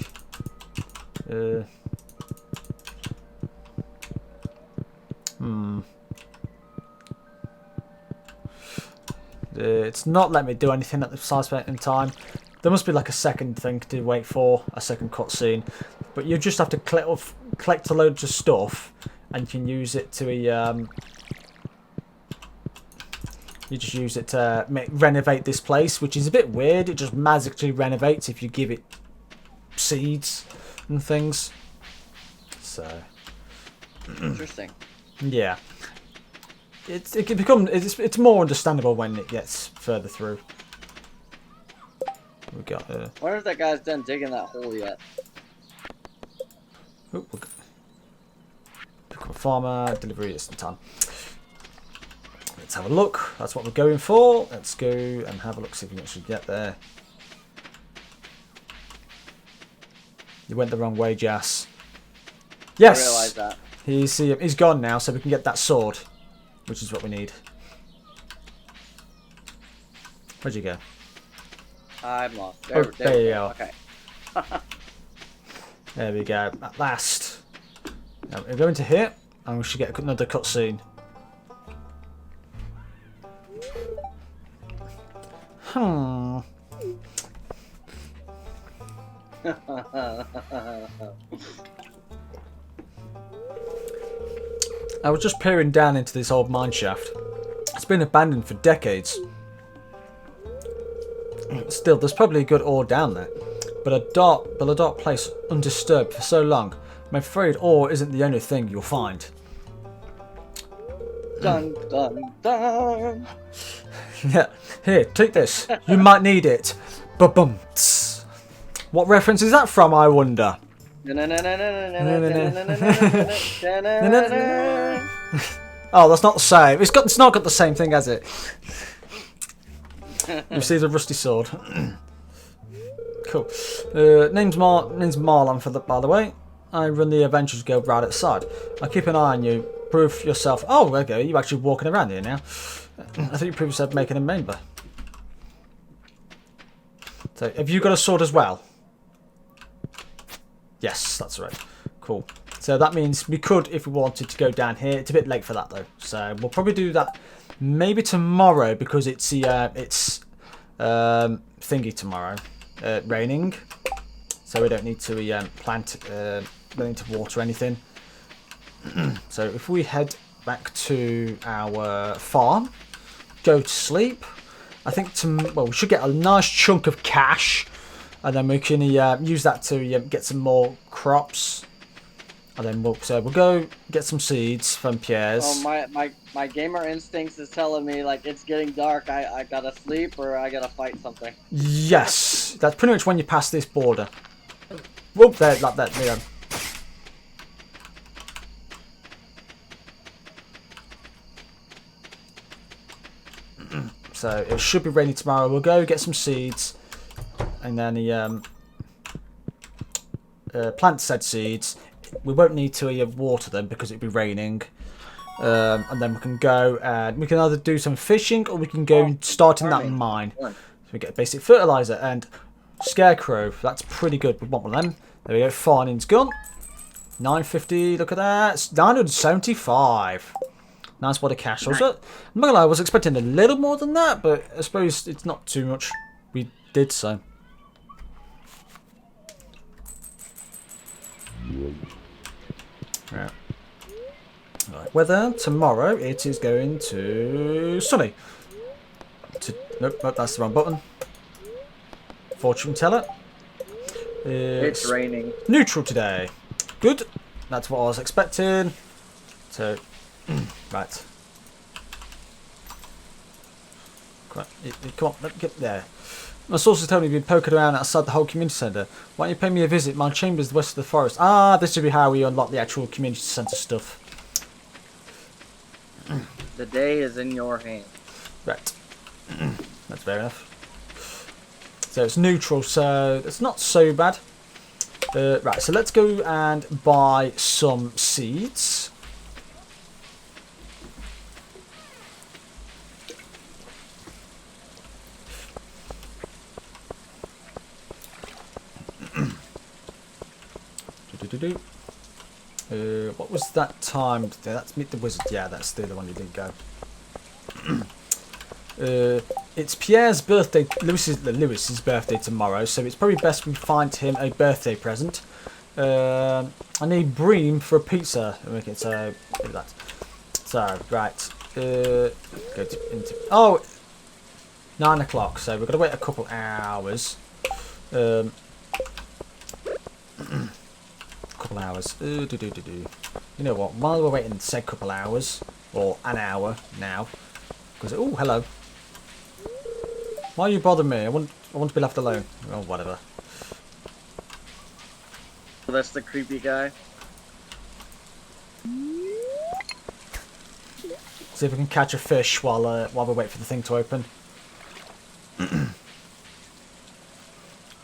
[SPEAKER 1] It's not letting me do anything at the precise point in time. There must be like a second thing to wait for, a second cutscene. But you just have to collect a load of stuff, and you can use it to you just use it to renovate this place, which is a bit weird. It just magically renovates if you give it seeds and things. So
[SPEAKER 2] interesting.
[SPEAKER 1] Yeah, it's more understandable when it gets further through. We got.
[SPEAKER 2] I wonder if that guy's done digging that hole yet.
[SPEAKER 1] Oh, pick up a farmer, delivery this time. Let's have a look. That's what we're going for. Let's go and have a look, see if we can actually get there. You went the wrong way, Jas. Yes!
[SPEAKER 2] I realised that.
[SPEAKER 1] He's gone now, so we can get that sword, which is what we need. Where'd you go?
[SPEAKER 2] I'm lost.
[SPEAKER 1] There you go.
[SPEAKER 2] Okay.
[SPEAKER 1] There we go. At last. Now we're going to here, and we should get another cutscene. I was just peering down into this old mine shaft. It's been abandoned for decades. Still, there's probably good ore down there. But a dark place undisturbed for so long. I'm afraid ore isn't the only thing you'll find.
[SPEAKER 2] Dun dun dun.
[SPEAKER 1] Yeah, here, take this. You might need it. Ba-bum. What reference is that from, I wonder? Oh, that's not the same. It's not got the same thing, has it? You see the rusty sword. Cool. Name's Marlon, by the way. I run the Adventures Guild right outside. I keep an eye on you. Prove yourself. Oh, okay. You're actually walking around here now. I think you previously said making a member. So, have you got a sword as well? Yes, that's right. Cool. So that means we could, if we wanted, to go down here. It's a bit late for that though, so we'll probably do that maybe tomorrow because it's the thingy tomorrow, raining. So we don't need to plant, don't need to water anything. So if we head back to our farm, go to sleep. I think we should get a nice chunk of cash, and then we can use that to get some more crops. And then we'll go get some seeds from Pierre's.
[SPEAKER 2] Oh, my gamer instincts is telling me like it's getting dark. I gotta sleep or I gotta fight something.
[SPEAKER 1] Yes, that's pretty much when you pass this border. Whoop, there, like that, there. So it should be ready tomorrow. We'll go get some seeds, and then plant said seeds. We won't need to water them because it'll be raining. And then we can go and we can either do some fishing or we can go and start in that mine. So we get basic fertilizer and scarecrow. That's pretty good. We want one of them. There we go. Farming's gone. 950. Look at that. It's 975. Nice body of cash. Also, I'm not gonna lie, I was expecting a little more than that, but I suppose it's not too much. We did so. Right. Right. Weather tomorrow. It is going to sunny. Nope, that's the wrong button. Fortune teller.
[SPEAKER 2] It's raining.
[SPEAKER 1] Neutral today. Good. That's what I was expecting. So, right. Come on, let me get there. My sources tell me you've been poking around outside the whole community centre. Why don't you pay me a visit? My chamber's west of the forest. Ah, this should be how we unlock the actual community centre stuff.
[SPEAKER 2] The day is in your hands.
[SPEAKER 1] Right. That's fair enough. So it's neutral, so it's not so bad. Right, so let's go and buy some seeds. What was that time? That's Meet the Wizard. Yeah, that's the other one you didn't go. It's Pierre's birthday, Lewis's birthday tomorrow, so it's probably best we find him a birthday present. I need Bream for a pizza. Okay, so do that. So right, go into 9 o'clock. So we've got to wait a couple hours. Couple hours. You know what? While we're waiting, say couple hours or an hour now. Because oh, hello. Why are you bothering me? I want to be left alone. Oh, whatever.
[SPEAKER 2] That's the creepy guy.
[SPEAKER 1] See if we can catch a fish while we wait for the thing to open.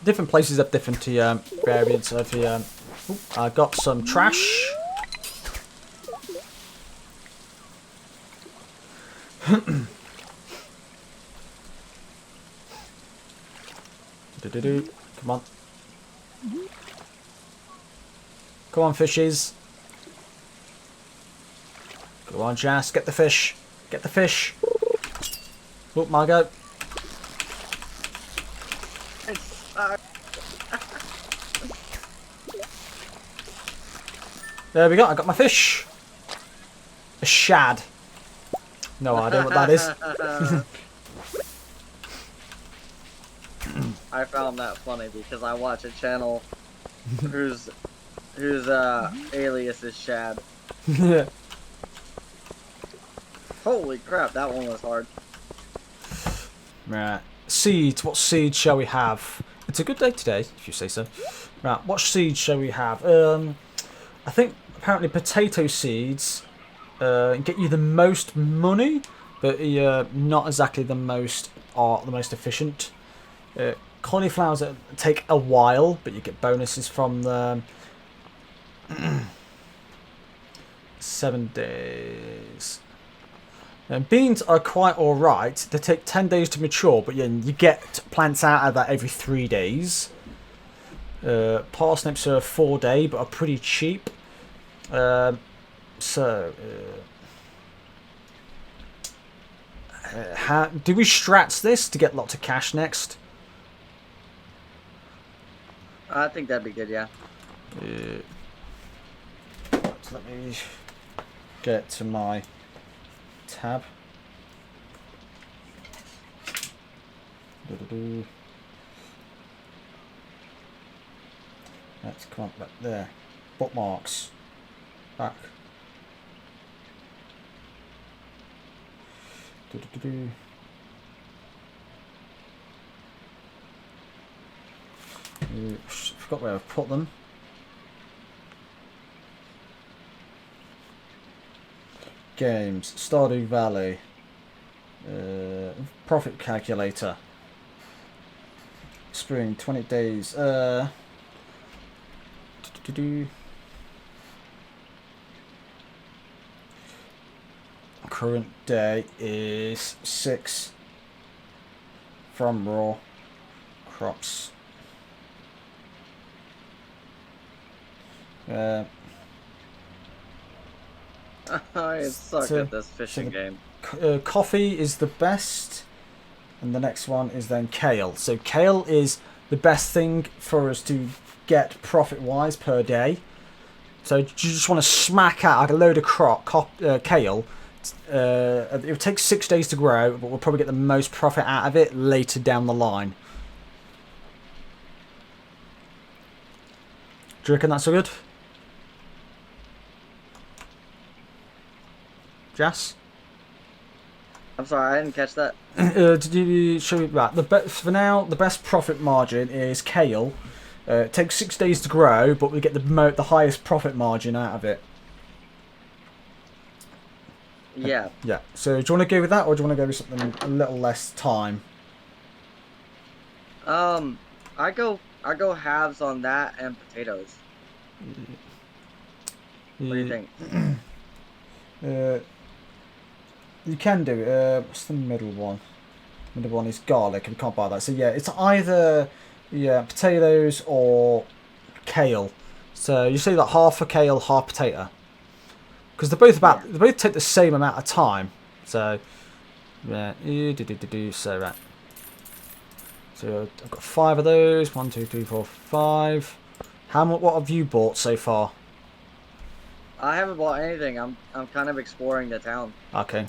[SPEAKER 1] Different places have different variants of the. I got some trash. Come on. Come on, fishies. Go on, Jas. Get the fish. Get the fish. Oh, Margot. There we go. I got my fish. A shad. No idea what that is.
[SPEAKER 2] I found that funny because I watch a channel whose alias is Shad. Holy crap, that one was hard.
[SPEAKER 1] Right. Seeds. What seeds shall we have? It's a good day today, if you say so. Right. What seeds shall we have? I think apparently potato seeds get you the most money, but not exactly the most efficient. Cauliflowers take a while, but you get bonuses from them. 7 days. And beans are quite alright. They take 10 days to mature, but you get plants out of that every 3 days. Parsnips are 4 day, but are pretty cheap. Do we strats this to get lots of cash next?
[SPEAKER 2] I think that'd be good, yeah.
[SPEAKER 1] So let me get to my tab. Let's come up back there. Bookmarks. Back. Forgot where I've put them. Games, Stardew Valley, profit calculator, spring, 20 days, current day is 6 from raw crops.
[SPEAKER 2] I suck at this fishing game.
[SPEAKER 1] Coffee is the best, and the next one is then kale. So kale is the best thing for us to get profit-wise per day. So you just want to smack out like a load of kale. It will take 6 days to grow, but we'll probably get the most profit out of it later down the line. Do you reckon that's so good? Jas?
[SPEAKER 2] I'm sorry, I didn't catch that.
[SPEAKER 1] Did you show me that? For now, the best profit margin is kale. It takes 6 days to grow, but we get the highest profit margin out of it.
[SPEAKER 2] Yeah.
[SPEAKER 1] Yeah. So do you want to go with that, or do you want to go with something a little less time?
[SPEAKER 2] I go halves on that and potatoes. What do you think?
[SPEAKER 1] You can do it. What's the middle one? Middle one is garlic, and we can't buy that. So yeah, it's either potatoes or kale. So you say that half a kale, half potato, because they both take the same amount of time. So yeah, so right. So I've got 5 of those. 1, 2, 3, 4, 5. What have you bought so far?
[SPEAKER 2] I haven't bought anything. I'm kind of exploring the town.
[SPEAKER 1] Okay.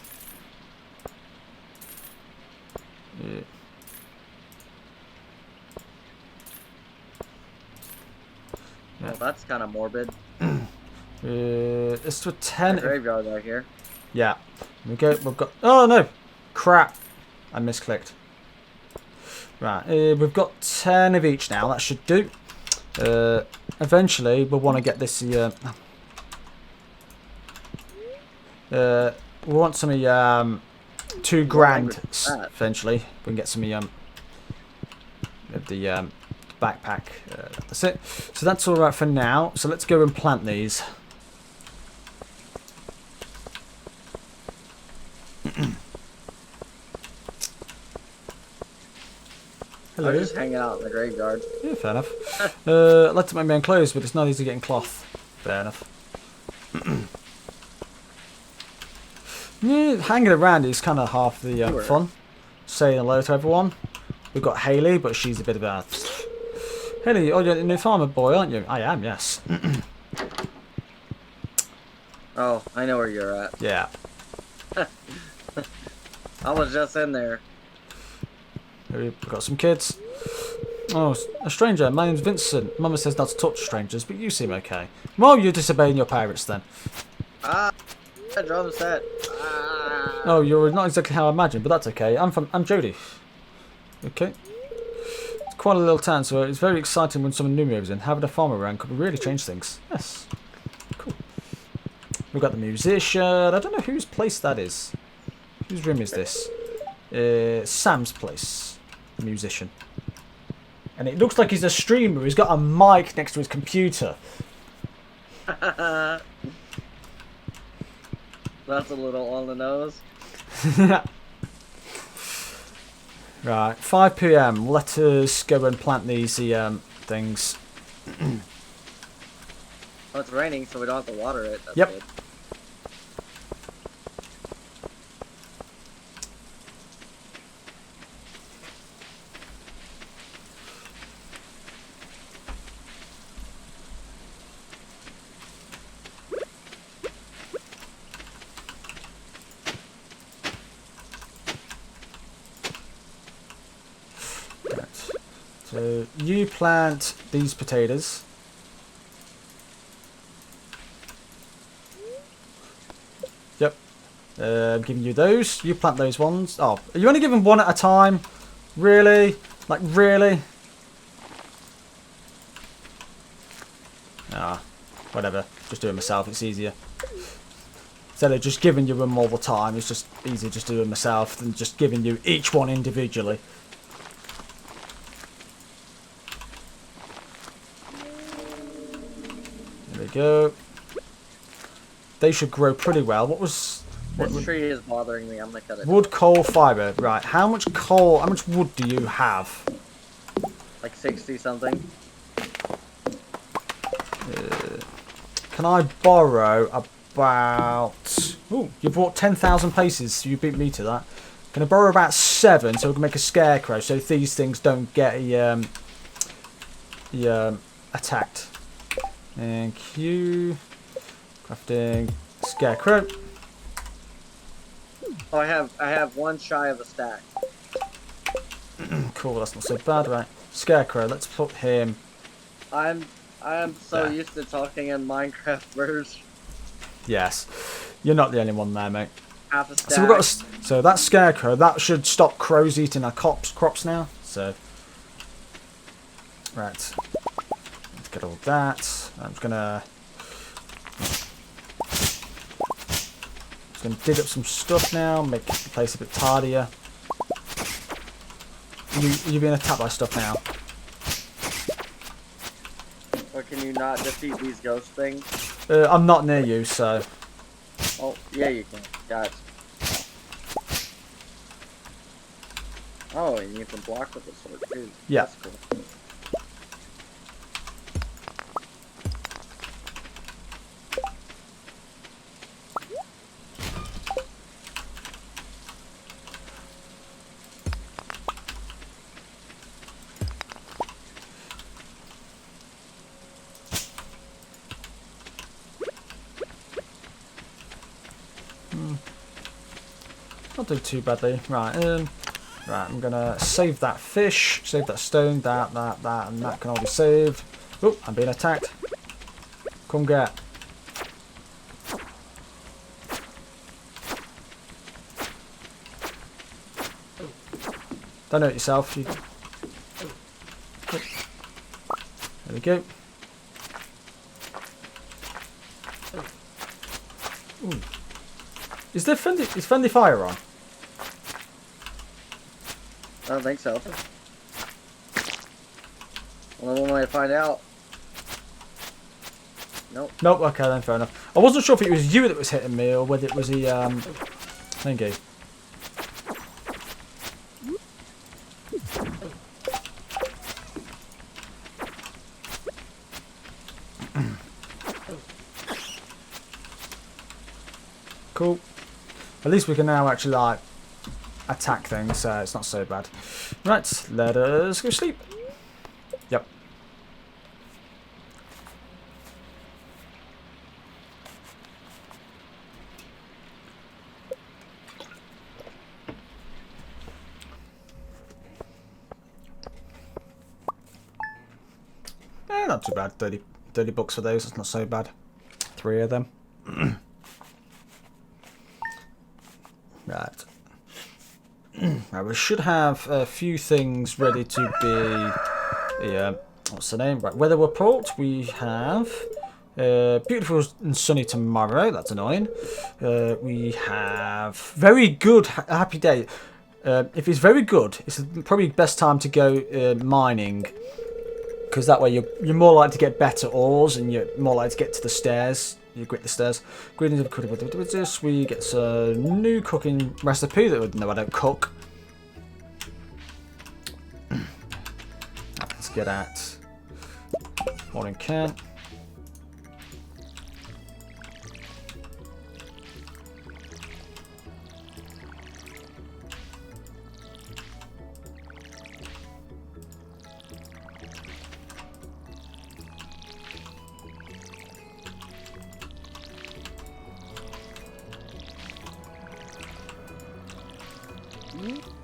[SPEAKER 1] Yeah.
[SPEAKER 2] Well, that's kind of morbid.
[SPEAKER 1] It's to 10.
[SPEAKER 2] Graveyard right here.
[SPEAKER 1] Yeah. We've got. Oh no! Crap! I misclicked. Right. We've got 10 of each now. That should do. Eventually, we'll want to get this. We want some $2 grand eventually. We can get some of the backpack. That's it. So that's all right for now. So let's go and plant these. Hello.
[SPEAKER 2] I'm just hanging out in the graveyard.
[SPEAKER 1] Yeah, fair enough. I'd like to make my own clothes, but it's not easy getting cloth. Fair enough. Yeah, hanging around is kind of half the fun. Saying hello to everyone. We've got Haley, but she's a bit of a... Hilly, oh, you're the new farmer boy, aren't you? I am, yes.
[SPEAKER 2] Oh, I know where you're at.
[SPEAKER 1] Yeah.
[SPEAKER 2] I was just in there.
[SPEAKER 1] We've got some kids. Oh, a stranger. My name's Vincent. Mama says not to talk to strangers, but you seem okay. Well, you're disobeying your parents then.
[SPEAKER 2] Ah, drum set. Ah.
[SPEAKER 1] Oh, you're not exactly how I imagined, but that's okay. I'm Jody. Okay. It's quite a little town, so it's very exciting when someone new moves in. Having a farmer around could really change things. Yes. Cool. We've got the musician. I don't know whose place that is. Whose room is this? Sam's place. The musician. And it looks like he's a streamer. He's got a mic next to his computer.
[SPEAKER 2] That's a little on the nose.
[SPEAKER 1] Right, 5 PM. Let us go and plant these things.
[SPEAKER 2] Oh, it's raining, so we don't have to water it. That's
[SPEAKER 1] Yep.
[SPEAKER 2] good.
[SPEAKER 1] So you plant these potatoes. Yep. I'm giving you those. You plant those ones. Oh, are you only giving one at a time? Really? Like, really? Ah, whatever. Just do it myself. It's easier. Instead of just giving you them all the time, it's just easier just to do it myself than just giving you each one individually. There we go. They should grow pretty well. What was...
[SPEAKER 2] This tree is bothering me. I'm gonna cut it.
[SPEAKER 1] Wood, coal, fibre. Right, how much coal, how much wood do you have?
[SPEAKER 2] Like 60 something.
[SPEAKER 1] Can I borrow about... Ooh, you bought 10,000 paces, so you beat me to that. Can I borrow about 7 so we can make a scarecrow so these things don't get attacked. Thank you. Crafting scarecrow.
[SPEAKER 2] Oh, I have one shy of a stack.
[SPEAKER 1] Cool, that's not so bad, right? Scarecrow, let's put him...
[SPEAKER 2] I am so
[SPEAKER 1] there.
[SPEAKER 2] used to talking in Minecraft verse.
[SPEAKER 1] Yes. You're not the only one there, mate.
[SPEAKER 2] Half a stack.
[SPEAKER 1] So we've got so that scarecrow, that should stop crows eating our crops now. So, right, let's get all that. I'm gonna dig up some stuff now, make the place a bit tidier. You're being attacked by stuff now.
[SPEAKER 2] Or can you not defeat these ghost things?
[SPEAKER 1] I'm not near you, so.
[SPEAKER 2] Oh, yeah, you can. Gotcha. Oh, and you can block with the sword too.
[SPEAKER 1] Yeah.
[SPEAKER 2] That's cool.
[SPEAKER 1] Not doing too badly. Right, right, I'm gonna save that fish, save that stone, that, and that can all be saved. Oh, I'm being attacked. Come get. Don't hurt yourself. There we go. Ooh. Is friendly fire on?
[SPEAKER 2] I don't think so. Well, one way to find out. Nope.
[SPEAKER 1] Nope, okay then, fair enough. I wasn't sure if it was you that was hitting me or whether it was the thingy. Cool. At least we can now actually like attack things, so it's not so bad. Right, let us go sleep. Yep. not too bad. 30 bucks for those. It's not so bad. 3 of them. Right. Now we should have a few things ready to be. Yeah. What's the name? Right. Weather report. We have. Beautiful and sunny tomorrow. That's annoying. We have very good happy day. If it's very good, it's probably the best time to go mining, because that way you're more likely to get better ores and you're more likely to get to the stairs. You grit the stairs. Greetings with this. We get some new cooking recipe that no, I don't cook. Let's get at morning can.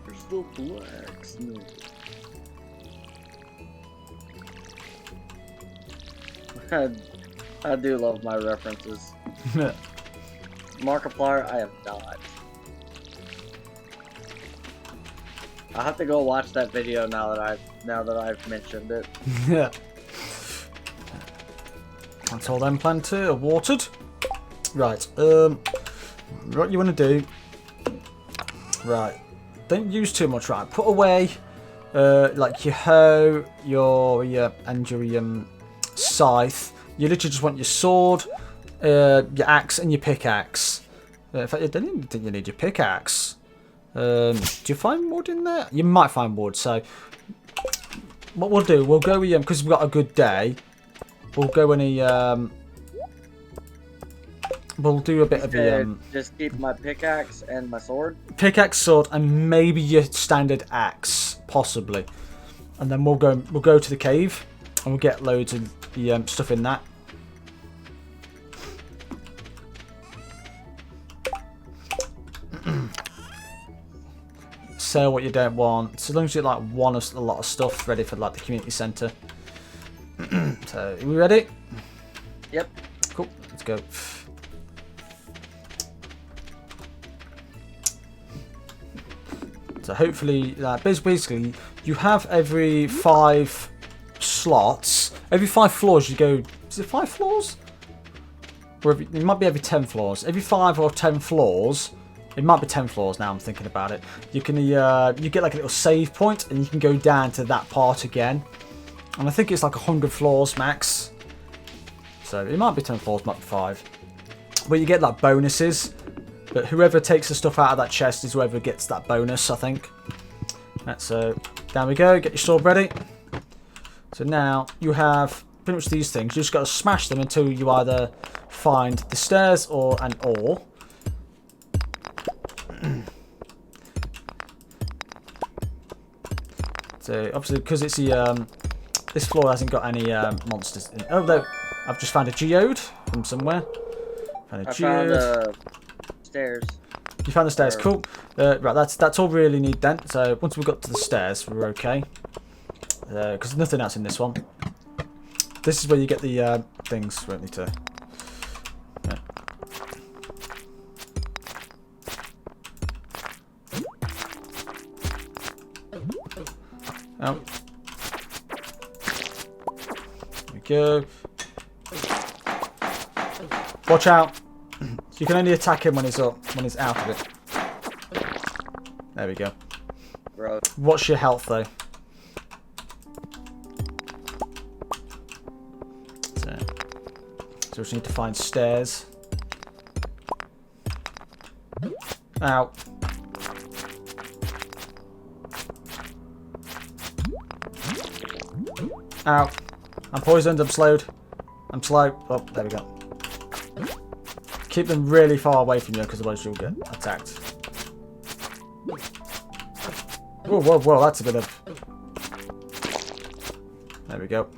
[SPEAKER 2] There's still blacksmith. I do love my references. Markiplier, I have not. I have to go watch that video now that I've mentioned it.
[SPEAKER 1] Yeah. That's all them planted or watered. Right. What you want to do? Right. Don't use too much. Right. Put away, like your hoe, your scythe. You literally just want your sword, your axe, and your pickaxe. In fact, I don't even think you need your pickaxe. Do you find wood in there? You might find wood. So, what we'll do, we'll go because we've got a good day. We'll go in we'll do a bit of a
[SPEAKER 2] just keep my pickaxe and my sword.
[SPEAKER 1] Pickaxe, sword, and maybe your standard axe, possibly. And then we'll go to the cave, and we'll get loads of the stuff in that. Sell what you don't want. So as long as you want a lot of stuff ready for like the community centre. So are we ready?
[SPEAKER 2] Yep.
[SPEAKER 1] Cool. Let's go. So hopefully, basically, you have every 5 slots, every 5 floors. You go. Is it 5 floors? Or it might be every 10 floors. Every 5 or 10 floors. It might be 10 floors now. I'm thinking about it. You can you get like a little save point, and you can go down to that part again. And I think it's like 100 floors max. So it might be 10 floors, might be 5. But you get like bonuses. But whoever takes the stuff out of that chest is whoever gets that bonus, I think. Right, so down we go. Get your sword ready. So now you have pretty much these things. You just got to smash them until you either find the stairs or an ore. So obviously, because it's the this floor hasn't got any monsters in. Oh, no, I've just found a geode from somewhere. Found a geode.
[SPEAKER 2] Stairs.
[SPEAKER 1] You found the stairs, cool. Right, that's all we really need then. So once we got to the stairs, we're okay. Because there's nothing else in this one. This is where you get the things. Won't need to. Yeah. Oh. There we go. Watch out. You can only attack him when he's up, when he's out of it. There we go.
[SPEAKER 2] Bro.
[SPEAKER 1] What's your health though? So we just need to find stairs. Ow. Ow. I'm poisoned, I'm slowed. I'm slow. Oh, there we go. Keep them really far away from you, because otherwise you'll get attacked. Whoa, whoa, whoa, that's a bit of... There we go.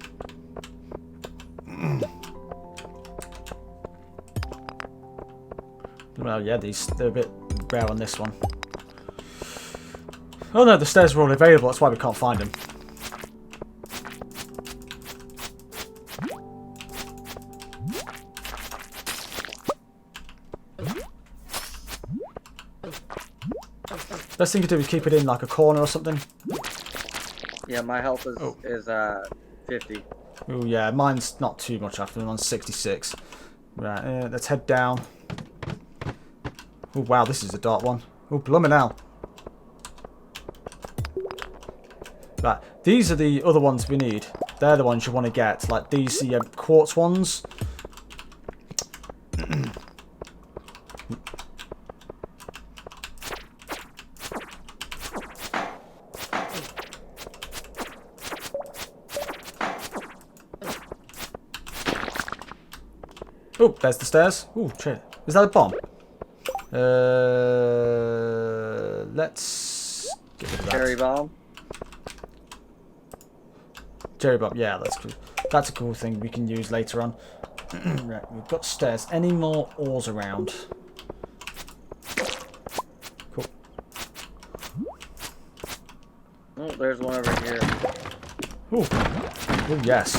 [SPEAKER 1] Well, yeah, they're a bit rare on this one. Oh no, the stairs were all available, that's why we can't find them. Best thing to do is keep it in like a corner or something.
[SPEAKER 2] Yeah, my health is 50.
[SPEAKER 1] Oh yeah, mine's not too much after. Mine's 66. Right, let's head down. Oh wow, this is a dark one. Oh, blimey now. Right, these are the other ones we need. They're the ones you want to get. Like these, the quartz ones. Oh, there's the stairs. Oh, shit. Is that a bomb? Let's get rid of that.
[SPEAKER 2] Cherry bomb.
[SPEAKER 1] Cherry bomb, yeah, that's cool. That's a cool thing we can use later on. Right, we've got stairs. Any more ores around? Cool.
[SPEAKER 2] Oh, there's one over here.
[SPEAKER 1] Oh, oh yes.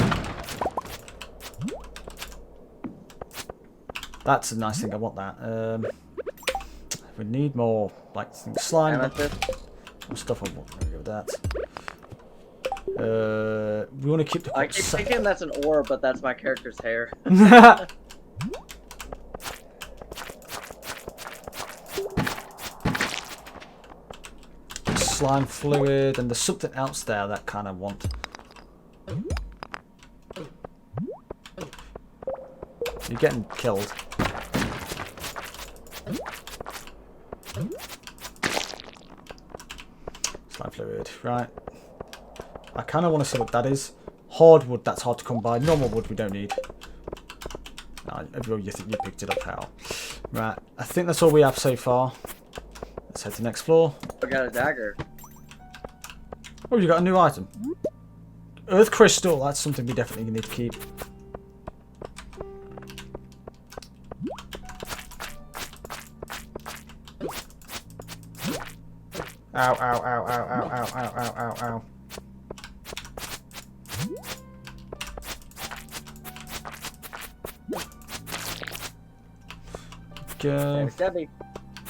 [SPEAKER 1] That's a nice thing. I want that. We need more, like slime. More stuff. There we go with that. We want to keep the.
[SPEAKER 2] I keep thinking that's an ore, but that's my character's hair.
[SPEAKER 1] Slime fluid, and there's something else there that kind of want. You're getting killed. Slime fluid, right. I kind of want to see what that is. Hardwood, that's hard to come by. Normal wood we don't need. Everyone, you think you picked it up, how? Right, I think that's all we have so far. Let's head to the next floor.
[SPEAKER 2] I got a dagger.
[SPEAKER 1] Oh, you got a new item. Earth crystal, that's something we definitely need to keep. Ow, ow, ow, ow, ow, ow, ow, ow, ow, ow. Okay.
[SPEAKER 2] Stabby, stabby.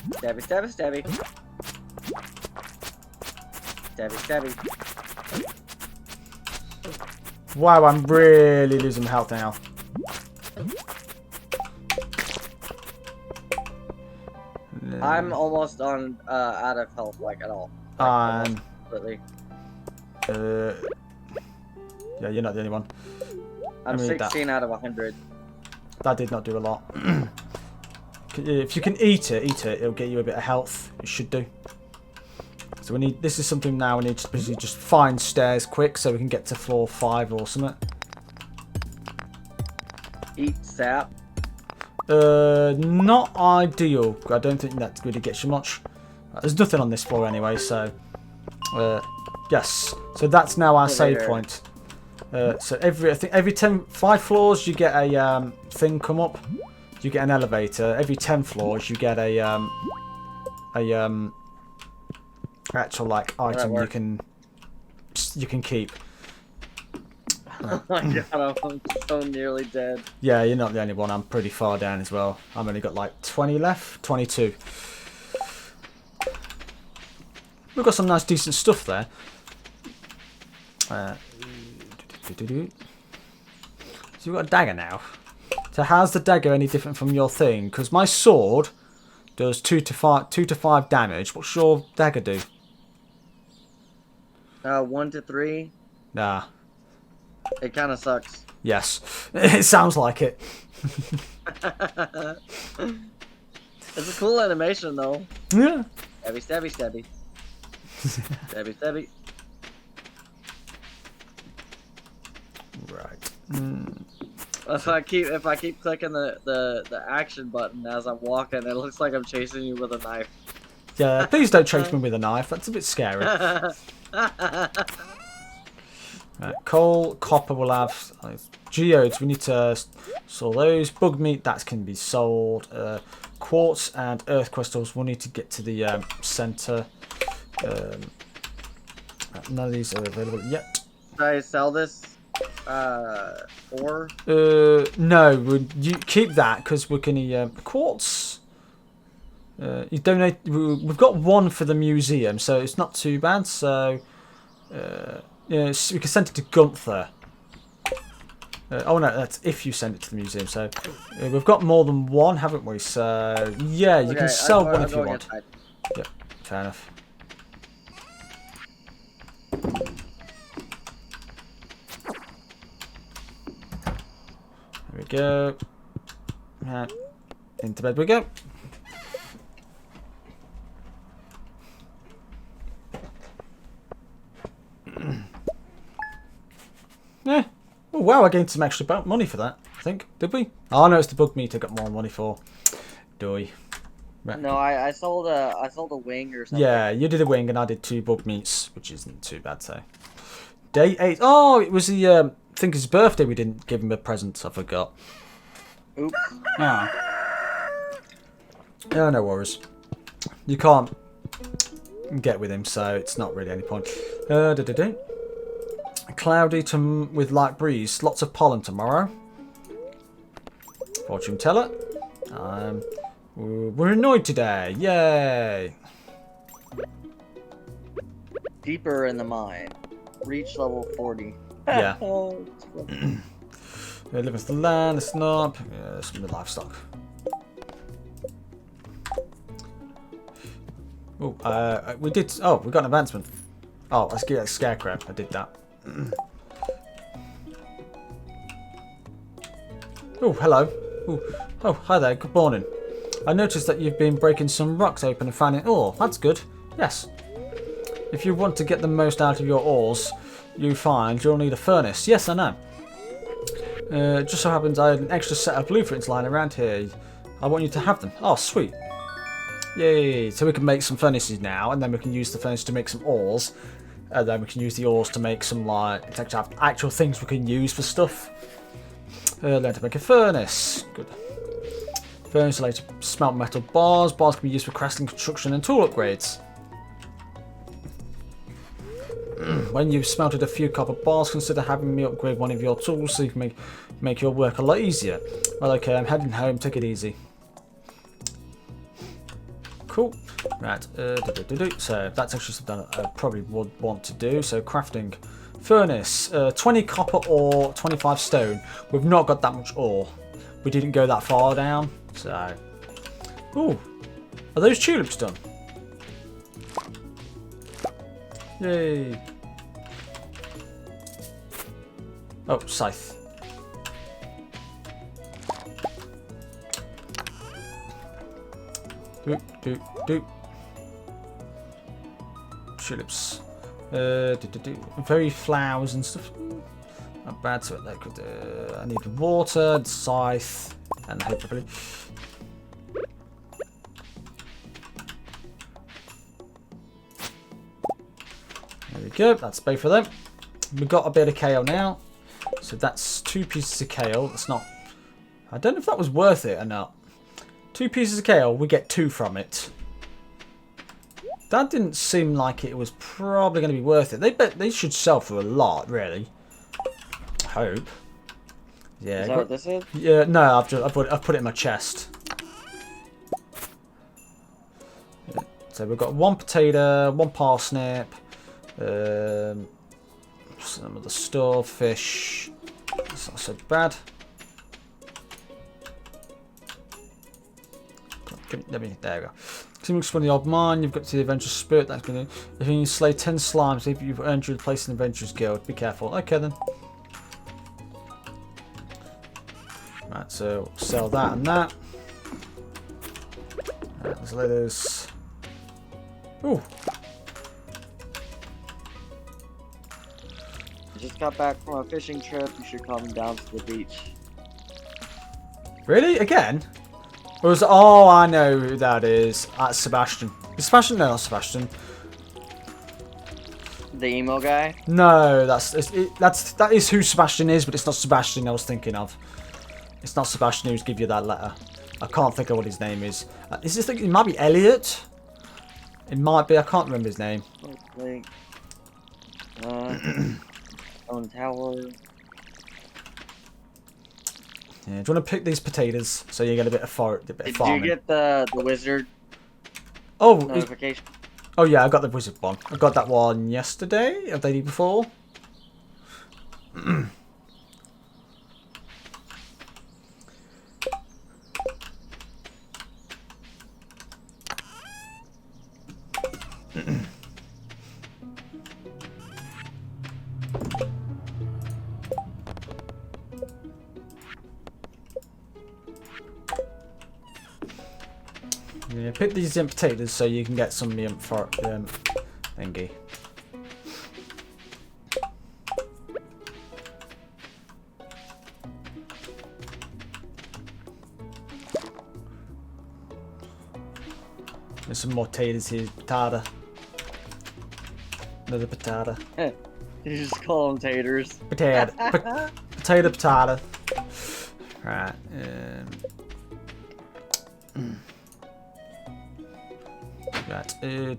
[SPEAKER 2] Stabby, stabby, stabby. Stabby, stabby.
[SPEAKER 1] Wow, I'm really losing health now.
[SPEAKER 2] I'm almost on out of health, like at all. Completely.
[SPEAKER 1] Yeah, you're not the only one.
[SPEAKER 2] I'm 16 out of 100.
[SPEAKER 1] That did not do a lot. If you can eat it, it'll get you a bit of health. It should do. So we need. This is something now we need to basically just find stairs quick so we can get to floor 5 or something.
[SPEAKER 2] Eat sap.
[SPEAKER 1] Not ideal. I don't think that really gets you much. There's nothing on this floor anyway, so yes. So that's now our save point. So I think every 5 floors you get a thing come up. You get an elevator. Every 10 floors you get a actual like item you can keep.
[SPEAKER 2] Oh my god, I'm so nearly dead.
[SPEAKER 1] Yeah, you're not the only one. I'm pretty far down as well. I've only got like 20 left. 22. We've got some nice decent stuff there. So you've got a dagger now. So how's the dagger any different from your thing? Because my sword does 2 to 5 damage. What's your dagger do?
[SPEAKER 2] 1 to 3.
[SPEAKER 1] Nah.
[SPEAKER 2] It kind of sucks.
[SPEAKER 1] Yes. It sounds like it.
[SPEAKER 2] It's a cool animation though.
[SPEAKER 1] Yeah.
[SPEAKER 2] Stabby, stabby, stabby. Stabby, stabby.
[SPEAKER 1] Right.
[SPEAKER 2] If I keep clicking the action button as I'm walking, it looks like I'm chasing you with a knife.
[SPEAKER 1] Yeah, please don't chase me with a knife. That's a bit scary. Right, coal, copper we'll have. Geodes, we need to sell those. Bug meat, that can be sold. Quartz and earth crystals, we'll need to get to the centre. None of these are available yet.
[SPEAKER 2] Should I sell this? Ore?
[SPEAKER 1] No, you keep that because we're gonna quartz. You donate. We've got one for the museum, so it's not too bad. So, yeah, we can send it to Gunther. Oh no, that's if you send it to the museum. So we've got more than one, haven't we? So yeah, you can sell one if you want. Yep, fair enough. There we go. Right. Into bed we go. Yeah. Oh wow, I gained some extra money for that, I think. Did we? Oh no, it's the bug meat I got more money for. Doy. Right.
[SPEAKER 2] No, I sold a wing or something.
[SPEAKER 1] Yeah, you did a wing and I did 2 bug meats, which isn't too bad, so. Day 8. Oh, it was the I think his birthday we didn't give him a present, I forgot.
[SPEAKER 2] Oops.
[SPEAKER 1] Ah. Oh, no worries. You can't get with him, so it's not really any point. Cloudy with light breeze. Lots of pollen tomorrow. Fortune teller. We're annoyed today. Yay.
[SPEAKER 2] Deeper in the mine. Reach level 40.
[SPEAKER 1] Yeah. Live with the land, the snob. Yeah, some of the livestock. Oh, we did. Oh, we got an advancement. Oh, let's get a scarecrow. I did that. Oh, hello. Ooh. Oh, hi there. Good morning. I noticed that you've been breaking some rocks open and finding ore. That's good. Yes. If you want to get the most out of your ores you find, you'll need a furnace. Yes, I know. Just so happens I had an extra set of blueprints lying around here. I want you to have them. Oh, sweet. Yay. So we can make some furnaces now, and then we can use the furnace to make some ores. And then we can use the ores to make some, like, actual things we can use for stuff. Learn to make a furnace. Good. Furnace allows you to smelt metal bars. Bars can be used for crafting, construction, and tool upgrades. When you've smelted a few copper bars, consider having me upgrade one of your tools so you can make your work a lot easier. Well, okay, I'm heading home. Take it easy. Cool. Right. So that's actually something I probably would want to do. So crafting. Furnace. 20 copper ore, 25 stone. We've not got that much ore. We didn't go that far down. So. Ooh. Are those tulips done? Yay. Oh, scythe. Doop. Tulips. Very flowers and stuff. Not bad to it. That could. I need water, the scythe, and hopefully. There we go. That's both of them. We've got a bit of kale now. So that's 2 pieces of kale. That's not. I don't know if that was worth it or not. 2 pieces of kale. We get 2 from it. That didn't seem like it was probably going to be worth it. They should sell for a lot, really. I hope. Yeah.
[SPEAKER 2] Is that what this is?
[SPEAKER 1] Yeah. No, I've put it in my chest. Yeah. So we've got 1 potato, 1 parsnip, some of the stuff, fish. That's not so bad. There we go. Continuing from the odd mine, you've got to the adventurous spirit. That's going to. If you slay 10 slimes, if you've earned your place in the adventurers guild, be careful. Okay then. Right, so sell that and that. Right, let's let us. Ooh.
[SPEAKER 2] I just got back from a fishing trip. You should come down to the beach.
[SPEAKER 1] Really? Again? Or was it, oh, I know who that is. That's Sebastian. Is Sebastian? No, not Sebastian.
[SPEAKER 2] The emo guy?
[SPEAKER 1] No, that is who Sebastian is, but it's not Sebastian I was thinking of. It's not Sebastian who's give you that letter. I can't think of what his name is. Is this thing? It might be Elliot. It might be. I can't remember his name.
[SPEAKER 2] Like, Stone Tower.
[SPEAKER 1] Yeah, do you want to pick these potatoes so you get a bit of farming?
[SPEAKER 2] Did you get the wizard
[SPEAKER 1] Oh,
[SPEAKER 2] notification.
[SPEAKER 1] Oh yeah, I got the wizard one. I got that one yesterday, or the day before. Yeah, pick these potatoes so you can get some for thingy. There's some more potatoes here. Potato. Another potato.
[SPEAKER 2] You just call them taters.
[SPEAKER 1] Potato. Potato. Right. Right.
[SPEAKER 2] I'm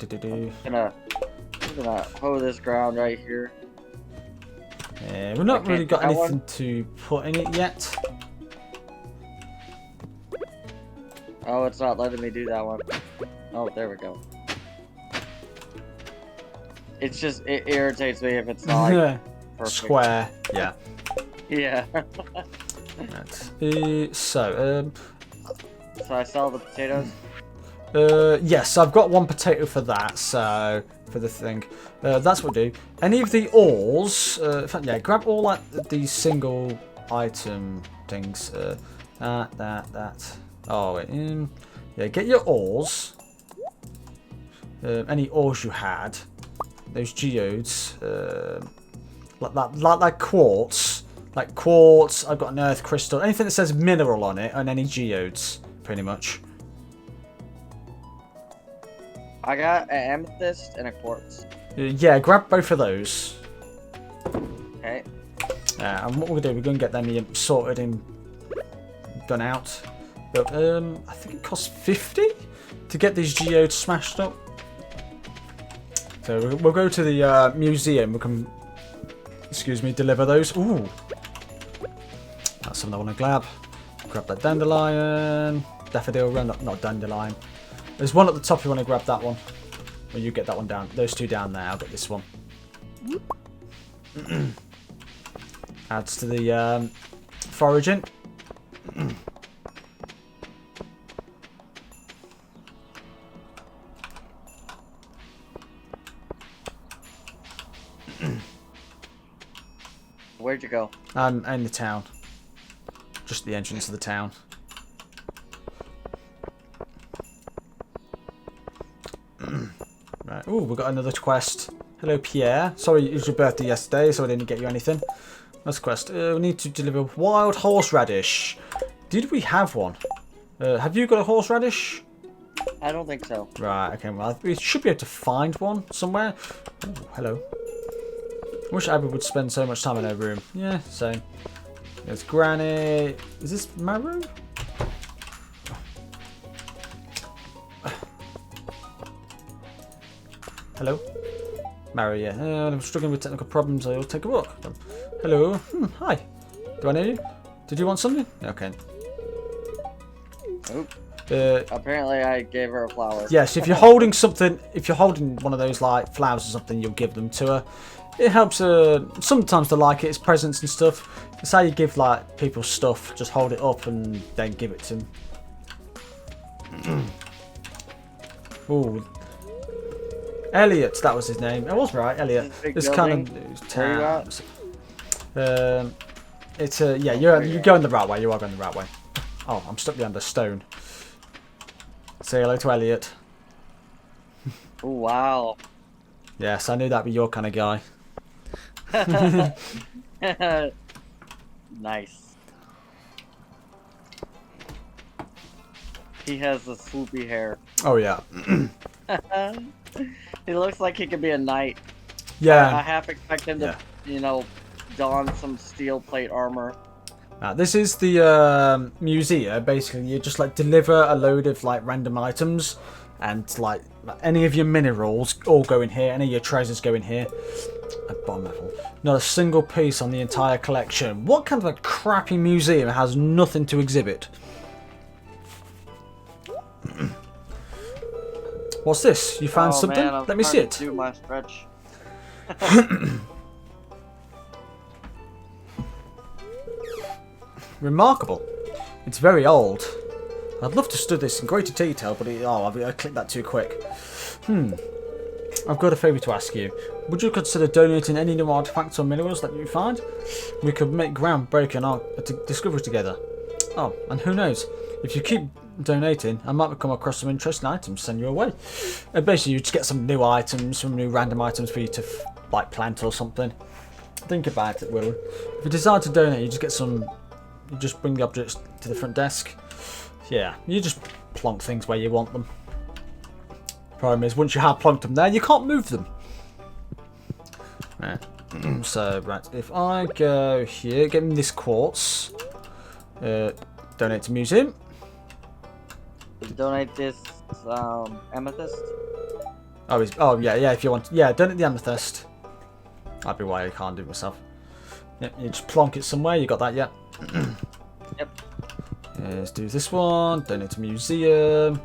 [SPEAKER 2] gonna hoe this ground right here.
[SPEAKER 1] Yeah, we've not really got anything to put in it yet.
[SPEAKER 2] Oh, it's not letting me do that one. Oh, there we go. It's just, it irritates me if it's not like perfect.
[SPEAKER 1] Square. Yeah.
[SPEAKER 2] Yeah.
[SPEAKER 1] Right. So
[SPEAKER 2] I sell the potatoes?
[SPEAKER 1] yes, I've got one potato for that, so for the thing. That's what we do. Any of the ores, in fact, yeah, grab all like these single item things. That. Oh, wait. Yeah, get your ores. Any ores you had. Those geodes. Like that quartz. Like quartz, I've got an earth crystal. Anything that says mineral on it, and any geodes, pretty much.
[SPEAKER 2] I got an amethyst and a quartz.
[SPEAKER 1] Yeah, grab both of those.
[SPEAKER 2] Okay.
[SPEAKER 1] And what we'll do, we're going to get them sorted and done out. But I think it costs 50 to get these geodes smashed up. So we'll go to the museum. We can, excuse me, deliver those. Ooh, that's something I want to grab. Grab that dandelion, daffodil, not dandelion. There's one at the top. You want to grab that one. Well, you get that one down. Those two down there. I'll get this one. Adds to the foraging.
[SPEAKER 2] Where'd you go?
[SPEAKER 1] I'm in the town. Just the entrance of the town. Right. Ooh, we got another quest. Hello, Pierre. Sorry, it was your birthday yesterday, so I didn't get you anything. Next quest. We need to deliver wild horseradish. Did we have one? Have you got a horseradish?
[SPEAKER 2] I don't think so.
[SPEAKER 1] Right, okay, well, we should be able to find one somewhere. Ooh, hello. I wish Abby would spend so much time in her room. Yeah, same. There's Granny. Is this Maru? Hello? Maru, yeah. I'm struggling with technical problems. I'll take a walk. Hello. Hi. Do I know you? Did you want something? Okay.
[SPEAKER 2] Oop. Apparently I gave her a flower.
[SPEAKER 1] Yes, if you're holding something, if you're holding one of those like flowers or something, you'll give them to her. It helps her. Sometimes they like it, it's presents and stuff. It's how you give like people stuff. Just hold it up and then give it to them. Ooh. Elliot, that was his name. I was right, Elliot. It's kind of towns. It's yeah, you're going the right way. You are going the right way. Oh, I'm stuck behind a stone. Say hello to Elliot.
[SPEAKER 2] Oh, wow.
[SPEAKER 1] Yes, I knew that'd be your kind of guy.
[SPEAKER 2] Nice. He has the swoopy hair.
[SPEAKER 1] Oh yeah.
[SPEAKER 2] He looks like he could be a knight.
[SPEAKER 1] Yeah.
[SPEAKER 2] I half expect him to, you know, don some steel plate armor.
[SPEAKER 1] Now, this is the museum. Basically, you just like deliver a load of like random items, and like any of your minerals all go in here. Any of your treasures go in here. A bomb level. Not a single piece on the entire collection. What kind of a crappy museum has nothing to exhibit? What's this? You found something?
[SPEAKER 2] Man,
[SPEAKER 1] Let me see it.
[SPEAKER 2] Do my stretch.
[SPEAKER 1] Remarkable. It's very old. I'd love to study this in greater detail, but I clicked that too quick. I've got a favour to ask you. Would you consider donating any new artifacts or minerals that you find? We could make groundbreaking discoveries together. Oh, and who knows? If you keep donating, I might come across some interesting items to send you away. Basically, you just get some new items, some new random items for you to like plant or something. Think about it, Will. If you decide to donate, you just get some. You just bring the objects to the front desk. Yeah, you just plonk things where you want them. Problem is, once you have plonked them there, you can't move them. Right. So, right, if I go here, get me this quartz. Donate to museum.
[SPEAKER 2] Donate this amethyst.
[SPEAKER 1] Oh yeah. If you want, donate the amethyst. That'd be why I can't do it myself. Yep, you just plonk it somewhere. You got that, yeah?
[SPEAKER 2] Yep.
[SPEAKER 1] Let's do this one. Donate to museum.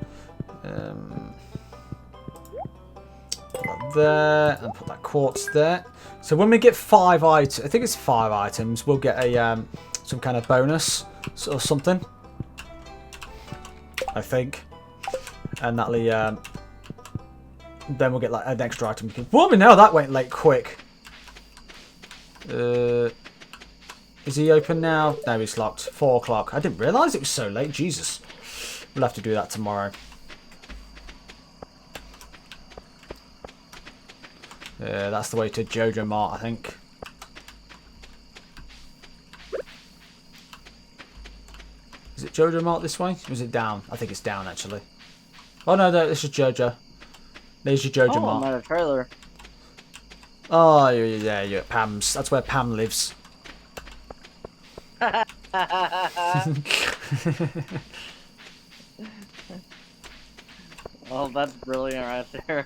[SPEAKER 1] Put that there and put that quartz there. So when we get 5 items, I think it's 5 items, we'll get a some kind of bonus or something. I think, and that'll then we'll get like an extra item. Well, we know that went late quick. Is he open now? No, he's locked. 4 o'clock. I didn't realise it was so late. Jesus. We'll have to do that tomorrow. That's the way to Jojo Mart, I think. Is it Jojo Mart this way? Or is it down? I think it's down, actually. Oh, no, this is Jojo. There's your Jojo Mart.
[SPEAKER 2] I'm at a trailer.
[SPEAKER 1] Oh, yeah, you're at Pam's. That's where Pam lives.
[SPEAKER 2] Oh, that's brilliant right there.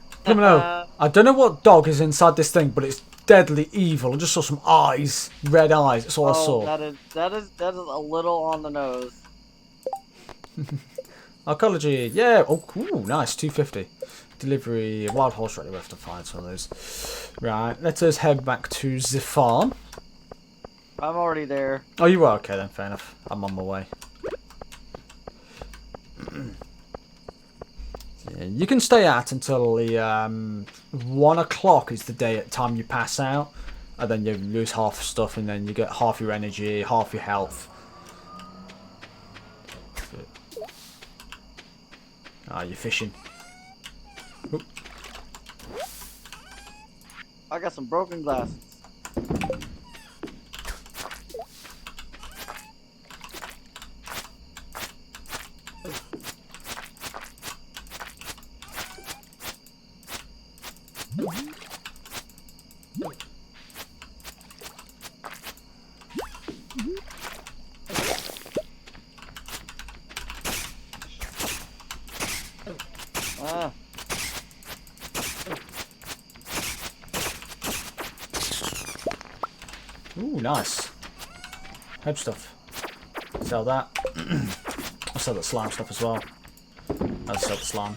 [SPEAKER 1] I don't know what dog is inside this thing, but it's deadly evil. I just saw some eyes, red eyes. That's all I saw.
[SPEAKER 2] That is a little on the nose.
[SPEAKER 1] Archaeology, yeah. Oh, cool, nice. 250. Delivery, wild horse rally. We have to find some of those. Right, let us head back to the farm.
[SPEAKER 2] I'm already there.
[SPEAKER 1] Oh, you are? Okay then, fair enough. I'm on my way. Yeah, you can stay out until the 1 o'clock is the time you pass out. And then you lose half stuff and then you get half your energy, half your health. You're fishing. Oop.
[SPEAKER 2] I got some broken glasses.
[SPEAKER 1] Ooh, nice. Hope stuff. Sell that. I'll sell the slime stuff as well. I'll sell the slime.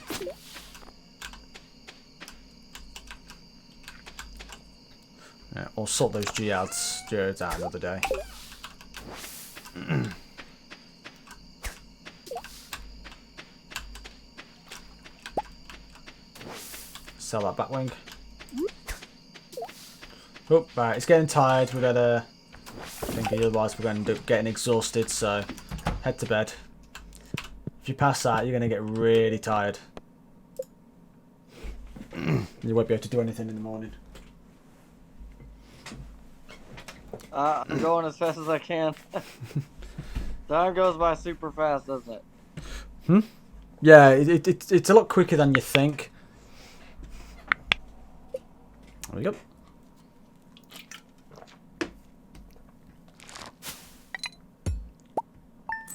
[SPEAKER 1] Yeah, we'll sort those geodes out another day. Sell that batwing. Oh, right, it's getting tired. We've got to think otherwise we're going to end up getting exhausted, so head to bed. If you pass that, you're going to get really tired. You won't be able to do anything in the morning.
[SPEAKER 2] I'm going as fast as I can. Time goes by super fast, doesn't it?
[SPEAKER 1] Yeah, it's a lot quicker than you think. There we go.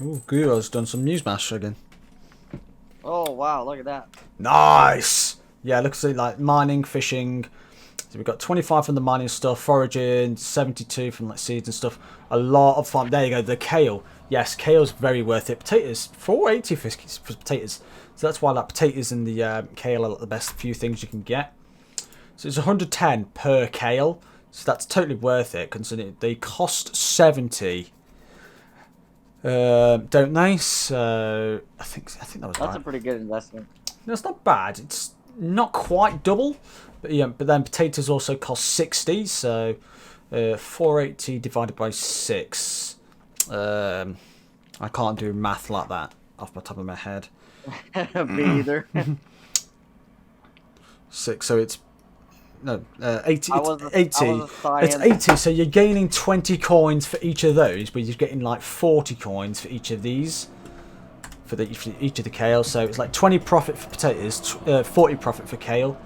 [SPEAKER 1] Ooh, Guro's done some news mash again.
[SPEAKER 2] Oh wow, look at that.
[SPEAKER 1] Nice! Yeah, looks like mining, fishing, So we've got 25 from the mining stuff, foraging, 72 from like seeds and stuff. A lot of fun. There you go, the kale. Yes, kale's very worth it. Potatoes, 480 for potatoes. So that's why like potatoes and the kale are like the best few things you can get. So it's 110 per kale. So that's totally worth it considering they cost 70. Don't they? So I think that was
[SPEAKER 2] That's a pretty good investment.
[SPEAKER 1] No, it's not bad. It's not quite double, but yeah. But then potatoes also cost 60. So 480 divided by 6. I can't do math like that off the top of my head.
[SPEAKER 2] Me either.
[SPEAKER 1] 6. So it's no 80. It's 80.
[SPEAKER 2] It's
[SPEAKER 1] 80. So you're gaining 20 coins for each of those, but you're getting like 40 coins for each of these. For each of the kale, so it's like 20 profit for potatoes, 40 profit for kale.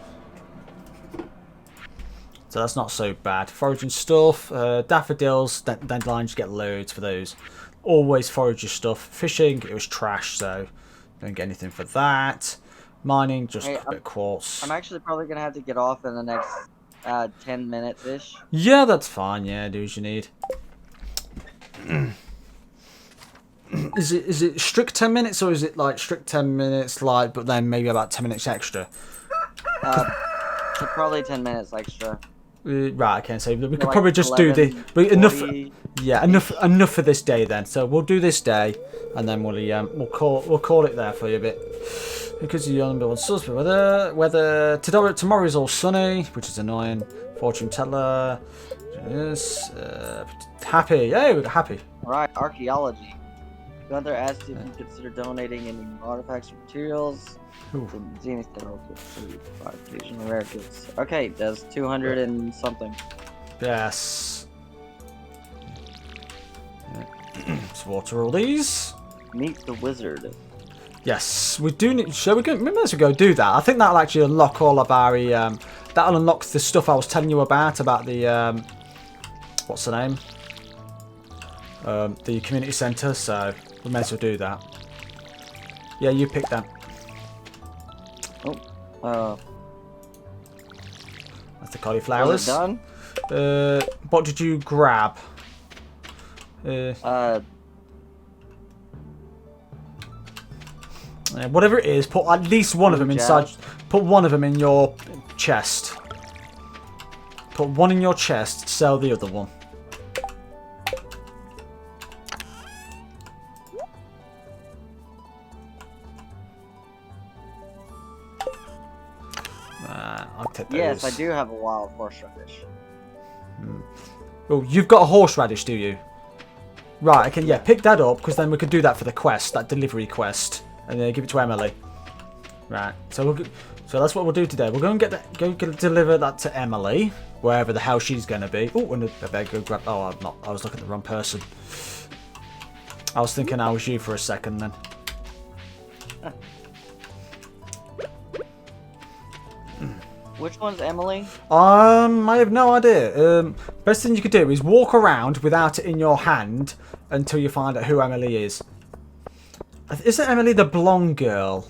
[SPEAKER 1] So that's not so bad. Foraging stuff, daffodils, dandelions, you get loads for those. Always forager stuff. Fishing, it was trash, so don't get anything for that. Mining, just a bit of quartz.
[SPEAKER 2] I'm actually probably gonna have to get off in the next 10 minutes ish.
[SPEAKER 1] Yeah, that's fine. Yeah, do as you need. Is it strict 10 minutes or is it like strict 10 minutes like but then maybe about 10 minutes extra?
[SPEAKER 2] So probably 10 minutes extra.
[SPEAKER 1] Right, okay, so we could
[SPEAKER 2] like
[SPEAKER 1] probably just
[SPEAKER 2] 11,
[SPEAKER 1] do the enough.
[SPEAKER 2] 40.
[SPEAKER 1] Yeah, enough for this day then. So we'll do this day, and then we'll call it there for you a bit. Because you're on one source, weather tomorrow is all sunny, which is annoying. Fortune teller, yes, happy. Hey, we got happy.
[SPEAKER 2] Right, archaeology. Gunther asked if you consider donating any artifacts or materials. Rare goods. Okay, does 200 and something.
[SPEAKER 1] Yes. Let's water all these.
[SPEAKER 2] Meet the wizard.
[SPEAKER 1] Yes, we do need. Shall we go? Maybe let's go do that. I think that'll actually unlock all of our. That'll unlock the stuff I was telling you about the. What's the name? The community centre. So we may as well do that. Yeah, you pick that.
[SPEAKER 2] Oh.
[SPEAKER 1] That's the cauliflowers.
[SPEAKER 2] Is it done?
[SPEAKER 1] What did you grab? Whatever it is, put at least one of them inside. Put one of them in your chest. Put one in your chest. Sell the other one. I'll take those.
[SPEAKER 2] Yes, I do have a wild horseradish.
[SPEAKER 1] Oh, you've got a horseradish, do you? Right, okay, yeah, pick that up, because then we could do that for the quest, that delivery quest, and then give it to Emily. Right, so that's what we'll do today. We're going to deliver that to Emily, wherever the hell she's going to be. Oh, and I better go grab. Oh, I'm not. I was looking at the wrong person. I was thinking I was you for a second then.
[SPEAKER 2] Which one's Emily?
[SPEAKER 1] I have no idea. Best thing you could do is walk around without it in your hand until you find out who Emily is. Isn't Emily the blonde girl?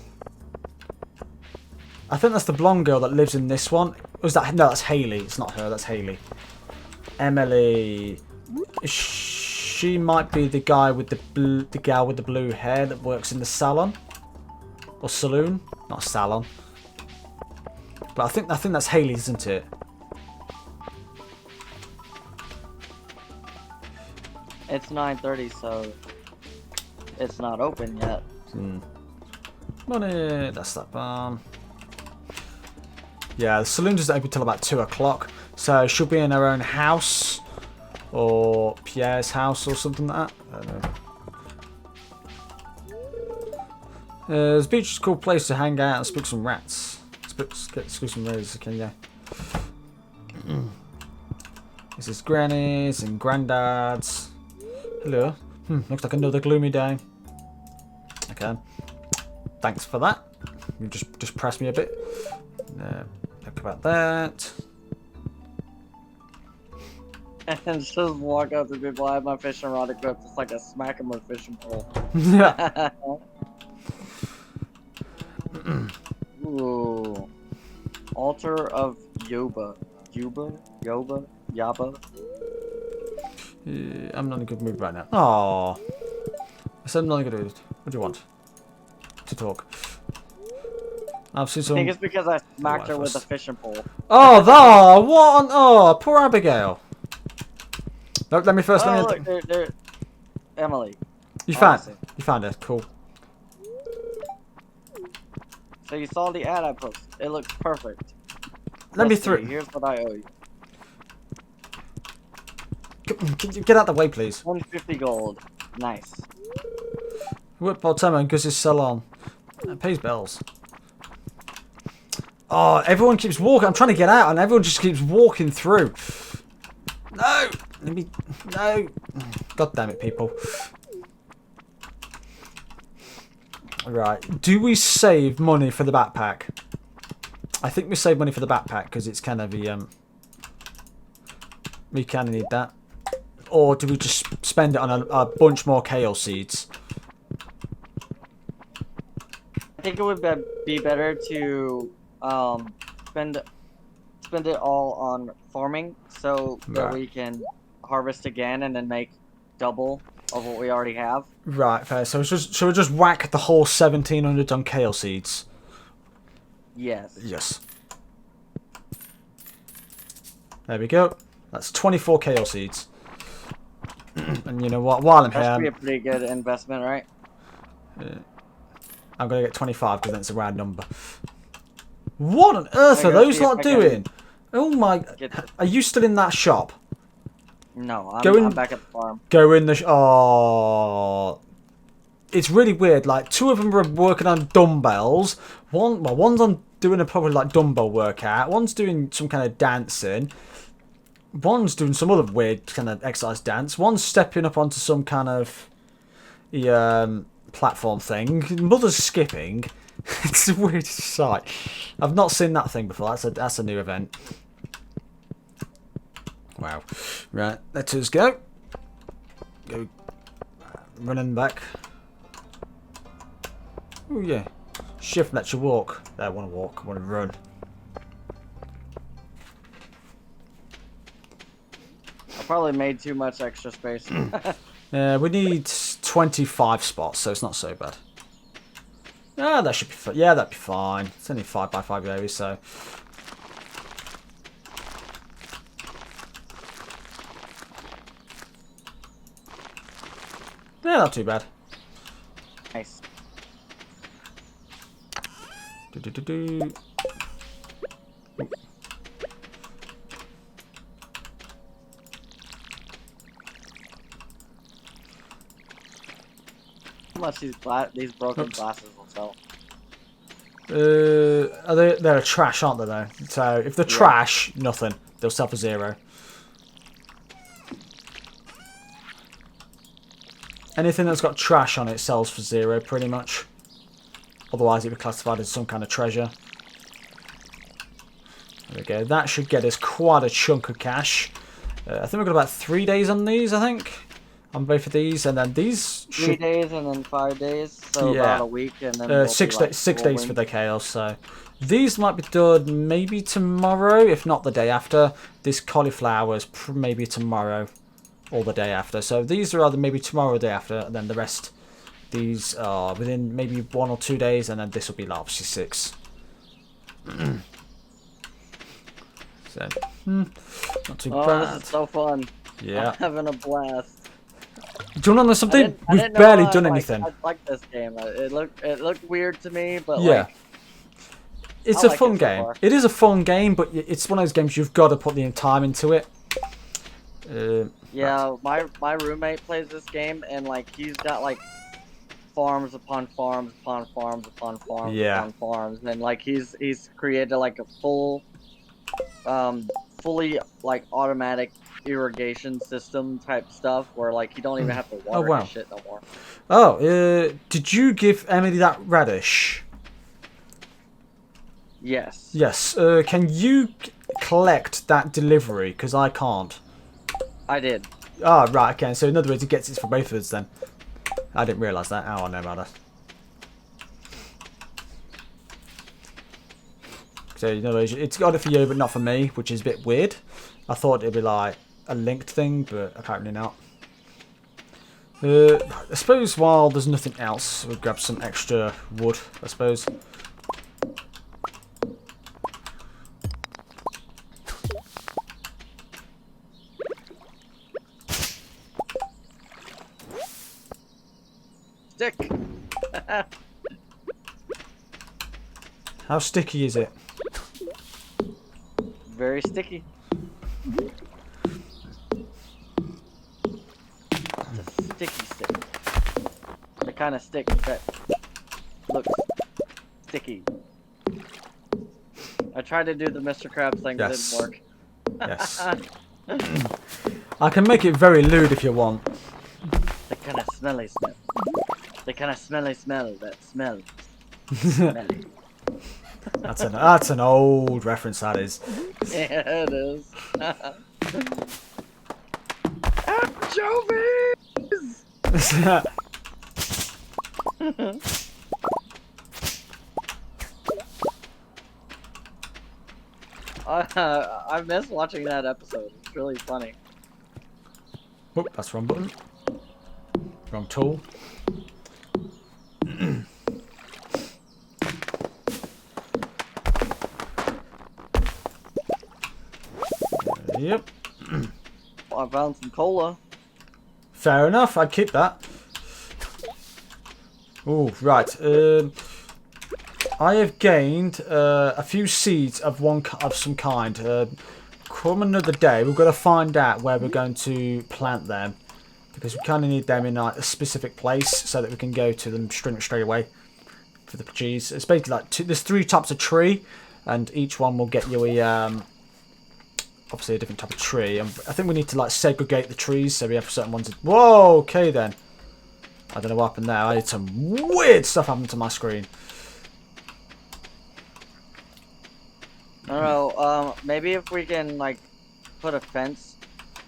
[SPEAKER 1] I think that's the blonde girl that lives in this one. Was that? No, that's Haley. It's not her. That's Haley. Emily. She might be the guy with the gal with the blue hair that works in the salon or saloon, not salon. But I think that's Haley, isn't it?
[SPEAKER 2] It's 9:30, so it's not open yet.
[SPEAKER 1] Money. That's that barn. Yeah, the saloon doesn't open till about 2 o'clock, so she'll be in her own house or Pierre's house or something like that. I don't know. The beach is a cool place to hang out and spook some rats. Spook some rays, okay, yeah. This is grannies and granddads. Hello. Looks like another gloomy day. Okay. Thanks for that. You just press me a bit. Think about that.
[SPEAKER 2] And just walk up to people. I have my fishing rod equipped. It's like a smack 'em with fishing pole.
[SPEAKER 1] Yeah.
[SPEAKER 2] Ooh. Altar of Yoba. Yaba.
[SPEAKER 1] I'm not in a good mood right now. Oh, I said I'm not in a good mood. What do you want? To talk. I've seen some.
[SPEAKER 2] I think it's because I smacked her with a fishing pole.
[SPEAKER 1] Oh, that! What on? Oh, poor Abigail. No, let me first.
[SPEAKER 2] Oh, look, there, Emily.
[SPEAKER 1] You found it. Cool.
[SPEAKER 2] So you saw the ad I posted. It looks perfect.
[SPEAKER 1] Let me through.
[SPEAKER 2] Here's what I owe you.
[SPEAKER 1] Get out the way, please.
[SPEAKER 2] 150 gold. Nice.
[SPEAKER 1] Whip Baltemo and Guz's salon. It pays bills. Oh, everyone keeps walking. I'm trying to get out, and everyone just keeps walking through. No! Let me. No! God damn it, people. Right. Do we save money for the backpack? I think we save money for the backpack because it's kind of the we kind of need that. Or do we just spend it on a bunch more kale seeds?
[SPEAKER 2] I think it would be better to spend it all on farming so that we can harvest again and then make double of what we already have.
[SPEAKER 1] Right, fair. So we just whack the whole 1,700 on kale seeds?
[SPEAKER 2] Yes.
[SPEAKER 1] Yes. There we go. That's 24 kale seeds. And you know what? While I'm here...
[SPEAKER 2] That should be a pretty good investment, right?
[SPEAKER 1] I'm going to get 25 because that's a round number. What on earth are those lot doing? Oh my... Are you still in that shop?
[SPEAKER 2] No, I'm back at the farm.
[SPEAKER 1] Go in the... Oh... It's really weird. Like, two of them are working on dumbbells. One's on doing a proper like dumbbell workout. One's doing some kind of dancing. One's doing some other weird kind of exercise dance. One's stepping up onto some kind of platform thing. Mother's skipping. It's a weird sight. I've not seen that thing before. That's a new event. Wow. Right, let us go. Go. Running back. Oh yeah. Shift lets you walk. I want to walk. I want to run.
[SPEAKER 2] I probably made too much extra space.
[SPEAKER 1] We need 25 spots, so it's not so bad. Ah, that should be fine. Yeah, that'd be fine. It's only 5x5 areas, so. Yeah, not too bad.
[SPEAKER 2] Nice.
[SPEAKER 1] Do.
[SPEAKER 2] How much these broken glasses will sell?
[SPEAKER 1] They're trash, aren't they? Though, so if they're trash, nothing. They'll sell for 0. Anything that's got trash on it sells for 0, pretty much. Otherwise, it would be classified as some kind of treasure. There we go. That should get us quite a chunk of cash. I think we've got about 3 days on these, I think. On both of these. And then these should...
[SPEAKER 2] 3 days and then 5 days. So about a week. And then we'll
[SPEAKER 1] 6 days for the chaos. So these might be done maybe tomorrow, if not the day after. This cauliflower is maybe tomorrow or the day after. So these are either maybe tomorrow or the day after. And then the rest... These are within maybe 1 or 2 days, and then this will be obviously 6. So, not too bad.
[SPEAKER 2] This is so fun.
[SPEAKER 1] Yeah.
[SPEAKER 2] I'm having a blast.
[SPEAKER 1] Do you want to know something? We've barely done anything.
[SPEAKER 2] I like this game. It looked weird to me, but
[SPEAKER 1] yeah. It's a fun game.
[SPEAKER 2] So
[SPEAKER 1] it is a fun game, but it's one of those games you've got to put the time into it.
[SPEAKER 2] Yeah, my roommate plays this game, and like he's got like farms upon farms upon farms upon farms upon farms, and like he's created like a fully like automatic irrigation system type stuff where like you don't even have to water his shit no more.
[SPEAKER 1] Oh, did you give Emily that radish?
[SPEAKER 2] Yes.
[SPEAKER 1] Yes. Can you collect that delivery? Because I can't.
[SPEAKER 2] I did.
[SPEAKER 1] Ah, right. Okay. So in other words, it gets it for both of us then. I didn't realise that. Oh, I know about that. So, you know, it's got it for you, but not for me, which is a bit weird. I thought it'd be like a linked thing, but apparently not. I suppose while there's nothing else, we'll grab some extra wood, I suppose.
[SPEAKER 2] Stick.
[SPEAKER 1] How sticky is it?
[SPEAKER 2] Very sticky. It's a sticky stick. The kind of stick that looks sticky. I tried to do the Mr. Krabs thing, but it didn't work.
[SPEAKER 1] Yes. I can make it very lewd if you want.
[SPEAKER 2] The kind of smelly smell. The kind of smelly smell that smells smelly.
[SPEAKER 1] That's an old reference, that is.
[SPEAKER 2] Yeah, it is. Anchovies! I miss watching that episode. It's really funny.
[SPEAKER 1] Whoop, that's the wrong button. Wrong tool. Yep.
[SPEAKER 2] I found some cola.
[SPEAKER 1] Fair enough, I'd keep that. Oh, right. I have gained a few seeds of some kind. Come another day, we've got to find out where we're going to plant them, because we kind of need them in like, a specific place so that we can go to them straight away for the cheese. It's basically like there's 3 types of tree, and each one will get you a obviously a different type of tree. And I think we need to like segregate the trees so we have certain ones. Whoa, okay then. I don't know what happened there. I had some weird stuff happen to my screen.
[SPEAKER 2] I don't know, maybe if we can, like, put a fence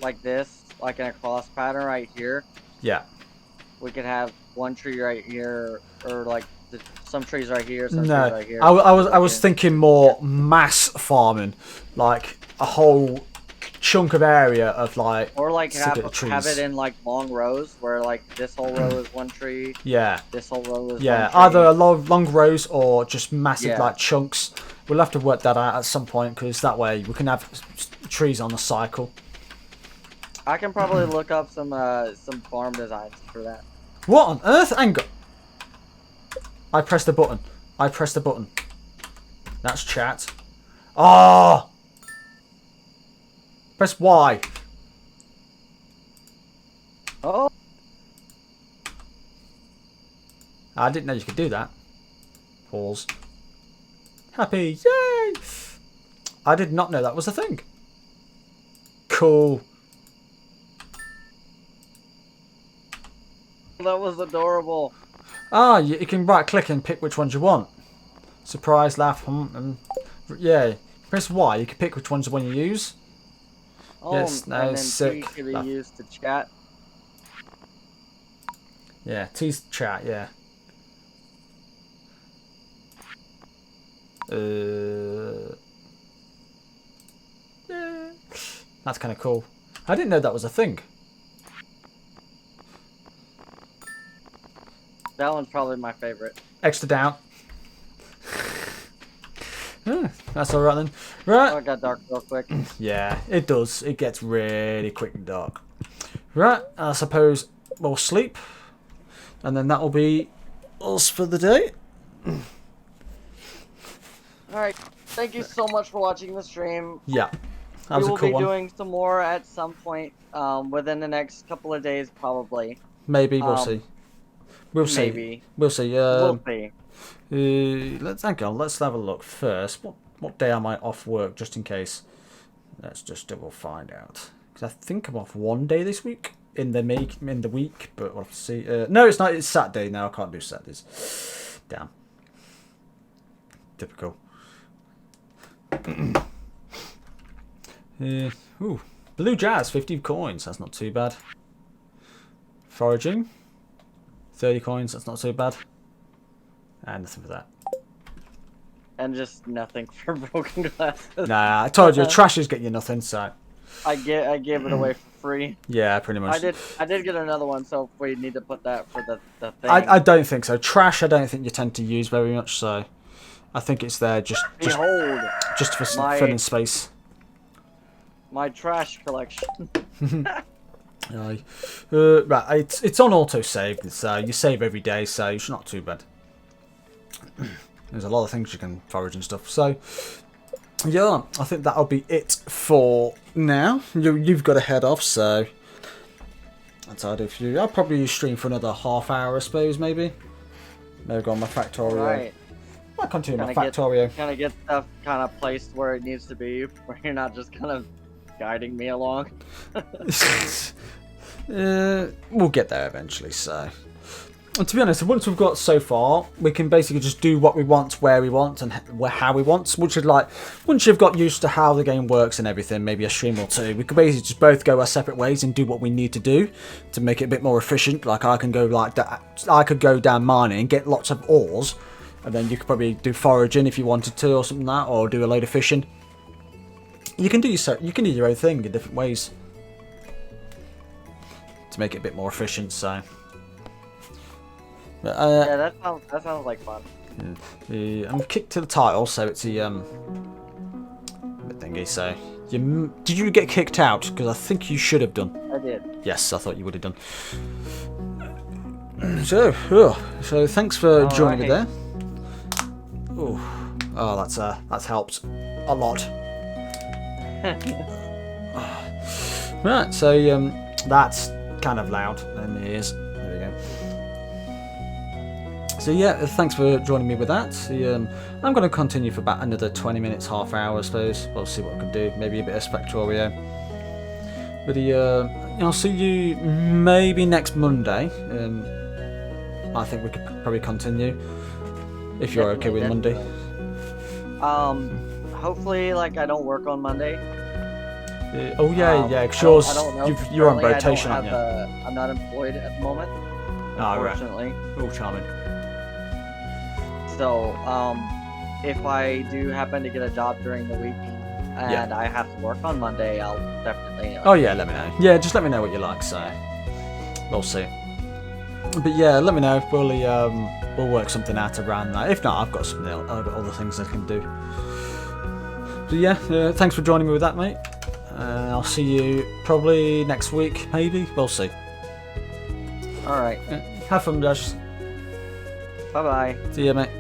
[SPEAKER 2] like this, like in a cross pattern right here.
[SPEAKER 1] Yeah.
[SPEAKER 2] We could have one tree right here, or, like, some trees right here, some trees right here.
[SPEAKER 1] I was thinking more mass farming. Like, a whole chunk of area of, like...
[SPEAKER 2] Or, like, have it in, like, long rows, where, like, this whole row is one tree.
[SPEAKER 1] Yeah.
[SPEAKER 2] This whole row is one tree.
[SPEAKER 1] Yeah, either long rows or just massive, like, chunks. We'll have to work that out at some point, because that way we can have trees on a cycle.
[SPEAKER 2] I can probably look up some farm designs for that.
[SPEAKER 1] What on earth? Hang on. I pressed the button. I pressed the button. That's chat. Oh! Press Y.
[SPEAKER 2] Oh!
[SPEAKER 1] I didn't know you could do that. Pause. Happy. Yay! I did not know that was a thing. Cool.
[SPEAKER 2] That was adorable.
[SPEAKER 1] Ah, you can right click and pick which ones you want. Surprise, laugh, and yeah. Press Y, you can pick which one's the one you use.
[SPEAKER 2] Oh,
[SPEAKER 1] yes, no,
[SPEAKER 2] and then
[SPEAKER 1] sick.
[SPEAKER 2] T can be used to chat.
[SPEAKER 1] Yeah, T's chat, yeah. Yeah. That's kind of cool. I didn't know that was a thing.
[SPEAKER 2] That one's probably my favorite.
[SPEAKER 1] Extra down. That's alright then. Right.
[SPEAKER 2] Oh, it got dark real quick.
[SPEAKER 1] Yeah, it does. It gets really quick and dark. Right, I suppose we'll sleep. And then that'll be us for the day.
[SPEAKER 2] Alright, thank you so much for watching the stream.
[SPEAKER 1] Yeah, that was a cool one.
[SPEAKER 2] We will be doing some more at some point within the next couple of days, probably.
[SPEAKER 1] Maybe, we'll see. We'll see.
[SPEAKER 2] Maybe.
[SPEAKER 1] We'll see.
[SPEAKER 2] We'll see.
[SPEAKER 1] Let's hang on. Let's have a look first. What day am I off work, just in case? Let's just double find out. Because I think I'm off one day this week in the week, but we'll have to see. No, it's not. It's Saturday now. I can't do Saturdays. Damn. Typical. Ooh, blue jazz, 50 coins. That's not too bad. Foraging, 30 coins. That's not too bad. And nothing for that.
[SPEAKER 2] and just nothing for broken glasses.
[SPEAKER 1] Nah, I told you, trash is getting you nothing, so.
[SPEAKER 2] I gave it away for free.
[SPEAKER 1] Yeah, pretty much.
[SPEAKER 2] I did get another one, so we need to put that for the thing.
[SPEAKER 1] I don't think so. Trash, I don't think you tend to use very much, so I think it's there just for filling space.
[SPEAKER 2] My trash collection.
[SPEAKER 1] Right, it's on auto save, so you save every day, so it's not too bad. There's a lot of things you can forage and stuff, so yeah, I think that'll be it for now. You've got to head off, so that's how I do for you. I'll probably stream for another half hour, I suppose, maybe. Maybe go on my Factorio.
[SPEAKER 2] Right.
[SPEAKER 1] I'll continue my Factorio.
[SPEAKER 2] Kind of get stuff kind of placed where it needs to be, where you're not just kind of guiding me along.
[SPEAKER 1] We'll get there eventually, so. And to be honest, once we've got so far, we can basically just do what we want, where we want, and how we want. Which is like, once you've got used to how the game works and everything, maybe a stream or two, we could basically just both go our separate ways and do what we need to do to make it a bit more efficient. Like I can go like that, I could go down mining and get lots of ores, and then you could probably do foraging if you wanted to, or something like that, or do a load of fishing. You can do your own thing in different ways to make it a bit more efficient. So.
[SPEAKER 2] Yeah, that sounds like fun.
[SPEAKER 1] I'm kicked to the title, so it's a bit thingy. So, did you get kicked out? Because I think you should have done.
[SPEAKER 2] I did.
[SPEAKER 1] Yes, I thought you would have done. So thanks for joining me there. Oh, that's helped a lot. Right, so that's kind of loud in the ears. There we go. So yeah, thanks for joining me with that. I'm going to continue for about another 20 minutes, half hour, I suppose. We'll see what I can do. Maybe a bit of Spectorio. But I'll see you maybe next Monday. I think we could probably continue if you're okay with Monday.
[SPEAKER 2] Hopefully, like I don't work on Monday.
[SPEAKER 1] Oh yeah, because
[SPEAKER 2] I don't know.
[SPEAKER 1] You're on rotation, aren't you?
[SPEAKER 2] I'm not employed at the moment, unfortunately.
[SPEAKER 1] Right. Oh, charming.
[SPEAKER 2] So, if I do happen to get a job during the week and I have to work on Monday, I'll definitely.
[SPEAKER 1] Oh yeah, let me know. Yeah, just let me know what you like. So we'll see. But yeah, let me know. We'll work something out around that. If not, I've got something else. I've got other things I can do. But yeah, thanks for joining me with that, mate. I'll see you probably next week, maybe. We'll see.
[SPEAKER 2] All right.
[SPEAKER 1] Have fun, Josh.
[SPEAKER 2] Bye bye.
[SPEAKER 1] See ya, mate.